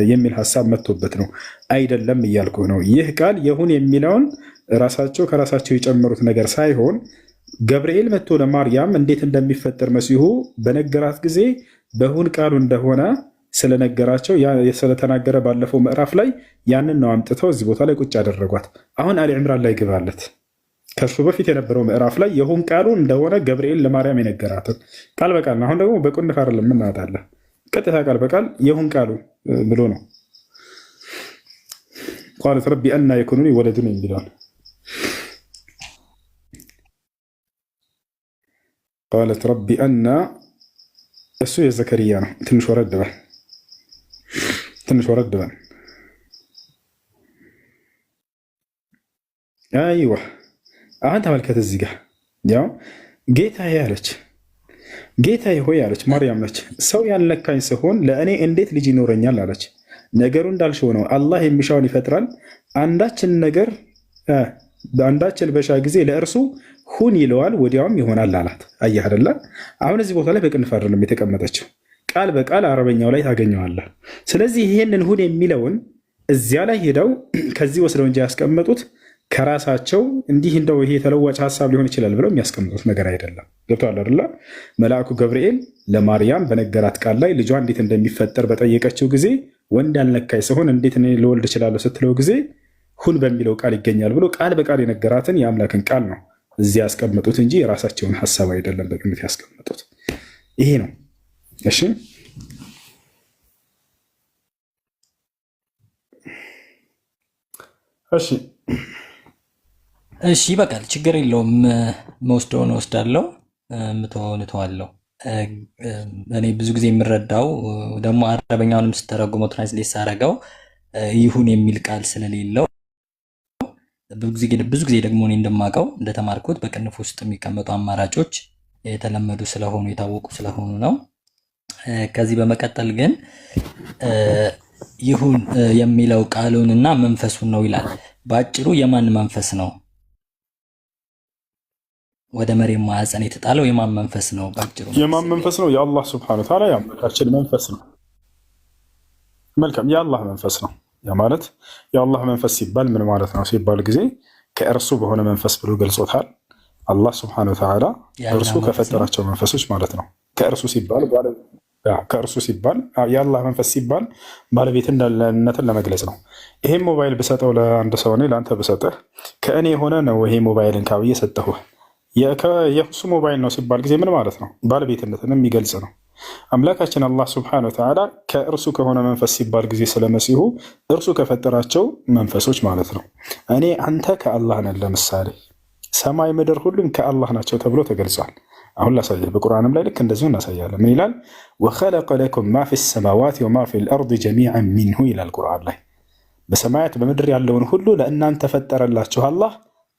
የሚል ሀሳብ መጥቶበት ነው። አይደለም እያልኩ ነው። ይህ ቃል የሁን የሚለውን ራሳቸው ከራሳቸው የጨመሩት ነገር ሳይሆን ገብርኤል መጥቶ ለማርያም እንዴት እንደሚፈጠር መሲሁ በነገራት ጊዜ በሁን ቃሉ እንደሆነ ስለነገራቸው ስለተናገረ ባለፈው ምዕራፍ ላይ ያንን ነው አምጥተው እዚህ ቦታ ላይ ቁጭ ያደረጓት። አሁን አሊ ዕምራን ላይ ግባለት። ከእሱ በፊት የነበረው ምዕራፍ ላይ የሁን ቃሉ እንደሆነ ገብርኤል ለማርያም የነገራትን ቃል በቃል ነው። አሁን ደግሞ በቁንፍ አይደለም የምናወጣለን፣ ቀጥታ ቃል በቃል የሁን ቃሉ ብሎ ነው። ቃለት ረቢ አና የኩኑ ሊ ወለዱን የሚለውን ቃለት ረቢ አና እሱ የዘከርያ ነው። ትንሽ ወረድ በል አይዋ አሁን ተመልከት እዚህ ጋር ያው ጌታዬ አለች፣ ጌታዬ ሆይ አለች። ማርያም ነች። ሰው ያልነካኝ ሲሆን ለእኔ እንዴት ልጅ ይኖረኛል አለች። ነገሩ እንዳልሽው ነው። አላህ የሚሻውን ይፈጥራል። አንዳችን በሻ ጊዜ ለእርሱ ሁን ይለዋል፣ ወዲያውም ይሆናል አላት። አየህ አይደለ? አሁን እዚህ ቦታ ላይ በቅንፍ አይደለም የተቀመጠችው፣ ቃል በቃል አረበኛው ላይ ታገኘዋለህ። ስለዚህ ይሄንን ሁን የሚለውን እዚያ ላይ ሄደው ከዚህ ወስደው እንጂ ያስቀመጡት ከራሳቸው እንዲህ እንደው ይሄ ተለዋጭ ሀሳብ ሊሆን ይችላል ብለው የሚያስቀምጡት ነገር አይደለም። ገብቶሃል አይደለ? መልአኩ ገብርኤል ለማርያም በነገራት ቃል ላይ ልጇ እንዴት እንደሚፈጠር በጠየቀችው ጊዜ ወንድ ያልነካኝ ሲሆን እንዴት እኔ ልወልድ እችላለሁ ስትለው ጊዜ ሁን በሚለው ቃል ይገኛል ብሎ ቃል በቃል የነገራትን የአምላክን ቃል ነው እዚህ ያስቀመጡት እንጂ የራሳቸውን ሀሳብ አይደለም በግምት ያስቀመጡት። ይሄ ነው። እሺ እሺ በቃል ችግር የለውም። መወስደውን እወስዳለሁ፣ ምተወውን እተዋለሁ። እኔ ብዙ ጊዜ የምረዳው ደግሞ አረበኛውንም ስተረጉመው ትራንስሌት ሳረገው ይሁን የሚል ቃል ስለሌለው ብዙ ጊዜ ደግሞ እኔ እንደማውቀው እንደተማርኩት በቅንፍ ውስጥ የሚቀመጡ አማራጮች የተለመዱ ስለሆኑ የታወቁ ስለሆኑ ነው። ከዚህ በመቀጠል ግን ይሁን የሚለው ቃሉንና መንፈሱን ነው ይላል። በአጭሩ የማን መንፈስ ነው ወደ መሬም ማዕፀን የተጣለው? የማን መንፈስ ነው? በአጭሩ የማን መንፈስ ነው? የአላህ ሱብሓነሁ ወተዓላ የአምላካችን መንፈስ ነው። መልካም፣ የአላህ መንፈስ ነው። ያ ማለት የአላህ መንፈስ ሲባል ምን ማለት ነው ሲባል ጊዜ ከእርሱ በሆነ መንፈስ ብሎ ገልጾታል። አላህ ሱብሓነሁ ወተዓላ እርሱ ከፈጠራቸው መንፈሶች ማለት ነው። ከእርሱ ሲባል የአላህ መንፈስ ሲባል ባለቤትነትን ለመግለጽ ነው። ይሄም ሞባይል ብሰጠው ለአንድ ሰው እኔ ለአንተ ብሰጥህ ከእኔ የሆነ ነው ይሄ ሞባይልን ካብዬ ሰጠሁህ። የእሱ ሞባይል ነው ሲባል ጊዜ ምን ማለት ነው? ባለቤትነትን የሚገልጽ ነው። አምላካችን አላህ ሱብሓነሁ ወተዓላ ከእርሱ ከሆነ መንፈስ ሲባል ጊዜ ስለመሲሁ እርሱ ከፈጠራቸው መንፈሶች ማለት ነው። እኔ አንተ ከአላህ ነን። ለምሳሌ ሰማይ ምድር ሁሉም ከአላህ ናቸው ተብሎ ተገልጿል። አሁን ላሳየህ። በቁርአንም ላይ ልክ እንደዚሁ እናሳያለን። ምን ይላል? ወኸለቀ ለኩም ማ ፊ ሰማዋት ወማ ፊ ልአርድ ጀሚዐን ሚንሁ ይላል ቁርአን ላይ። በሰማያት በምድር ያለውን ሁሉ ለእናንተ ፈጠረላችሁ አላህ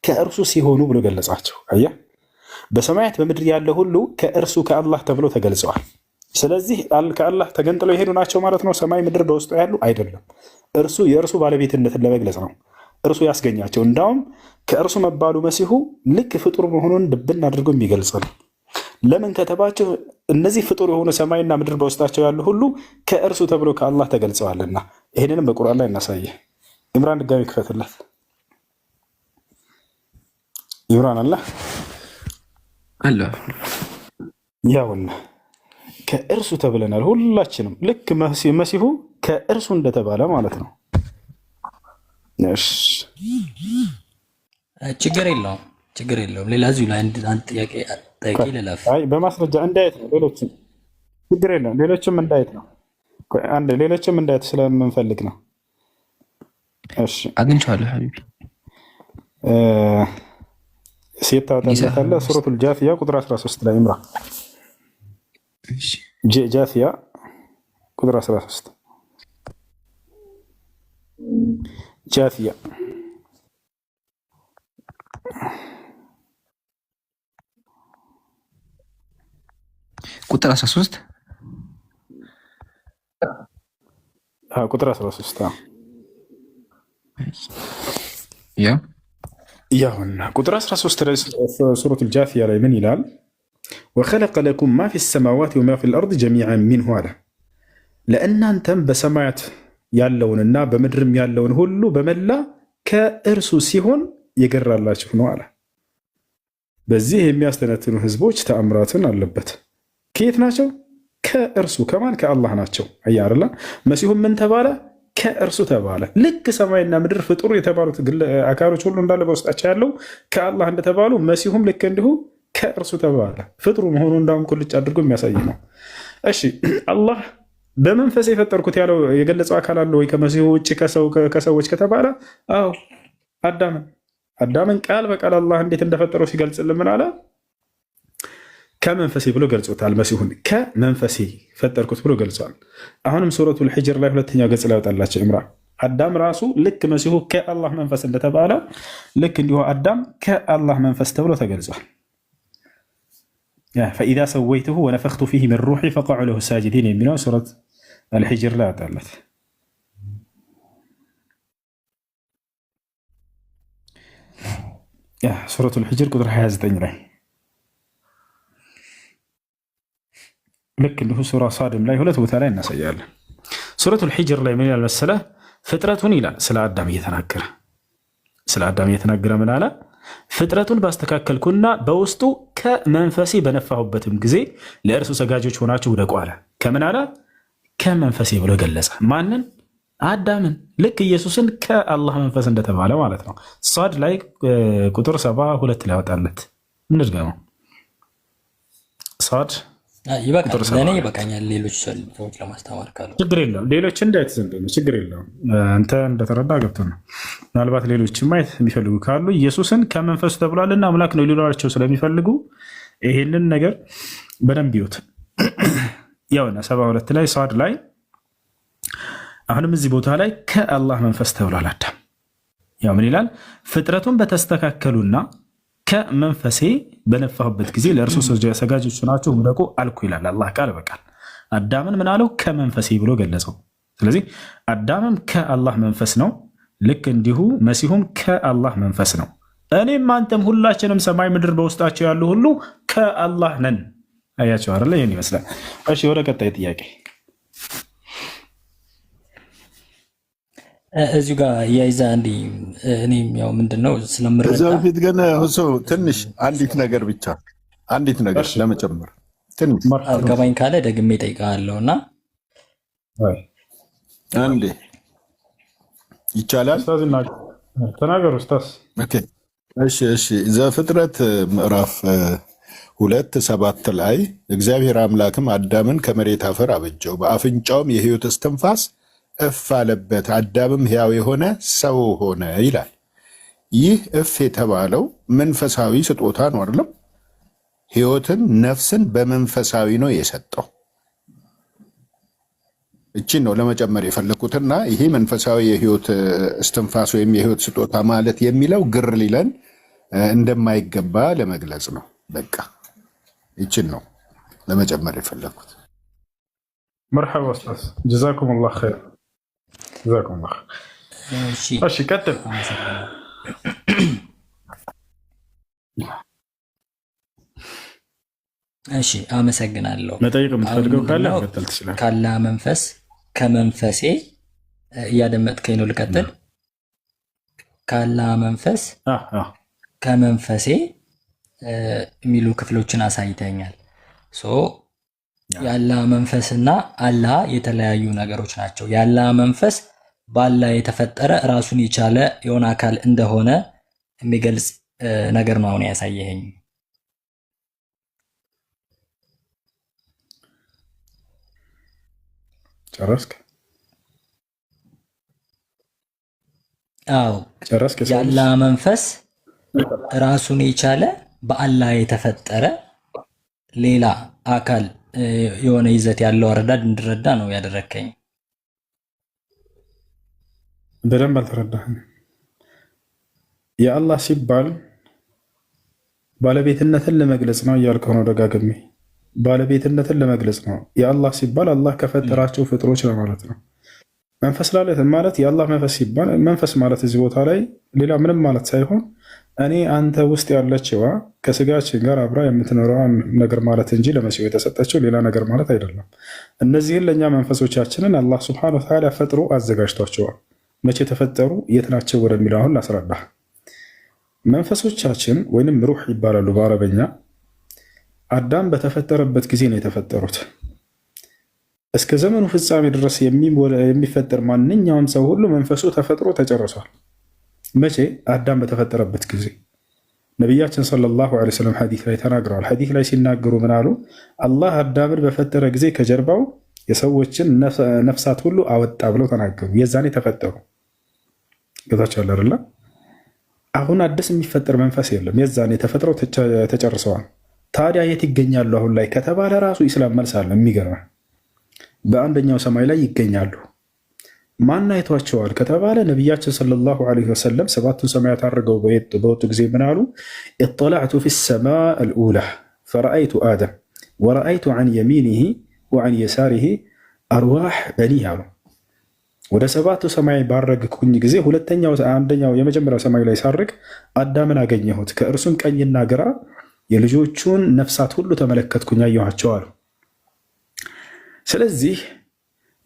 ከእርሱ ሲሆኑ ብሎ ገለጻቸው። አየህ፣ በሰማያት በምድር ያለ ሁሉ ከእርሱ ከአላህ ተብሎ ተገልጸዋል። ስለዚህ ከአላህ ተገንጥለው የሄዱ ናቸው ማለት ነው። ሰማይ ምድር በውስጡ ያሉ አይደለም። እርሱ የእርሱ ባለቤትነትን ለመግለጽ ነው እርሱ ያስገኛቸው። እንዳውም ከእርሱ መባሉ መሲሁ ልክ ፍጡር መሆኑን ድብን አድርጎ የሚገልጽ ነው። ለምን ከተባቸው እነዚህ ፍጡር የሆኑ ሰማይና ምድር በውስጣቸው ያሉ ሁሉ ከእርሱ ተብሎ ከአላህ ተገልጸዋልና። ይህንንም በቁርአን ላይ እናሳየ። ኢምራን ድጋሚ ክፈትለት። ኢምራን አላህ አለ ያውና ከእርሱ ተብለናል ሁላችንም፣ ልክ መሲሁ ከእርሱ እንደተባለ ማለት ነው። ችግር የለውም ችግር የለውም። ሌላ እዚሁ ላይ አንድ ጥያቄ ጠይቄ ልለፍ። በማስረጃ እንዳየት ነው። ሌሎችም ችግር የለም። ሌሎችም እንዳየት ነው። ሌሎችም እንዳየት ስለምንፈልግ ነው። እሺ አግኝቼዋለሁ ሐቢቢ። ሴት ታወጣለታለ። ሱረቱል ጃፊያ ቁጥር 13 ላይ ኢምራን ጃፊያ ቁጥር 13 ጃፊያ ቁጥር 13 ቁጥር 13 ያውና ቁጥር 13 ላይ ሱረቱል ጃፊያ ላይ ምን ይላል? ወኸለቀ ለኩም ማ ፊ ሰማዋት ወማ ፊል አርድ ጀሚዐን ሚንሁ አለ። ለእናንተም በሰማያት ያለውንና በምድርም ያለውን ሁሉ በመላ ከእርሱ ሲሆን የገራላችሁ ነው አለ። በዚህ የሚያስተነትኑ ህዝቦች ተአምራትን አለበት። ከየት ናቸው? ከእርሱ። ከማን? ከአላህ ናቸው። አያርላ መሲሁም ምን ተባለ? ከእርሱ ተባለ። ልክ ሰማይና ምድር ፍጡር የተባሉት አካሎች ሁሉ እንዳለ በውስጣቸው ያለው ከአላህ እንደተባሉ መሲሁም ልክ እንዲሁ ከእርሱ ተባለ። ፍጡሩ መሆኑ እንዳውም ቁልጭ አድርጎ የሚያሳይ ነው። እሺ አላህ በመንፈስ የፈጠርኩት ያለው የገለጸው አካል አለ ወይ ከመሲሁ ውጭ ከሰዎች ከተባለ? አዎ አዳምን ቃል በቃል አላህ እንዴት እንደፈጠረው ሲገልጽልን ምን አለ? ከመንፈሴ ብሎ ገልጾታል። መሲሁን ከመንፈሴ ፈጠርኩት ብሎ ገልጿል። አሁንም ሱረቱል ሂጅር ላይ ሁለተኛው ገጽ ላይ ያወጣላቸው ኢምራን አዳም ራሱ ልክ መሲሁ ከአላህ መንፈስ እንደተባለ ልክ እንዲሁ አዳም ከአላህ መንፈስ ተብሎ ተገልጿል። ፈኢዛ ሰወይትሁ ወነፈኽቱ ፊህ ሚን ሩሒ ፈቀዑ ለሁ ሳጅዲን የሚለው ሱረት አልሂጅር ላይ ያወጣለት። ሱረቱል ሂጅር ቁጥር 29 ላይ ልክ እንዲሁ ሱራ ሳድም ላይ ሁለት ቦታ ላይ እናሳያለን። ሱረቱል ሂጅር ላይ ምን ይላል መሰለህ? ፍጥረቱን ይላል ስለ አዳም እየተናገረ ምን አለ? ፍጥረቱን ባስተካከልኩና በውስጡ ከመንፈሴ በነፋሁበትም ጊዜ ለእርሱ ሰጋጆች ሆናችሁ ውደቁ አለ። ከምን አለ? ከመንፈሴ ብሎ ገለጸ። ማንን? አዳምን። ልክ ኢየሱስን ከአላህ መንፈስ እንደተባለ ማለት ነው። ሳድ ላይ ቁጥር 72 ላይ ያወጣለት እንድገመው። ሳድ ለእኔ ይበቃኛል። ሌሎች ሰዎች ለማስተማር ካሉ ችግር የለውም። ሌሎች እንዳየት ዘንድ ነው። ችግር የለውም። አንተ እንደተረዳ ገብቶ ነው። ምናልባት ሌሎች ማየት የሚፈልጉ ካሉ ኢየሱስን ከመንፈሱ ተብሏልና አምላክ ነው ሊሏቸው ስለሚፈልጉ ይሄንን ነገር በደንብ ይዩት። ያውና 72 ላይ ሳድ ላይ አሁንም እዚህ ቦታ ላይ ከአላህ መንፈስ ተብሏል አዳም። ያው ምን ይላል? ፍጥረቱን በተስተካከሉና ከመንፈሴ በነፋሁበት ጊዜ ለእርሱ ሰጋጆች ናቸው ውደቁ አልኩ ይላል አላህ ቃል በቃል። አዳምን ምን አለው? ከመንፈሴ ብሎ ገለጸው። ስለዚህ አዳምም ከአላህ መንፈስ ነው፣ ልክ እንዲሁ መሲሁም ከአላህ መንፈስ ነው። እኔም አንተም ሁላችንም ሰማይ ምድር በውስጣቸው ያሉ ሁሉ ከአላህ ነን። አያቸው አይደለ? ይህን ይመስላል። እሺ ወደ ቀጣይ ጥያቄ እዚሁ ጋር እያይዛ እኔም ያው ምንድነው ስለምረዳ ከዛ በፊት ግን ሁሱ ትንሽ አንዲት ነገር ለመጨመር ትንሽ አልገባኝ ካለ ደግሜ እጠይቅሃለሁ እና አንዴ ይቻላል። ተናገሩ ኡስታዝ። እሺ ዘፍጥረት ምዕራፍ 2:7 ላይ እግዚአብሔር አምላክም አዳምን ከመሬት አፈር አበጀው፣ በአፍንጫውም የሕይወት እስትንፋስ እፍ አለበት፣ አዳምም ሕያው የሆነ ሰው ሆነ ይላል። ይህ እፍ የተባለው መንፈሳዊ ስጦታ ነው አይደለም? ሕይወትን ነፍስን በመንፈሳዊ ነው የሰጠው። እቺን ነው ለመጨመር የፈለኩትና ይሄ መንፈሳዊ የሕይወት እስትንፋስ ወይም የሕይወት ስጦታ ማለት የሚለው ግር ሊለን እንደማይገባ ለመግለጽ ነው። በቃ ይችን ነው ለመጨመር የፈለኩት። መርሐባ ኡስታዝ ጀዛኩም ላሁ ኸይር ጀዛኩም ላሁ። እሺ ቀጥል። እሺ አመሰግናለሁ። መጠየቅ የምትፈልገው ካለ መቀጠል ትችላለህ። ካላ መንፈስ ከመንፈሴ እያደመጥከኝ ነው? ልቀጥል። ካላ መንፈስ ከመንፈሴ የሚሉ ክፍሎችን አሳይተኛል። የአላህ መንፈስና አላህ የተለያዩ ነገሮች ናቸው። የአላህ መንፈስ በአላህ የተፈጠረ ራሱን የቻለ የሆነ አካል እንደሆነ የሚገልጽ ነገር ነው አሁን ያሳየኸኝ። ጨረስክ? አዎ የአላህ መንፈስ ራሱን የቻለ በአላህ የተፈጠረ ሌላ አካል የሆነ ይዘት ያለው አረዳድ እንድረዳ ነው ያደረከኝ። በደንብ አልተረዳህም። የአላህ ሲባል ባለቤትነትን ለመግለጽ ነው እያልከው ነው ደጋግሜ። ባለቤትነትን ለመግለጽ ነው። የአላህ ሲባል አላህ ከፈጠራቸው ፍጥሮች ለማለት ነው። መንፈስ ማለት የአላህ መንፈስ ሲባል መንፈስ ማለት እዚህ ቦታ ላይ ሌላ ምንም ማለት ሳይሆን እኔ አንተ ውስጥ ያለችዋ ከስጋችን ጋር አብራ የምትኖረዋ ነገር ማለት እንጂ ለመሲሁ የተሰጠችው ሌላ ነገር ማለት አይደለም። እነዚህን ለእኛ መንፈሶቻችንን አላህ ሱብሓነሁ ወተዓላ ፈጥሮ አዘጋጅቷቸዋል። መቼ ተፈጠሩ፣ የት ናቸው ወደሚለው አሁን ላስረዳህ። መንፈሶቻችን ወይንም ሩህ ይባላሉ በአረበኛ። አዳም በተፈጠረበት ጊዜ ነው የተፈጠሩት። እስከ ዘመኑ ፍጻሜ ድረስ የሚፈጠር ማንኛውም ሰው ሁሉ መንፈሱ ተፈጥሮ ተጨርሷል። መቼ? አዳም በተፈጠረበት ጊዜ። ነቢያችን ሰለላሁ ዐለይሂ ወሰለም ሐዲስ ላይ ተናግረዋል። ሐዲስ ላይ ሲናገሩ ምን አሉ? አላህ አዳምን በፈጠረ ጊዜ ከጀርባው የሰዎችን ነፍሳት ሁሉ አወጣ ብለው ተናገሩ። የዛኔ ተፈጠሩ። ገብታችኋል አይደለ? አሁን አዲስ የሚፈጠር መንፈስ የለም። የዛኔ ተፈጥረው ተጨርሰዋል። ታዲያ የት ይገኛሉ አሁን ላይ ከተባለ ራሱ ኢስላም መልስ አለ። የሚገርም በአንደኛው ሰማይ ላይ ይገኛሉ። ማን አይቷቸዋል ከተባለ ነቢያችን ሰለላሁ ዐለይሂ ወሰለም ሰባቱን ሰማያት አድርገው በወጡ ጊዜ ምን አሉ? ኢጠለዕቱ ፊ ሰማእ አልኡላ ፈረአይቱ አደም ወረአይቱ ዐን የሚኒሂ ወዐን የሳሪሂ አርዋሕ በኒህ አሉ። ወደ ሰባቱ ሰማይ ባረግኩኝ ጊዜ የመጀመሪያው ሰማይ ላይ ሳርግ አዳምን አገኘሁት፣ ከእርሱም ቀኝና ግራ የልጆቹን ነፍሳት ሁሉ ተመለከትኩኝ አየኋቸው አሉ። ስለዚህ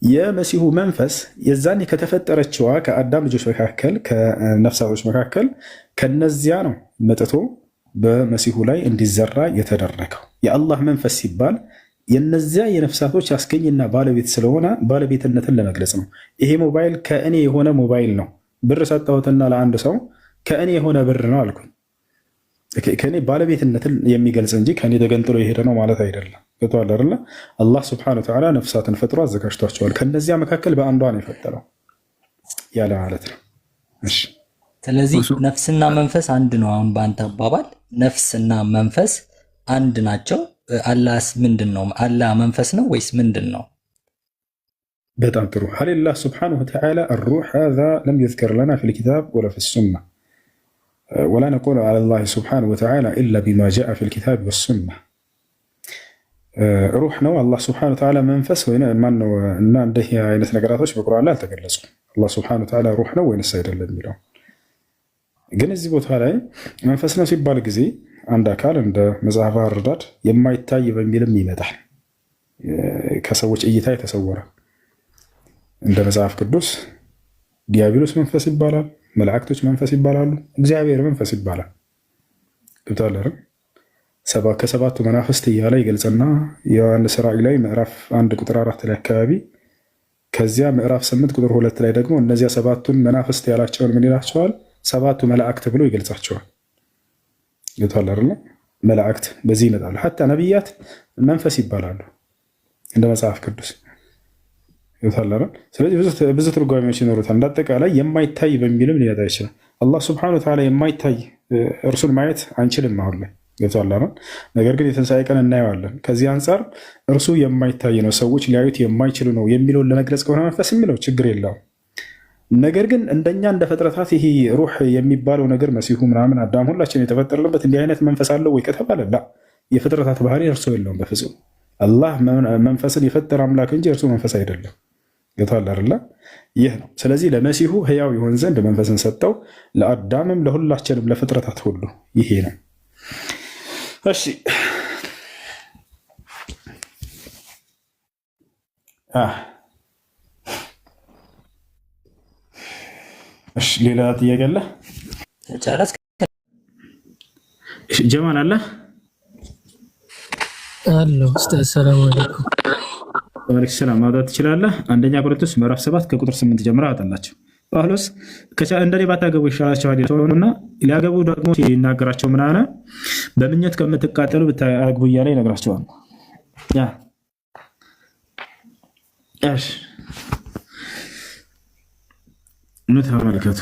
የመሲሁ መንፈስ የዛኔ ከተፈጠረችዋ ከአዳም ልጆች መካከል ከነፍሳቶች መካከል ከነዚያ ነው መጥቶ በመሲሁ ላይ እንዲዘራ የተደረገው። የአላህ መንፈስ ሲባል የነዚያ የነፍሳቶች አስገኝና ባለቤት ስለሆነ ባለቤትነትን ለመግለጽ ነው። ይሄ ሞባይል ከእኔ የሆነ ሞባይል ነው። ብር ሰጠሁትና ለአንድ ሰው ከእኔ የሆነ ብር ነው አልኩኝ። ከእኔ ባለቤትነትን የሚገልጽ እንጂ ከእኔ ተገንጥሎ የሄደ ነው ማለት አይደለም። ገብቶሃል አይደለ? አላህ ስብሐነሁ ወተዓላ ነፍሳትን ፈጥሮ አዘጋጅቷቸዋል። ከነዚያ መካከል በአንዷ ነው የፈጠረው ያለ ማለት ነው። እሺ፣ ስለዚህ ነፍስና መንፈስ አንድ ነው። አሁን በአንተ አባባል ነፍስና መንፈስ አንድ ናቸው። አላህስ ምንድን ነው? አላህ መንፈስ ነው ወይስ ምንድን ነው? በጣም ጥሩ። ሀሊላህ ስብሐነሁ ወተዓላ አሩሕ ሃዛ ለም ዩዝከር ለና ፊል ኪታብ ወላ ፊሱና ወላ ነቁሉ ዐለላሂ ስብሐነሁ ወተዓላ ኢላ ቢማ ጃአ ፊል ኪታብ ወሱና። ሩሕ ነው አላህ ስብሐነሁ ወተዓላ መንፈስ ወይ ማነው? እና እንዲህ አይነት ነገራቶች በቁርአን ላይ አልተገለጹም። አላህ ስብሐነሁ ወተዓላ ሩሕ ነው ወይንስ አይደለም የሚለው ግን እዚህ ቦታ ላይ መንፈስ ነው ሲባል ጊዜ አንድ አካል እንደ መጽሐፍ አረዳድ የማይታይ በሚልም ይመጣል። ከሰዎች እይታ የተሰወረ እንደ መጽሐፍ ቅዱስ ዲያብሎስ መንፈስ ይባላል፣ መላእክቶች መንፈስ ይባላሉ፣ እግዚአብሔር መንፈስ ይባላል። ገብቶሃል አይደል? ከሰባቱ መናፍስት እያለ ይገልጽና ዮሐንስ ራእይ ላይ ምዕራፍ 1 ቁጥር 4 ላይ አካባቢ ከዚያ ምዕራፍ 8 ቁጥር 2 ላይ ደግሞ እነዚያ ሰባቱን መናፍስት ያላቸውን ምን ይላቸዋል? ሰባቱ መላእክት ብሎ ይገልጻቸዋል። ገብቶሃል አይደል? መላእክት በዚህ ይመጣሉ። ሐታ ነቢያት መንፈስ ይባላሉ እንደ መጽሐፍ ቅዱስ። ገብቶሃል አይደል? ስለዚህ ብዙ ትርጓሜዎች ይኖሩታል። እንዳጠቃላይ የማይታይ በሚልም ሊመጣ ይችላል። አላህ ሱብሓነሁ ወተዓላ የማይታይ እርሱን ማየት አንችልም አሁን ላይ። ገብቶሃል አይደል? ነገር ግን የትንሣኤ ቀን እናየዋለን። ከዚህ አንጻር እርሱ የማይታይ ነው፣ ሰዎች ሊያዩት የማይችሉ ነው የሚለውን ለመግለጽ ከሆነ መንፈስ የሚለው ችግር የለውም። ነገር ግን እንደኛ እንደ ፍጥረታት ይሄ ሩህ የሚባለው ነገር መሲሁ ምናምን አዳም ሁላችን የተፈጠርንበት እንዲህ አይነት መንፈስ አለው ወይ ከተባለ ላ፣ የፍጥረታት ባህሪ እርሱ የለውም በፍጹም። አላህ መንፈስን የፈጠረ አምላክ እንጂ እርሱ መንፈስ አይደለም። ገብቶሃል አይደለ? ይህ ነው። ስለዚህ ለመሲሁ ህያው ይሆን ዘንድ መንፈስን ሰጠው፣ ለአዳምም ለሁላችንም ለፍጥረታት ሁሉ ይሄ ነው። እሺ እሺ፣ ሌላ ጥያቄ አለ? ጀማል አለ አለው። ኡስታዝ ሰላም አለይኩም። ወአለይኩም ሰላም። ማውጣት ትችላለህ። አንደኛ ቆሮንቶስ ምዕራፍ 7 ከቁጥር 8 ጀምረህ አጠናቸው። ጳውሎስ እንደኔ ባታገቡ ይሻላችኋል እና ሊያገቡ ደግሞ ሲናገራቸው ምን አለ? በምኞት ከምትቃጠሉ ብታገቡ እያለ ይነግራቸዋል። እሺ ኑ ተመልከቱ።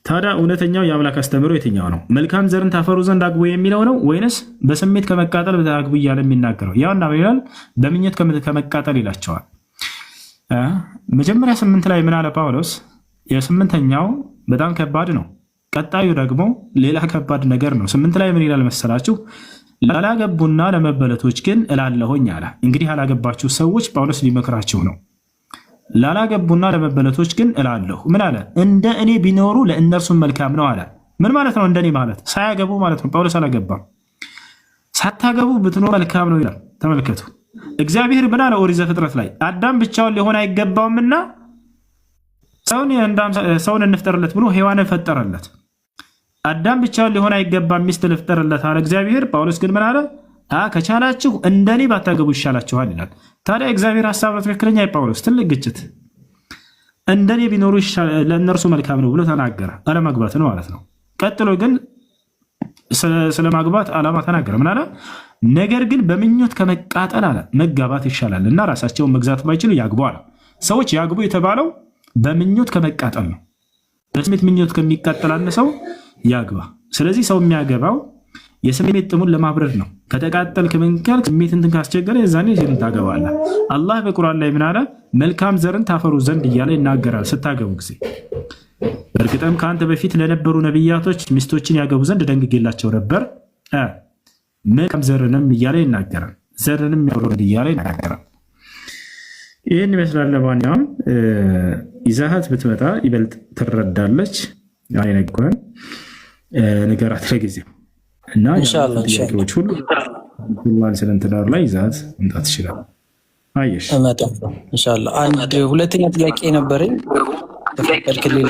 ታዲያ እውነተኛው የአምላክ አስተምህሮ የትኛው ነው? መልካም ዘርን ታፈሩ ዘንድ አግቡ የሚለው ነው ወይንስ በስሜት ከመቃጠል ብታግቡ እያለ የሚናገረው? ያውና ይላል በምኞት ከመቃጠል ይላቸዋል። መጀመሪያ 8 ላይ ምን አለ ጳውሎስ? የስምንተኛው በጣም ከባድ ነው። ቀጣዩ ደግሞ ሌላ ከባድ ነገር ነው። 8 ላይ ምን ይላል መሰላችሁ? ላላገቡና ለመበለቶች ግን እላለሁኝ አለ። እንግዲህ ያላገባችሁ ሰዎች ጳውሎስ ሊመክራችሁ ነው። ላላገቡና ለመበለቶች ግን እላለሁ። ምን አለ? እንደ እኔ ቢኖሩ ለእነርሱም መልካም ነው አለ። ምን ማለት ነው? እንደኔ ማለት ሳያገቡ ማለት ነው። ጳውሎስ አላገባም። ሳታገቡ ብትኖሩ መልካም ነው ይላል። ተመልከቱ። እግዚአብሔር ምን አለ? ኦሪት ዘፍጥረት ላይ አዳም ብቻውን ሊሆን አይገባውምና ሰውን እንፍጠርለት ብሎ ሔዋንን ፈጠረለት። አዳም ብቻውን ሊሆን አይገባም፣ ሚስት ልፍጠርለት አለ እግዚአብሔር። ጳውሎስ ግን ምን አለ? ከቻላችሁ እንደኔ ባታገቡ ይሻላችኋል ይላል። ታዲያ እግዚአብሔር ሀሳብ ትክክለኛ። ጳውሎስ ትልቅ ግጭት እንደኔ ቢኖሩ ለእነርሱ መልካም ነው ብሎ ተናገረ። አለማግባትን ማለት ነው። ቀጥሎ ግን ስለማግባት ዓላማ ተናገረ። ምን አለ? ነገር ግን በምኞት ከመቃጠል አለ መጋባት ይሻላል እና ራሳቸውን መግዛት ባይችሉ ያግቡ አለ። ሰዎች ያግቡ የተባለው በምኞት ከመቃጠል ነው። በስሜት ምኞት ከሚቃጠል አንድ ሰው ያግባ። ስለዚህ ሰው የሚያገባው የስሜት ጥሙን ለማብረድ ነው። ከተቃጠልክ መንከል ስሜት እንትን ካስቸገረ የዛኔ ሴትን ታገባለህ። አላህ በቁርአን ላይ ምን አለ? መልካም ዘርን ታፈሩ ዘንድ እያለ ይናገራል ስታገቡ ጊዜ። በእርግጥም ከአንተ በፊት ለነበሩ ነቢያቶች ሚስቶችን ያገቡ ዘንድ ደንግጌላቸው ነበር፣ መልካም ዘርንም እያለ ይናገራል። ዘርንም ያፈሩ ዘንድ እያለ ይናገራል። ይህን ይመስላል። ለማንኛውም ይዛሃት ብትመጣ ይበልጥ ትረዳለች። አይነግረን ንገራት ለጊዜው እና ጥያቄዎች ሁሉ ስለ ትዳር ላይ ይዛት መምጣት ይችላል። አየሽ ኢንሻአላህ። አንድ ሁለተኛ ጥያቄ ነበረኝ ተፈቀድክልኝ?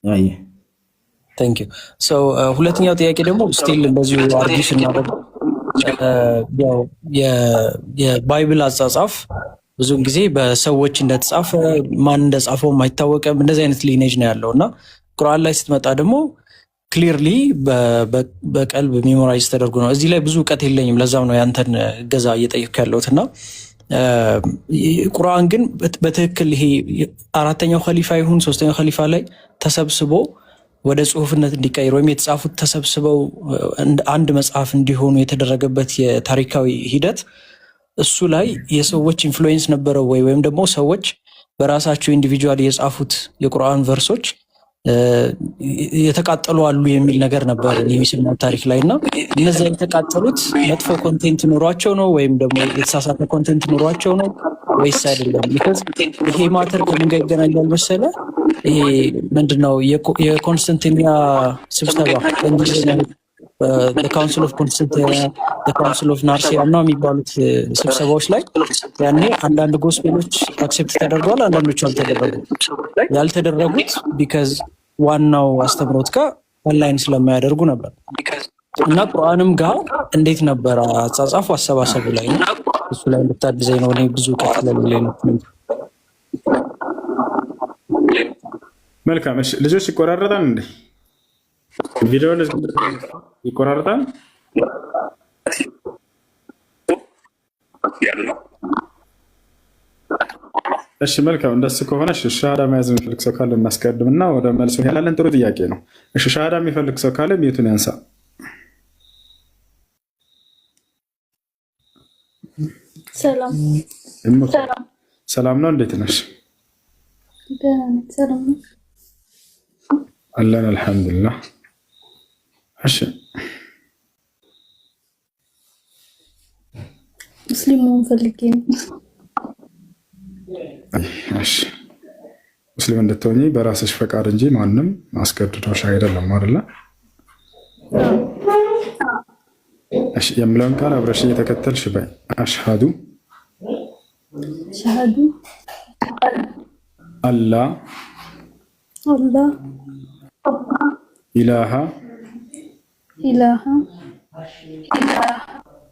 አይ ታንክ ዩ። ሶ ሁለተኛው ጥያቄ ደግሞ ስቲል እንደዚሁ አርጊሽ እናደርግ። ያው የባይብል አጻጻፍ ብዙውን ጊዜ በሰዎች እንደተጻፈ ማን እንደጻፈው አይታወቅም። እንደዚህ አይነት ሊኔጅ ነው ያለው እና ቁርአን ላይ ስትመጣ ደግሞ ክሊርሊ በቀልብ ሜሞራይዝ ተደርጎ ነው። እዚህ ላይ ብዙ እውቀት የለኝም። ለዛም ነው ያንተን እገዛ እየጠየኩ ያለሁት እና ቁርአን ግን በትክክል ይሄ አራተኛው ኸሊፋ ይሁን ሶስተኛው ኸሊፋ ላይ ተሰብስቦ ወደ ጽሁፍነት እንዲቀይር ወይም የተጻፉት ተሰብስበው አንድ መጽሐፍ እንዲሆኑ የተደረገበት የታሪካዊ ሂደት እሱ ላይ የሰዎች ኢንፍሉዌንስ ነበረው ወይም ደግሞ ሰዎች በራሳቸው ኢንዲቪጁዋል የጻፉት የቁርአን ቨርሶች የተቃጠሉ አሉ የሚል ነገር ነበር የሚስልማት ታሪክ ላይ እና እነዚያ የተቃጠሉት መጥፎ ኮንቴንት ኑሯቸው ነው ወይም ደግሞ የተሳሳተ ኮንቴንት ኑሯቸው ነው ወይስ አይደለም? ይሄ ማተር ከምን ጋር ይገናኛል መሰለ? ይሄ ምንድነው የኮንስታንቲኒያ ስብሰባ በእንግሊዝኛ ካውንስል ኦፍ ኮንስታንቲኒያ፣ ካውንስል ኦፍ ናርሲያ እና የሚባሉት ስብሰባዎች ላይ ያኔ አንዳንድ ጎስፔሎች አክሴፕት ተደርገዋል፣ አንዳንዶቹ አልተደረጉም። ያልተደረጉት ቢካዝ ዋናው አስተምሮት ጋር ኦንላይን ስለማያደርጉ ነበር እና ቁርአንም ጋር እንዴት ነበር አጻጻፉ አሰባሰቡ ላይ ነው። እሱ ላይ እንድታግዘኝ ነው። እኔ ብዙ ቀጥለልኝ ነው። መልካም። እሺ ልጆች ይቆራረጣል እንዴ? ቪዲዮ ይቆራረጣል? እሺ መልካም። እንደሱ ከሆነ ሻሃዳ መያዝ የሚፈልግ ሰው ካለ እናስቀድምና ወደ መልሱ ያለን። ጥሩ ጥያቄ ነው። እሺ ሻሃዳ የሚፈልግ ሰው ካለ ሚዩቱን ያንሳ። ሰላም ነው። እንዴት ነሽ? አለን አልሐምዱሊላህ። እሺ ሙስሊም መሆን ፈልጌ ነው። እሺ ሙስሊም እንድትሆኚ በራስሽ ፈቃድ እንጂ ማንም አስገድዶሽ አይደለም አይደለ? እሺ የምለውን ቃል አብረሽ እየተከተልሽ በይ። አሽሃዱ አላ ኢላሃ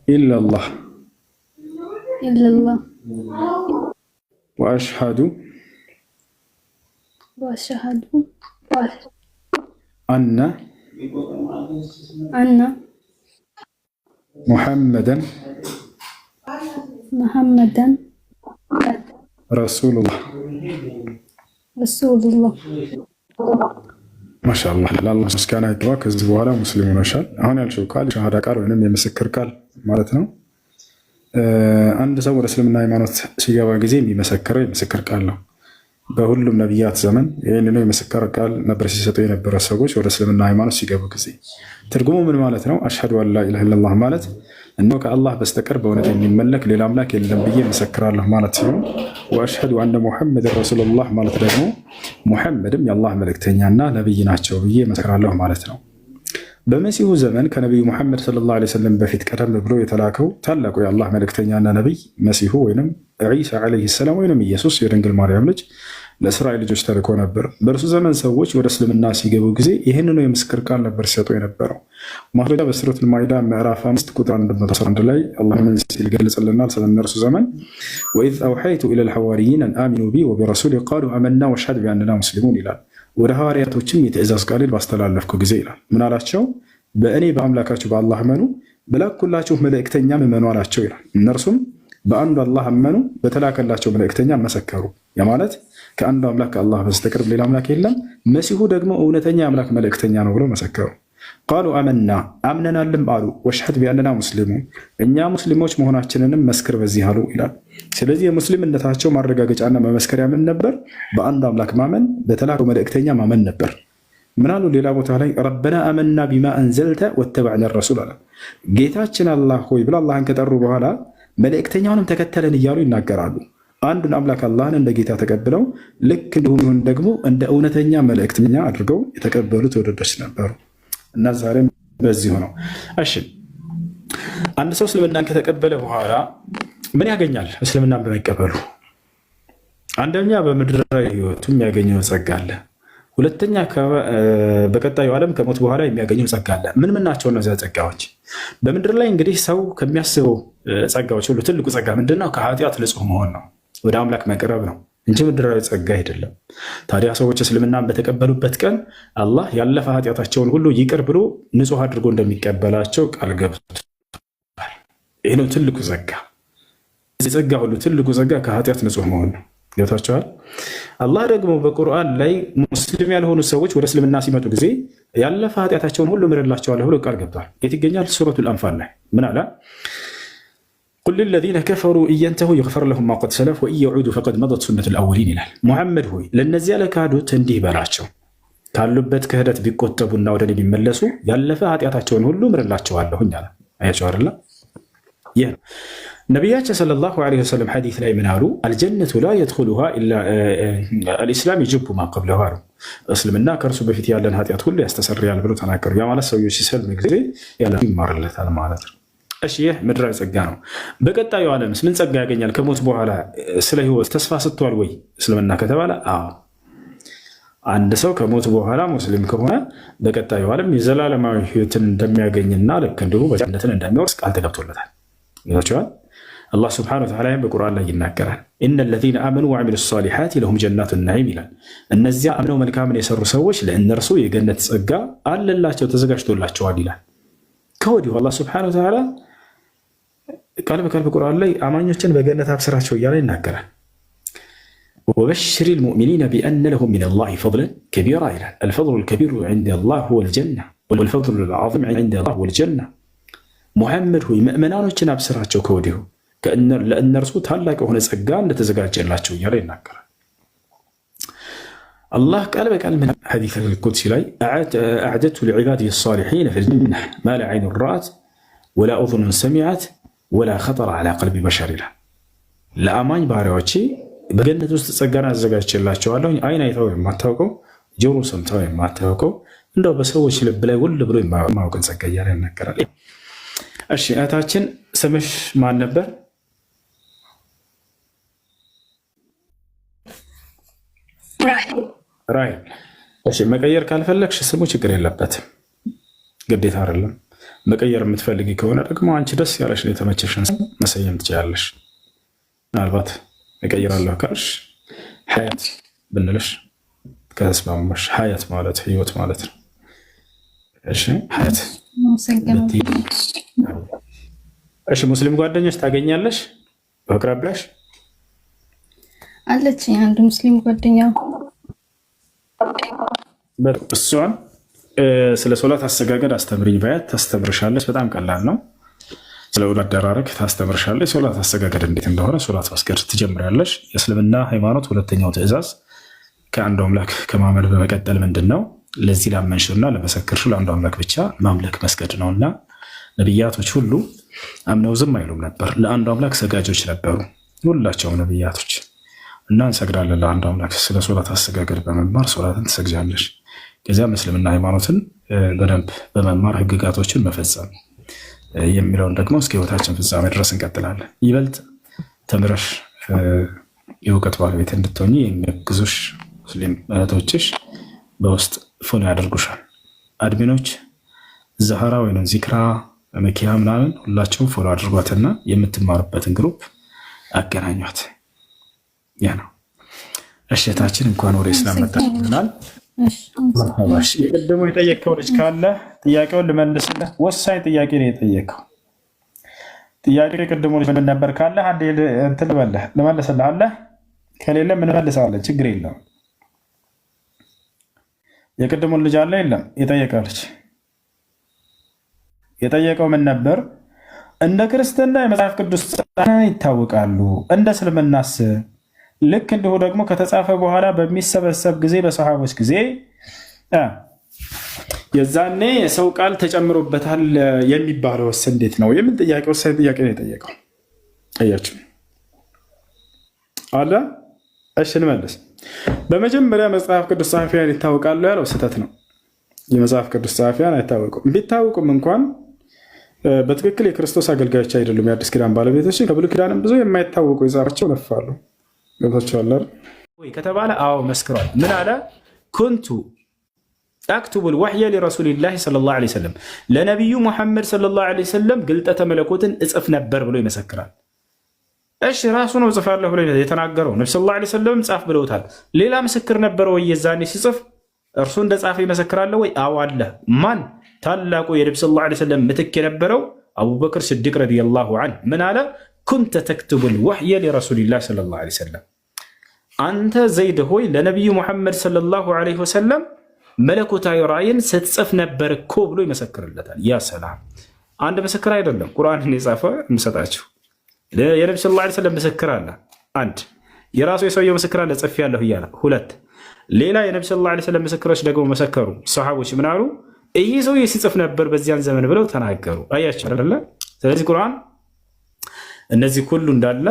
ኢላላህ ወአሽሃዱ አነ ሙሐመደን ረሱሉላህ። ማሻአላህ ለአላህ ምስጋና ይግባ። ከዚህ በኋላ ሙስሊም ሆነሻል። አሁን ያልሽው ቃል ሸሃዳ ቃል ወይም የምስክር ቃል ማለት ነው። አንድ ሰው ወደ እስልምና ሃይማኖት ሲገባ ጊዜ የሚመሰክረው የምስክር ቃል ነው። በሁሉም ነቢያት ዘመን ይህንኑ የምስክር ቃል ነበር ሲሰጡ የነበረ ሰዎች ወደ እስልምና ሃይማኖት ሲገቡ ጊዜ። ትርጉሙ ምን ማለት ነው? አሽሀዱ አን ላ ኢላሀ ኢለላህ ማለት እነሆ ከአላህ በስተቀር በእውነት የሚመለክ ሌላ አምላክ የለም ብዬ መሰክራለሁ ማለት ሲሆን፣ ወአሽሀዱ አነ ሙሐመድን ረሱሉላህ ማለት ደግሞ ሙሐመድም የአላህ መልእክተኛና ነቢይ ናቸው ብዬ መሰክራለሁ ማለት ነው። በመሲሁ ዘመን ከነቢዩ ሙሐመድ ሰለላሁ ዐለይሂ ወሰለም በፊት ቀደም ብሎ የተላከው ታላቁ የአላህ መልእክተኛና ነቢይ መሲሁ ወይም ዒሳ ዐለይሂ ሰላም ወይም ኢየሱስ የድንግል ማርያም ልጅ ለእስራኤል ልጆች ተልኮ ነበር። በእርሱ ዘመን ሰዎች ወደ እስልምና ሲገቡ ጊዜ ይህንኑ የምስክር ቃል ነበር ሲሰጡ የነበረው። ማስረጃ በሱረቱል ማኢዳ ምዕራፍ 5 ቁጥር 111 ላይ አላህ ምን ሲል ይገልጽልናል? ስለ እነርሱ ዘመን ወኢዝ አውሐይቱ ኢለል ሐዋርይን አን አሚኑ ቢ ወቢረሱሊ ቃሉ አመና ወሽሀድ ቢአንና ሙስሊሙን ይላል። ወደ ሐዋርያቶችም የትእዛዝ ቃሌን ባስተላለፍኩ ጊዜ ይላል ምን አላቸው? በእኔ በአምላካችሁ በአላህ እመኑ፣ በላኩላችሁ መልእክተኛም እመኑ አላቸው ይላል። እነርሱም በአንዱ አላህ አመኑ፣ በተላከላቸው መልእክተኛ መሰከሩ። ያ ማለት ከአንዱ አምላክ ከአላህ በስተቀር ሌላ አምላክ የለም፣ መሲሁ ደግሞ እውነተኛ የአምላክ መልእክተኛ ነው ብለው መሰከሩ። ቃሉ አመና አምነናልም አሉ፣ ወሽሀድ ቢአንና ሙስሊሙን እኛ ሙስሊሞች መሆናችንንም መስክር በዚህ አሉ ይላል። ስለዚህ የሙስሊምነታቸው ማረጋገጫና መመስከሪያ ምን ነበር? በአንድ አምላክ ማመን፣ በተላከው መልእክተኛ ማመን ነበር። ምናሉ ሌላ ቦታ ላይ ረበና አመና ቢማ አንዘልተ ወተበዕና ረሱል አለ። ጌታችን አላህ ሆይ ብለው አላህን ከጠሩ በኋላ መልእክተኛውንም ተከተለን እያሉ ይናገራሉ። አንዱን አምላክ አላህን እንደ ጌታ ተቀብለው ልክ እንዲሁም ደግሞ እንደ እውነተኛ መልእክተኛ አድርገው የተቀበሉ ትውልዶች ነበሩ እና ዛሬም በዚሁ ነው። እሺ አንድ ሰው እስልምናን ከተቀበለ በኋላ ምን ያገኛል? እስልምናን በመቀበሉ አንደኛ በምድራዊ ሕይወቱ የሚያገኘው ጸጋ አለ። ሁለተኛ በቀጣዩ ዓለም ከሞት በኋላ የሚያገኘው ጸጋ አለ። ምን ምን ናቸው እነዚያ ጸጋዎች? በምድር ላይ እንግዲህ ሰው ከሚያስበው ጸጋዎች ሁሉ ትልቁ ጸጋ ምንድነው? ከኃጢአት ንጹህ መሆን ነው፣ ወደ አምላክ መቅረብ ነው እንጂ ምድራዊ ጸጋ አይደለም። ታዲያ ሰዎች እስልምናን በተቀበሉበት ቀን አላህ ያለፈ ኃጢአታቸውን ሁሉ ይቅር ብሎ ንጹህ አድርጎ እንደሚቀበላቸው ቃል ገብቷል። ይህ ነው ትልቁ ጸጋ። እዚህ ጸጋ ሁሉ ትልቁ ጸጋ ከኃጢአት ንጹህ መሆን ነው። ገብታችኋል? አላህ ደግሞ በቁርአን ላይ ሙስሊም ያልሆኑ ሰዎች ወደ እስልምና ሲመጡ ጊዜ ያለፈ ኃጢአታቸውን ሁሉ ምርላቸዋለሁ ብሎ ቃል ገብቷል። የት ይገኛል? ሱረቱል አንፋል ላይ ምን አለ? ቁል ሊለዚነ ከፈሩ ኢየንተሁ ይግፈር ለሁም ማ ቀድ ሰለፍ ወኢን የዑዱ ፈቀድ መደት ሱነቱል አወሊን ይላል። ሙሐመድ ሆይ ለእነዚያ ለካዱት እንዲህ በላቸው ካሉበት ክህደት ቢቆጠቡና ወደ እኔ ቢመለሱ ያለፈ ኃጢአታቸውን ሁሉ ምርላቸዋለሁኝ አለ። አያቸው አይደለ? ይህ ነቢያችን ሰለላሁ ዐለይሂ ወሰለም ሐዲስ ላይ ምን አሉ? አልጀነቱ ላ የድኹሉሃ ኢላ አልኢስላም የጅቡ ማ ቀብለሁ አሉ። እስልምና ከእርሱ በፊት ያለን ኃጢአት ሁሉ ያስተሰርያል ብሎ ተናገሩ። ያ ማለት ሰውዬው ሲሰልም ጊዜ ያለ ይማርለታል ማለት ነው። እሺ ይህ ምድራዊ ጸጋ ነው። በቀጣዩ ዓለምስ ምን ጸጋ ያገኛል? ከሞት በኋላ ስለ ህይወት ተስፋ ሰጥቷል ወይ እስልምና ከተባለ አዎ። አንድ ሰው ከሞት በኋላ ሙስሊም ከሆነ በቀጣዩ ዓለም የዘላለማዊ ህይወትን እንደሚያገኝና ልክ እንዲሁ በጀነትን እንደሚወርስ ቃል ተገብቶለታል። ይላቸዋል አላህ ስብሐነሁ ወተዓላ በቁርአን ላይ ይናገራል። ኢነ ለዚነ አመኑ ወዐሚሉ ሷሊሓት ለሁም ጀናቱ ናዒም ይላል። እነዚያ አምነው መልካምን የሰሩ ሰዎች ለእነርሱ የገነት ጸጋ አለላቸው ተዘጋጅቶላቸዋል ይላል። ከወዲሁ አላህ ስብሐነሁ ወተዓላ ቃል በቃል በቁርአን ላይ አማኞችን በገነት አብስራቸው እያለ ይናገራል። ወበሽሪል ሙእሚኒነ ቢአነ ለሁም ሚነላሂ ፈድለን ከቢራ ይላል። አልፈድሉል ከቢሩ ዐንደላህ ሁወል ጀና ወልፈድሉል ዐዚም ዐንደላህ ሁወል ጀና። ሙሐመድ ሆይ ምእመናኖችን አብስራቸው ከወዲሁ ለእነርሱ ታላቅ የሆነ ጸጋ እንደተዘጋጀላቸው እያለ ይናገራል። አላህ ቃል በቃል ምን ሐዲስ አልቁድሲ ላይ አዕደቱ ሊዒባዲየ ሷሊሒነ ፊል ጀነህ ማ ላ ዐይኑን ረአት ወላ ኡዙኑን ሰሚዐት ወላ ኸጠረ ዐላ ቀልቢ በሸር ይላል። ለአማኝ ባሪያዎቼ በገነት ውስጥ ጸጋን አዘጋጅቼላቸዋለሁ። አይን አይተው የማታውቀው ጆሮ ሰምተው የማታውቀው እንደው በሰዎች ልብ ላይ ውል ብሎ የማያውቅን ጸጋ እያለ ይናገራል። እሺ እህታችን ስምሽ ማን ነበር? ራሔል። እሺ መቀየር ካልፈለግሽ ስሙ ችግር የለበትም፣ ግዴታ አይደለም። መቀየር የምትፈልጊ ከሆነ ደግሞ አንቺ ደስ ያለሽ የተመቸሽን ስም መሰየም ትችላለሽ። ምናልባት እቀይራለሁ ካልሽ ሀያት ብንልሽ ከተስማማሽ፣ ሀያት ማለት ህይወት ማለት ነው። እሺ ሀያት። እሺ ሙስሊም ጓደኞች ታገኛለሽ በአቅራቢያሽ? አለች አንድ ሙስሊም ጓደኛ። እሷን ስለ ሶላት አሰጋገድ አስተምሪኝ ባያት ታስተምርሻለች። በጣም ቀላል ነው። ስለ ውሎ አደራረግ ታስተምርሻለች። ሶላት አሰጋገድ እንዴት እንደሆነ ሶላት መስገድ ትጀምሪያለሽ። የእስልምና ሃይማኖት ሁለተኛው ትዕዛዝ ከአንዱ አምላክ ከማመን በመቀጠል ምንድን ነው? ለዚህ ላመንሽና ለመሰክርሽ ለአንዱ አምላክ ብቻ ማምለክ መስገድ ነው። እና ነቢያቶች ሁሉ አምነው ዝም አይሉም ነበር። ለአንዱ አምላክ ሰጋጆች ነበሩ ሁላቸውም ነቢያቶች። እና እንሰግዳለን ለአንዱ አምላክ። ስለ ሶላት አሰጋገድ በመማር ሶላትን ትሰግጃለሽ። ከዚያም እስልምና ሃይማኖትን በደንብ በመማር ህግጋቶችን መፈጸም የሚለውን ደግሞ እስከ ህይወታችን ፍጻሜ ድረስ እንቀጥላለን። ይበልጥ ተምረሽ የእውቀት ባለቤት እንድትሆኚ የሚያግዙሽ ሙስሊም እህቶችሽ በውስጥ ፎሎ ያደርጉሻል። አድሚኖች ዛህራ ወይም ዚክራ መኪያ ምናምን ሁላቸውም ፎሎ አድርጓትና የምትማሩበትን ግሩፕ አገናኟት። ያ ነው። እሸታችን እንኳን ወደ ኢስላም መጣናል። የቀደሙ የጠየቀው ልጅ ካለ ጥያቄውን ልመልስልህ። ወሳኝ ጥያቄ ነው የጠየቀው። ጥያቄ የቀደሙ ልጅ ምን ነበር ካለ አንዴ እንትን ልመልስልህ አለ። ከሌለ ምን መልሳለን፣ ችግር የለውም። የቀደሙን ልጅ አለ የለም? የጠየቀው ልጅ የጠየቀው ምን ነበር? እንደ ክርስትና የመጽሐፍ ቅዱስ ይታወቃሉ፣ እንደ እስልምናስ ልክ እንዲሁ ደግሞ ከተጻፈ በኋላ በሚሰበሰብ ጊዜ በሰሃቦች ጊዜ የዛኔ የሰው ቃል ተጨምሮበታል የሚባለውስ እንዴት ነው? የምን ጥያቄ ወሳኝ ጥያቄ ነው የጠየቀው። አያችሁ አለ። እሺ እንመልስ። በመጀመሪያ መጽሐፍ ቅዱስ ጸሐፊያን ይታወቃሉ ያለው ስህተት ነው። የመጽሐፍ ቅዱስ ጸሐፊያን አይታወቁም። ቢታወቁም እንኳን በትክክል የክርስቶስ አገልጋዮች አይደሉም። የአዲስ ኪዳን ባለቤቶች ከብሉይ ኪዳንም ብዙ የማይታወቁ የጻፋቸው ነፋሉ። ገብታችኋል ወይ ከተባለ አዎ መስክሯል። ምን አለ? ኩንቱ አክቱቡል ወሕየ ሊረሱሊላሂ ሰለላሁ ዐለይሂ ወሰለም፣ ለነቢዩ ሙሐመድ ሰለላሁ ዐለይሂ ወሰለም ግልጠተ መለኮትን እጽፍ ነበር ብሎ ይመሰክራል። እሺ ራሱ ነው እጽፋለሁ ብሎ የተናገረው። ነቢ ሰለላሁ ዐለይሂ ወሰለም ጻፍ ብለውታል። ሌላ ምስክር ነበረ ወይ? የዛኔ ሲጽፍ እርሱ እንደ ጻፈ ይመሰክራለ ወይ? አዎ አለ። ማን? ታላቁ የነቢ ሰለላሁ ዐለይሂ ወሰለም ምትክ የነበረው አቡበክር ስዲቅ ረዲየላሁ ዐንሁ ምን አለ? ኩንተ ተክቱቡል ወሕየ ሊረሱሊላሂ ሰለላሁ ዐለይሂ ወሰለም፣ አንተ ዘይድ ሆይ ለነቢዩ ሙሐመድ ሰለላሁ ዐለይሂ ወሰለም መለኮታዊ ራእይን ስትጽፍ ነበር እኮ ብሎ ይመሰክርለታል። ያ ሰላም! አንድ ምስክር አይደለም ቁርአንን የጻፈ የምሰጣችሁ የነቢ ሰለላሁ ዐለይሂ ወሰለም ምስክር አለ። አንድ የራሱ የሰውየው ምስክር አለ ጽፌያለሁ እያለ። ሁለት ሌላ የነቢ ሰለላሁ ዐለይሂ ወሰለም ምስክሮች ደግሞ መሰከሩ። ሰሃቦች ምን አሉ? ይህ ሰውዬ ሲጽፍ ነበር በዚያን ዘመን ብለው ተናገሩ። አያችሁ አይደለ? ስለዚህ ቁርአን እነዚህ ሁሉ እንዳለ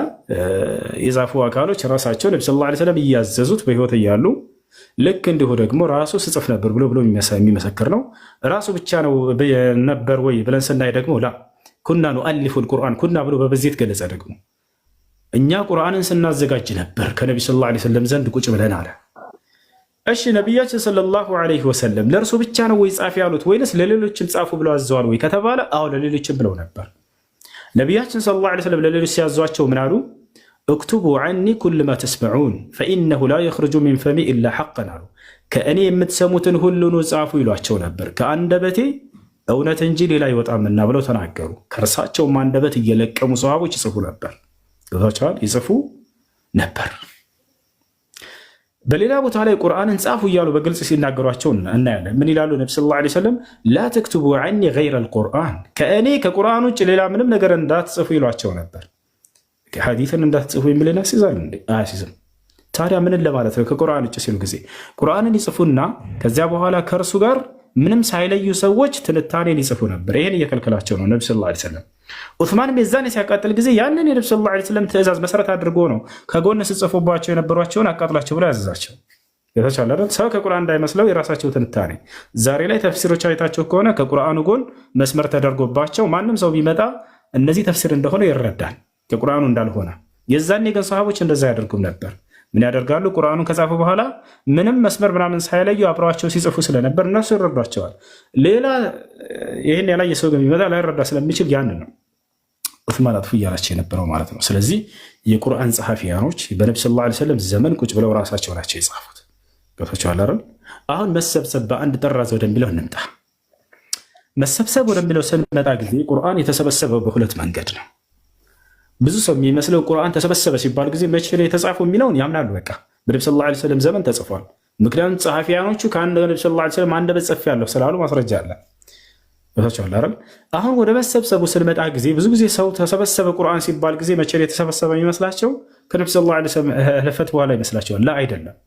የጻፉ አካሎች ራሳቸው ነቢ ሰለላሁ ዐለይሂ ወሰለም እያዘዙት በህይወት እያሉ ልክ እንዲሁ ደግሞ ራሱ ስጽፍ ነበር ብሎ የሚመሰክር ነው። ራሱ ብቻ ነው ነበር ወይ ብለን ስናይ ደግሞ ላ ኩና ኑአሊፉል ቁርአን ኩና ብሎ በበዚህ ገለጸ። ደግሞ እኛ ቁርአንን ስናዘጋጅ ነበር ከነቢ ሰለላሁ ዐለይሂ ወሰለም ዘንድ ቁጭ ብለን አለ። እሺ ነቢያችን ሰለላሁ ዐለይሂ ወሰለም ለእርሱ ብቻ ነው ወይ ጻፍ ያሉት ወይንስ ለሌሎችም ጻፉ ብለው አዘዋል ወይ ከተባለ አዎ ለሌሎችም ብለው ነበር። ነቢያችን ሰለላሁ ዐለይሂ ወሰለም ለሌሎች ሲያዟቸው ምን አሉ? እክቱቡ ዐኒ ኩል ማ ተስመዑን ፈኢነሁ ላ የኽሩጁ ሚን ፈሚ ኢላ ሐቀን አሉ። ከእኔ የምትሰሙትን ሁሉኑ ጻፉ ይሏቸው ነበር፣ ከአንደበቴ እውነት እንጂ ሌላ አይወጣምና ብለው ተናገሩ። ከእርሳቸውም አንደበት እየለቀሙ ሰሃቦች ይጽፉ ነበር። ገብታችኋል? ይጽፉ ነበር። በሌላ ቦታ ላይ ቁርአንን ጻፉ እያሉ በግልጽ ሲናገሯቸው እናያለን። ምን ይላሉ? ነቢ ሰለላሁ ዐለይሂ ወሰለም ላ ተክቱቡ ዐኒ ገይረል ቁርአን፣ ከእኔ ከቁርአን ውጭ ሌላ ምንም ነገር እንዳትጽፉ ይሏቸው ነበር። ሐዲትን እንዳትጽፉ የሚልን ያስይዛል እንዴ? አያስይዝም። ታዲያ ምንን ለማለት ነው? ከቁርአን ውጭ ሲሉ ጊዜ ቁርአንን ይጽፉና ከዚያ በኋላ ከእርሱ ጋር ምንም ሳይለዩ ሰዎች ትንታኔን ይጽፉ ነበር። ይሄን እየከልከላቸው ነው ነቢ ሰለላሁ ዐለይሂ ወሰለም። ዑስማንም የዛኔ ሲያቃጥል ጊዜ ያንን የነቢ ሰለላሁ ዐለይሂ ወሰለም ትእዛዝ መሰረት አድርጎ ነው ከጎን ስጽፉባቸው የነበሯቸውን አቃጥላቸው ብሎ ያዘዛቸው። የተቻለ ሰው ከቁርአን እንዳይመስለው የራሳቸው ትንታኔ። ዛሬ ላይ ተፍሲሮች አይታቸው ከሆነ ከቁርአኑ ጎን መስመር ተደርጎባቸው ማንም ሰው ቢመጣ እነዚህ ተፍሲር እንደሆነ ይረዳል፣ ከቁርአኑ እንዳልሆነ። የዛኔ ግን ሰሃቦች እንደዛ ያደርጉም ነበር። ምን ያደርጋሉ? ቁርአኑን ከጻፉ በኋላ ምንም መስመር ምናምን ሳይለዩ አብረዋቸው ሲጽፉ ስለነበር እነሱ ይረዷቸዋል። ሌላ ይህን ያላየ ሰው ግን ቢመጣ ላይረዳ ስለሚችል ያን ነው ዑስማን አጥፉ እያላቸው የነበረው ማለት ነው። ስለዚህ የቁርአን ጸሐፊያኖች በነቢ ሰለላሁ ዐለይሂ ወሰለም ዘመን ቁጭ ብለው ራሳቸው ናቸው የጻፉት። ገብቷቸዋል አይደል? አሁን መሰብሰብ በአንድ ጠራዝ ወደሚለው እንምጣ። መሰብሰብ ወደሚለው ስንመጣ ጊዜ ቁርአን የተሰበሰበው በሁለት መንገድ ነው። ብዙ ሰው የሚመስለው ቁርአን ተሰበሰበ ሲባል ጊዜ መቼ ነው የተጻፈው የሚለውን ያምናሉ። በቃ በነቢ ሰለላሁ ዐለይሂ ወሰለም ዘመን ተጽፏል። ምክንያቱም ጸሐፊያኖቹ ከአንድ ነቢ ሰለላሁ ዐለይሂ ወሰለም አንደበት ጽፌአለሁ ስላሉ ማስረጃ አለ። ገብቷቸዋል አይደል? አሁን ወደ መሰብሰቡ ስንመጣ ጊዜ ብዙ ጊዜ ሰው ተሰበሰበ ቁርአን ሲባል ጊዜ መቼ ነው የተሰበሰበ የሚመስላቸው? ከነቢ ሰለላሁ ዐለይሂ ወሰለም ህልፈት በኋላ ይመስላቸዋል። ላ አይደለም።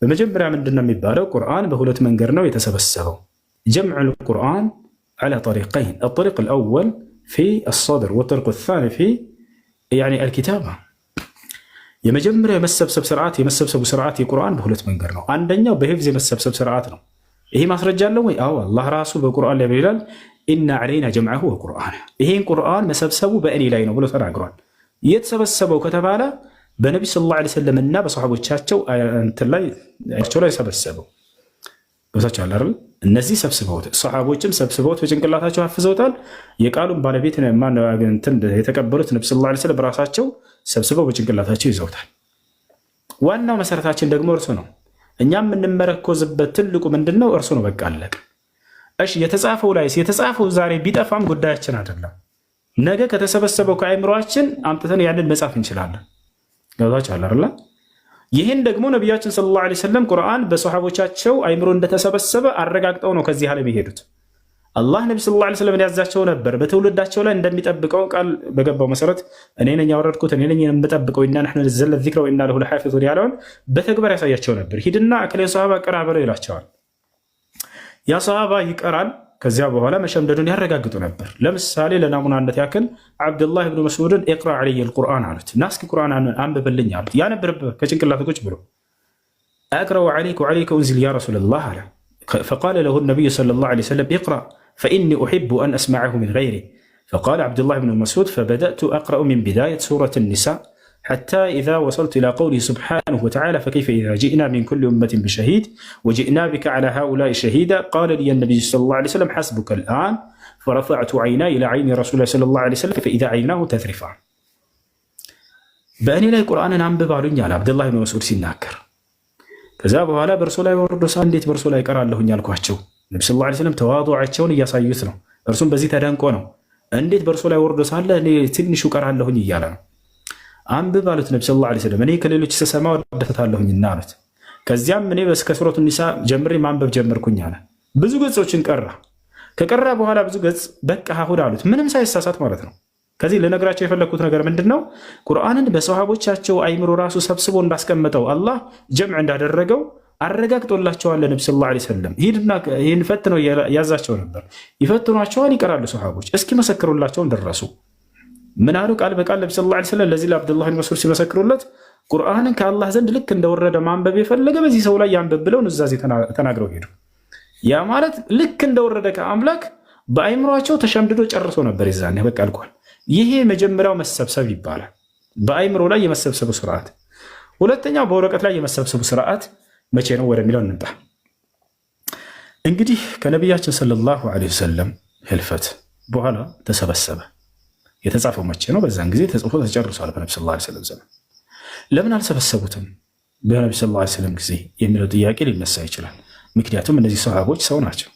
በመጀመሪያ ምንድን ነው የሚባለው? ቁርአን በሁለት መንገድ ነው የተሰበሰበው። ጀምዑል ቁርአን ዐላ ጠሪቀይን አጠሪቅ አልአወል ፊ አስሰድር ወጠሪቁ አሳኒ ፊ አልኪታባ። የመጀመሪያው የመሰብሰብ ስርዓት የመሰብሰቡ ስርዓት የቁርአን በሁለት መንገድ ነው። አንደኛው በሂፍዝ የመሰብሰብ ስርዓት ነው። ይሄ ማስረጃ አለው ወይ? አዎ፣ አላህ ራሱ በቁርአን ላይ ይላል ኢና ዐለይና ጀምዐሁ ወቁርአነ፣ ይሄን ቁርአን መሰብሰቡ በእኔ ላይ ነው ብሎ ተናግሯል። የተሰበሰበው ከተባለ በነቢ ሰለላሁ ዐለይሂ ወሰለም እና በሰሓቦቻቸው ላይ ሰበሰበው። ቦታቸው አለ። እነዚህ ሰብስበውት ሰሓቦችም ሰብስበውት በጭንቅላታቸው ሀፍዘውታል። የቃሉን ባለቤት የተቀበሉት ነቢ ሰለላሁ ዐለይሂ ወሰለም በራሳቸው ሰብስበው በጭንቅላታቸው ይዘውታል። ዋናው መሰረታችን ደግሞ እርሱ ነው። እኛ የምንመረኮዝበት ትልቁ ምንድን ነው? እርሱ ነው። በቃ አለቀ። እሺ፣ የተጻፈው ላይስ የተጻፈው ዛሬ ቢጠፋም ጉዳያችን አይደለም። ነገ ከተሰበሰበው ከአይምሯችን አምጥተን ያንን መጻፍ እንችላለን። ገብቷችኋል አይደል? ይህን ደግሞ ነቢያችን ሰለላሁ ዐለይሂ ወሰለም ቁርአን በሰሓቦቻቸው አይምሮ እንደተሰበሰበ አረጋግጠው ነው ከዚህ ዓለም የሄዱት። አላህ ነቢ ሰለላሁ ዐለይሂ ወሰለም ያዛቸው ነበር በትውልዳቸው ላይ እንደሚጠብቀው ቃል በገባው መሰረት እኔ ነኝ ያወረድኩት እኔ ነኝ የምጠብቀው ኢና ነሕኑ ነዘልነ ዚክረ ወኢና ለሁ ለሓፊዙን ያለውን በተግባር ያሳያቸው ነበር። ሂድና እከሌ ሰሃባ ቅራ በለው ይላቸዋል። ያ ሰሃባ ይቀራል። ከዚያ በኋላ መሸምደዱን ያረጋግጡ ነበር። ለምሳሌ ለናሙናነት ያክል አብዱላህ ብን መስዑድን ኢቅራ ዐለይሂ አልቁርአን አሉት። እና እስኪ ቁርአን አንብብልኝ አሉት። ያነበረበት ከጭንቅላቱ ቁጭ ብሎ አቅረኡ ዐለይከ ወዐለይከ ኡንዚል ያ ረሱለላህ አለ። ፈቃለ ለሁ ነቢዩ ሰለላሁ ዐለይሂ ወሰለም ኢቅራ ፈኢኒ ኡሒቡ አን አስመዐሁ ሚን ገይሪ ፈቃለ አብዱላህ ብን መስዑድ ፈበደእቱ አቅረኡ ሚን ቢዳየት ሱረት ኒሳ حتى إذا وصلت إلى قوله سبحانه وتعالى فكيف إذا جئنا من كل أمة بشهيد وجئنا بك على هؤلاء شهيدا قال لي النبي صلى الله عليه وسلم حسبك الآن فرفعت عيناي إلى عين رسول الله صلى الله عليه وسلم فإذا عيناه تذرفان بأني لا قرآن عم ببالون على عبد الله بن مسعود سيناكر كذا بوالا برسول الله ورد سانديت برسول الله يقرأ له يالكواتشو النبي صلى الله عليه وسلم تواضعاتشون ياسايوثنو برسول بزي تدانكو ነው እንዴት በርሱ ላይ ወርዶ ሳለ እኔ ትንሹ ቀራለሁኝ እያለ ነው። አንብብ አሉት ነቢ ሰለላሁ ዐለይሂ ወሰለም። እኔ ከሌሎች ስሰማ ወደታለሁኝና አሉት። ከዚያም እኔ እስከ ሱረቱ ኒሳ ጀምሬ ማንበብ ጀመርኩኝ አለ። ብዙ ገጾችን ቀራ። ከቀራ በኋላ ብዙ ገጽ በቃ አሁን አሉት፣ ምንም ሳይሳሳት ማለት ነው። ከዚህ ልነግራቸው የፈለግኩት ነገር ምንድን ነው? ቁርአንን በሰሃቦቻቸው አይምሮ ራሱ ሰብስቦ እንዳስቀመጠው አላህ ጀምዕ እንዳደረገው አረጋግጦላቸዋል። ነቢ ሰለላሁ ዐለይሂ ወሰለም ሂድና ይህን ፈትነው ያዛቸው ነበር። ይፈትኗቸዋል፣ ይቀራሉ። ሰሃቦች እስኪ መሰክሩላቸውን ደረሱ። ምን አሉ? ቃል በቃል ነቢ ሰለላሁ ዐለይሂ ወሰለም ለዚህ ለአብዱላህ ብን መስዑድ ሲመሰክሩለት ቁርአንን ከአላህ ዘንድ ልክ እንደወረደ ማንበብ የፈለገ በዚህ ሰው ላይ ያንበብ ብለው ኑዛዜ ተናግረው ሄዱ። ያ ማለት ልክ እንደወረደ ከአምላክ በአይምሯቸው ተሸምድዶ ጨርሶ ነበር። ይዛኔ በቃ አልቋል። ይሄ መጀመሪያው መሰብሰብ ይባላል፣ በአይምሮ ላይ የመሰብሰቡ ስርዓት። ሁለተኛው በወረቀት ላይ የመሰብሰቡ ስርዓት መቼ ነው ወደሚለው እንምጣ። እንግዲህ ከነቢያችን ሰለላሁ ዐለይሂ ወሰለም ህልፈት በኋላ ተሰበሰበ። የተጻፈው መቼ ነው? በዛን ጊዜ ተጽፎ ተጨርሷል በነቢ ሰለላሁ ዐለይሂ ወሰለም ዘመን። ለምን አልሰበሰቡትም በነቢ ሰለላሁ ዐለይሂ ወሰለም ጊዜ የሚለው ጥያቄ ሊነሳ ይችላል። ምክንያቱም እነዚህ ሰሃቦች ሰው ናቸው።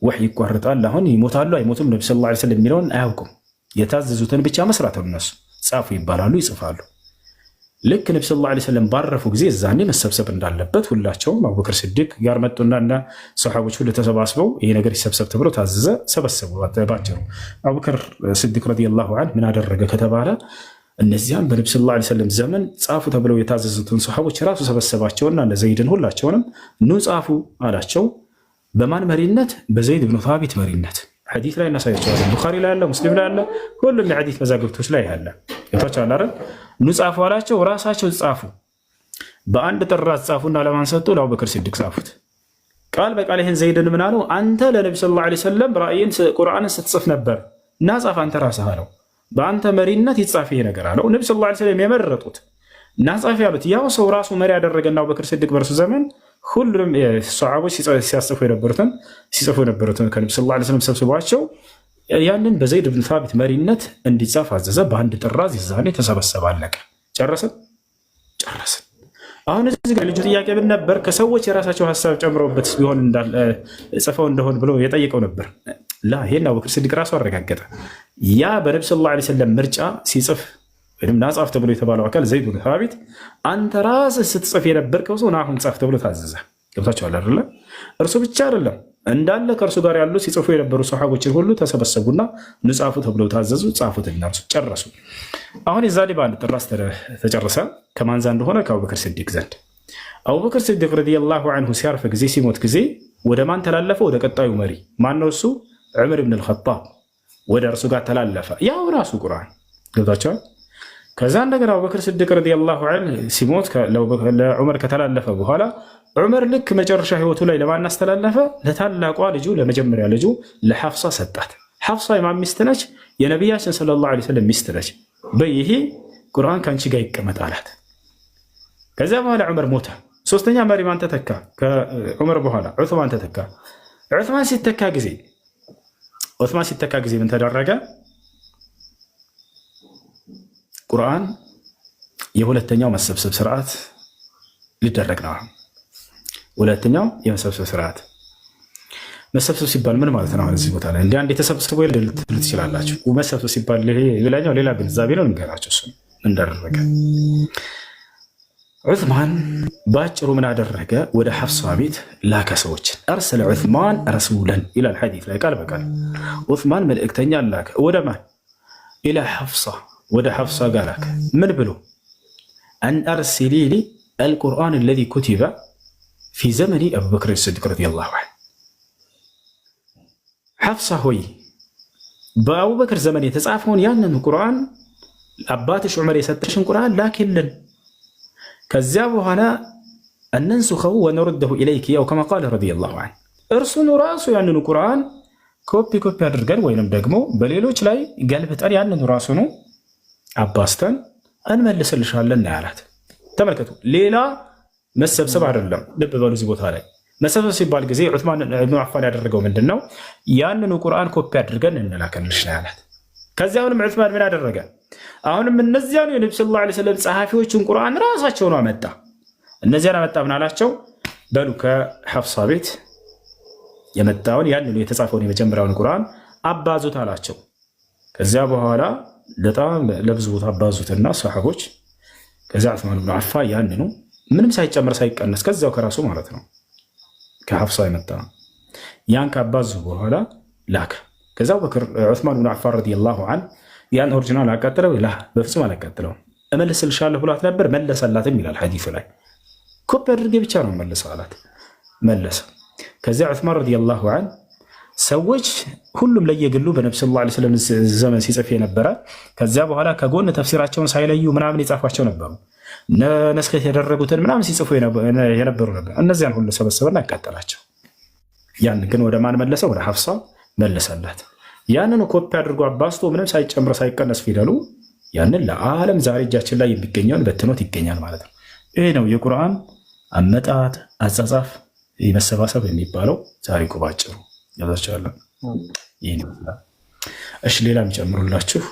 ወህይ ይቋርጣል፣ አሁን ይሞታሉ አይሞቱም ነቢ ሰለላሁ ዐለይሂ ወሰለም የሚለውን አያውቁም። የታዘዙትን ብቻ መስራት ነው። እነሱ ጻፉ ይባላሉ፣ ይጽፋሉ። ልክ ነቢ ሰለላሁ ዐለይሂ ወሰለም ባረፉ ጊዜ እዛኔ መሰብሰብ እንዳለበት ሁላቸውም አቡበክር ስዲቅ ጋር መጡና እና ሰሃቦች ሁሉ ተሰባስበው ይሄ ነገር ይሰብሰብ ተብሎ ታዘዘ፣ ሰበሰቡ። ባጭሩ አቡበክር ስዲቅ ረዲየላሁ ዐንሁ ምን አደረገ ከተባለ እነዚያን በነቢ ሰለላሁ ዐለይሂ ወሰለም ዘመን ጻፉ ተብለው የታዘዙትን ሰሃቦች ራሱ ሰበሰባቸውና እነ ዘይድን ሁላቸውንም ኑ ጻፉ አላቸው። በማን መሪነት? በዘይድ ብኑ ታቢት መሪነት። ሐዲስ ላይ እናሳያቸዋለን። ቡኻሪ ላይ ያለ፣ ሙስሊም ላይ ያለ፣ ሁሉም የሐዲስ መዛግብቶች ላይ ያለ ይታቻል አይደል? ኑ ጻፉ አላቸው። ራሳቸው ጻፉ። በአንድ ጥራት ጻፉና ለማን ሰጡ? ለአቡበክር ሲዲቅ ጻፉት። ቃል በቃል ይህን ዘይድን ምን አለው? አንተ ለነቢ ሰለላሁ ዐለይሂ ወሰለም ራእይን ቁርአንን ስትጽፍ ነበር እና ጻፍ አንተ ራስህ አለው። በአንተ መሪነት ይጻፍ ይሄ ነገር አለው። ነቢ ሰለላሁ ዐለይሂ ወሰለም የመረጡት እና ጻፍ ያሉት ያው ሰው ራሱ መሪ ያደረገና አቡበክር ሲዲቅ በርሱ ዘመን ሁሉም ሰሃቦች ሲጽፉ የነበሩትን ከነቢ ሰለላሁ ዐለይሂ ወሰለም ሰብስቧቸው ያንን በዘይድ ብን ታቢት መሪነት እንዲጻፍ አዘዘ። በአንድ ጥራዝ ይዛኔ ተሰበሰበ። አለቀ። ጨረስን። አሁን እዚህ ጋር ልጁ ጥያቄ ምን ነበር? ከሰዎች የራሳቸው ሀሳብ ጨምረውበት ቢሆን ጽፈው እንደሆን ብሎ የጠየቀው ነበር። ይሄን አቡበክር ሲዲቅ ራሱ አረጋገጠ። ያ በነቢ ሰለላሁ ዐለይሂ ወሰለም ምርጫ ሲጽፍ ወይም ናጻፍ ተብሎ የተባለው አካል ዘይድ ብን ታቢት አንተ ራስህ ስትጽፍ የነበርከው ሰው አሁን ጻፍ ተብሎ ታዘዘ። ገብታችኋል አይደለ? እርሱ ብቻ አይደለም እንዳለ ከእርሱ ጋር ያሉ ሲጽፉ የነበሩ ሰሃቦችን ሁሉ ተሰበሰቡና ንጻፉ ተብሎ ታዘዙ። ጻፉት፣ እነርሱ ጨረሱ። አሁን የዛኔ በአንድ ጥራዝ ተጨረሰ። ከማን ዘንድ ሆነ? ከአቡበክር ሲዲቅ ዘንድ። አቡበክር ሲዲቅ ረዲየላሁ ዐንሁ ሲያርፍ ጊዜ ሲሞት ጊዜ ወደ ማን ተላለፈ? ወደ ቀጣዩ መሪ ማነው? እሱ ዑመር ብን አልኸጣብ ወደ እርሱ ጋር ተላለፈ። ያው ራሱ ቁርአን። ገብታችኋል? ከዛ እንደገና አቡበክር ሲዲቅ ረዲየላሁ ዐንሁ ሲሞት ለዑመር ከተላለፈ በኋላ ዑመር ልክ መጨረሻ ህይወቱ ላይ ለማን አስተላለፈ? ለታላቋ ልጁ ለመጀመሪያ ልጁ ለሐፍሳ ሰጣት። ሐፍሳ የማን ሚስት ነች? የነቢያችን ሰለላሁ ዐለይሂ ወሰለም ሚስት ነች። በይሄ ቁርአን ከአንቺ ጋር ይቀመጥ አላት። ከዚያ በኋላ ዑመር ሞተ። ሶስተኛ መሪ ማን ተተካ? ከዑመር በኋላ ዑስማን ተተካ። ዑስማን ሲተካ ጊዜ ምን ተደረገ? ቁርአን የሁለተኛው መሰብሰብ ስርዓት ሊደረግ ነው። ሁለተኛው የመሰብሰብ ስርዓት። መሰብሰብ ሲባል ምን ማለት ነው? እዚህ ቦታ ላይ እንደ አንድ የተሰብስበው ልትሉ ትችላላችሁ። መሰብሰብ ሲባል ሌላኛው ሌላ ግንዛቤ ነው። እንገራቸው እሱ እንዳደረገ ዑስማን በአጭሩ ምን አደረገ? ወደ ሐፍሳ ቤት ላከ ሰዎችን። አርሰለ ዑስማን ረሱለን ይላል ሐዲስ ላይ ቃል በቃል ዑስማን መልእክተኛ ላከ። ወደ ማን? ኢላ ሐፍሳ፣ ወደ ሐፍሳ ጋር ላከ። ምን ብሎ? አን አርሲሊ ሊ አልቁርአን አለዚ ኩቲበ ፊ ዘመኒ አቡበክር ሲዲቅ ረዲየላሁ ዐንሁ። ሐፍሳ ሆይ በአቡበክር ዘመን የተጻፈውን ያንን ቁርአን አባትሽ ዑመር የሰጠሽን ቁርአን ላኪልን። ከዚያ በኋላ እነንሱኸው ወነሩደሁ ኢለይኪ ያው ከማ ቃለ ረዲየላሁ ዐንሁ። እርሱኑ ራሱ ያንኑ ቁርአን ኮፒ አድርገን ወይንም ደግሞ በሌሎች ላይ ገልብጠን ያንኑ ራሱኑ አባስተን እንመልስልሻለን ያላት። ተመልከቱ፣ ሌላ መሰብሰብ አይደለም። ልብ በሉ እዚህ ቦታ ላይ መሰብሰብ ሲባል ጊዜ ዑስማን ኢብኑ አፋን ያደረገው ምንድን ነው? ያንኑ ቁርአን ኮፒ አድርገን እንላከልሽ ያላት። ከዚያውንም ዑስማን ምን አደረገ? አሁንም እነዚያኑ የነቢ ሰለላሁ ዐለይሂ ወሰለም ጸሐፊዎችን ቁርአን ራሳቸውን አመጣ። እነዚያን አመጣ። ምን አላቸው? በሉ ከሐፍሳ ቤት የመጣውን ያንኑ የተጻፈውን የመጀመሪያውን ቁርአን አባዙት አላቸው። ከዚያ በኋላ በጣም ለብዙ ቦታ አባዙትና ሰሐቦች ከዚያ ዑስማን ኢብኑ አፋን ያንኑ ምንም ሳይጨመር ሳይቀነስ ከዚያው ከራሱ ማለት ነው ከሐፍሳ የመጣ ያን ካባዙ በኋላ ላከ። ከዚያው ዑስማን ኢብኑ አፋን ረዲየላሁ ዐንሁ ያን ኦሪጂናል አቃጥለው በፍጹም አላቃጥለውም። እመልስልሻለሁ ብሏት ነበር፣ መለሰላትም ይላል ሐዲሱ ላይ። ኮፒ አድርጌ ብቻ ነው መለሰ አላት፣ መለሰ። ከዚያ ዑስማን ረዲየላሁ ዐንሁ ሰዎች ሁሉም ለየግሉ በነቢ ሰለላሁ ዐለይሂ ወሰለም ዘመን ሲጽፍ የነበረ ከዚያ በኋላ ከጎን ተፍሲራቸውን ሳይለዩ ምናምን የጻፏቸው ነበሩ። ነስክ የተደረጉትን ምናምን ሲጽፉ የነበሩ ነበር። እነዚያን ሁሉ ሰበሰበና ያቃጠላቸው። ያን ግን ወደ ማን መለሰ? ወደ ሐፍሳ መለሰላት። ያንን ኮፒ አድርጎ አባስቶ ምንም ሳይጨምር ሳይቀነስ ፊደሉ ያንን ለዓለም ዛሬ እጃችን ላይ የሚገኘውን በትኖት ይገኛል ማለት ነው። ይሄ ነው የቁርአን አመጣጥ፣ አጻጻፍ፣ መሰባሰብ የሚባለው ታሪኩ ባጭሩ ያዛቸዋለን። ይህ እሺ፣ ሌላ የሚጨምሩላችሁ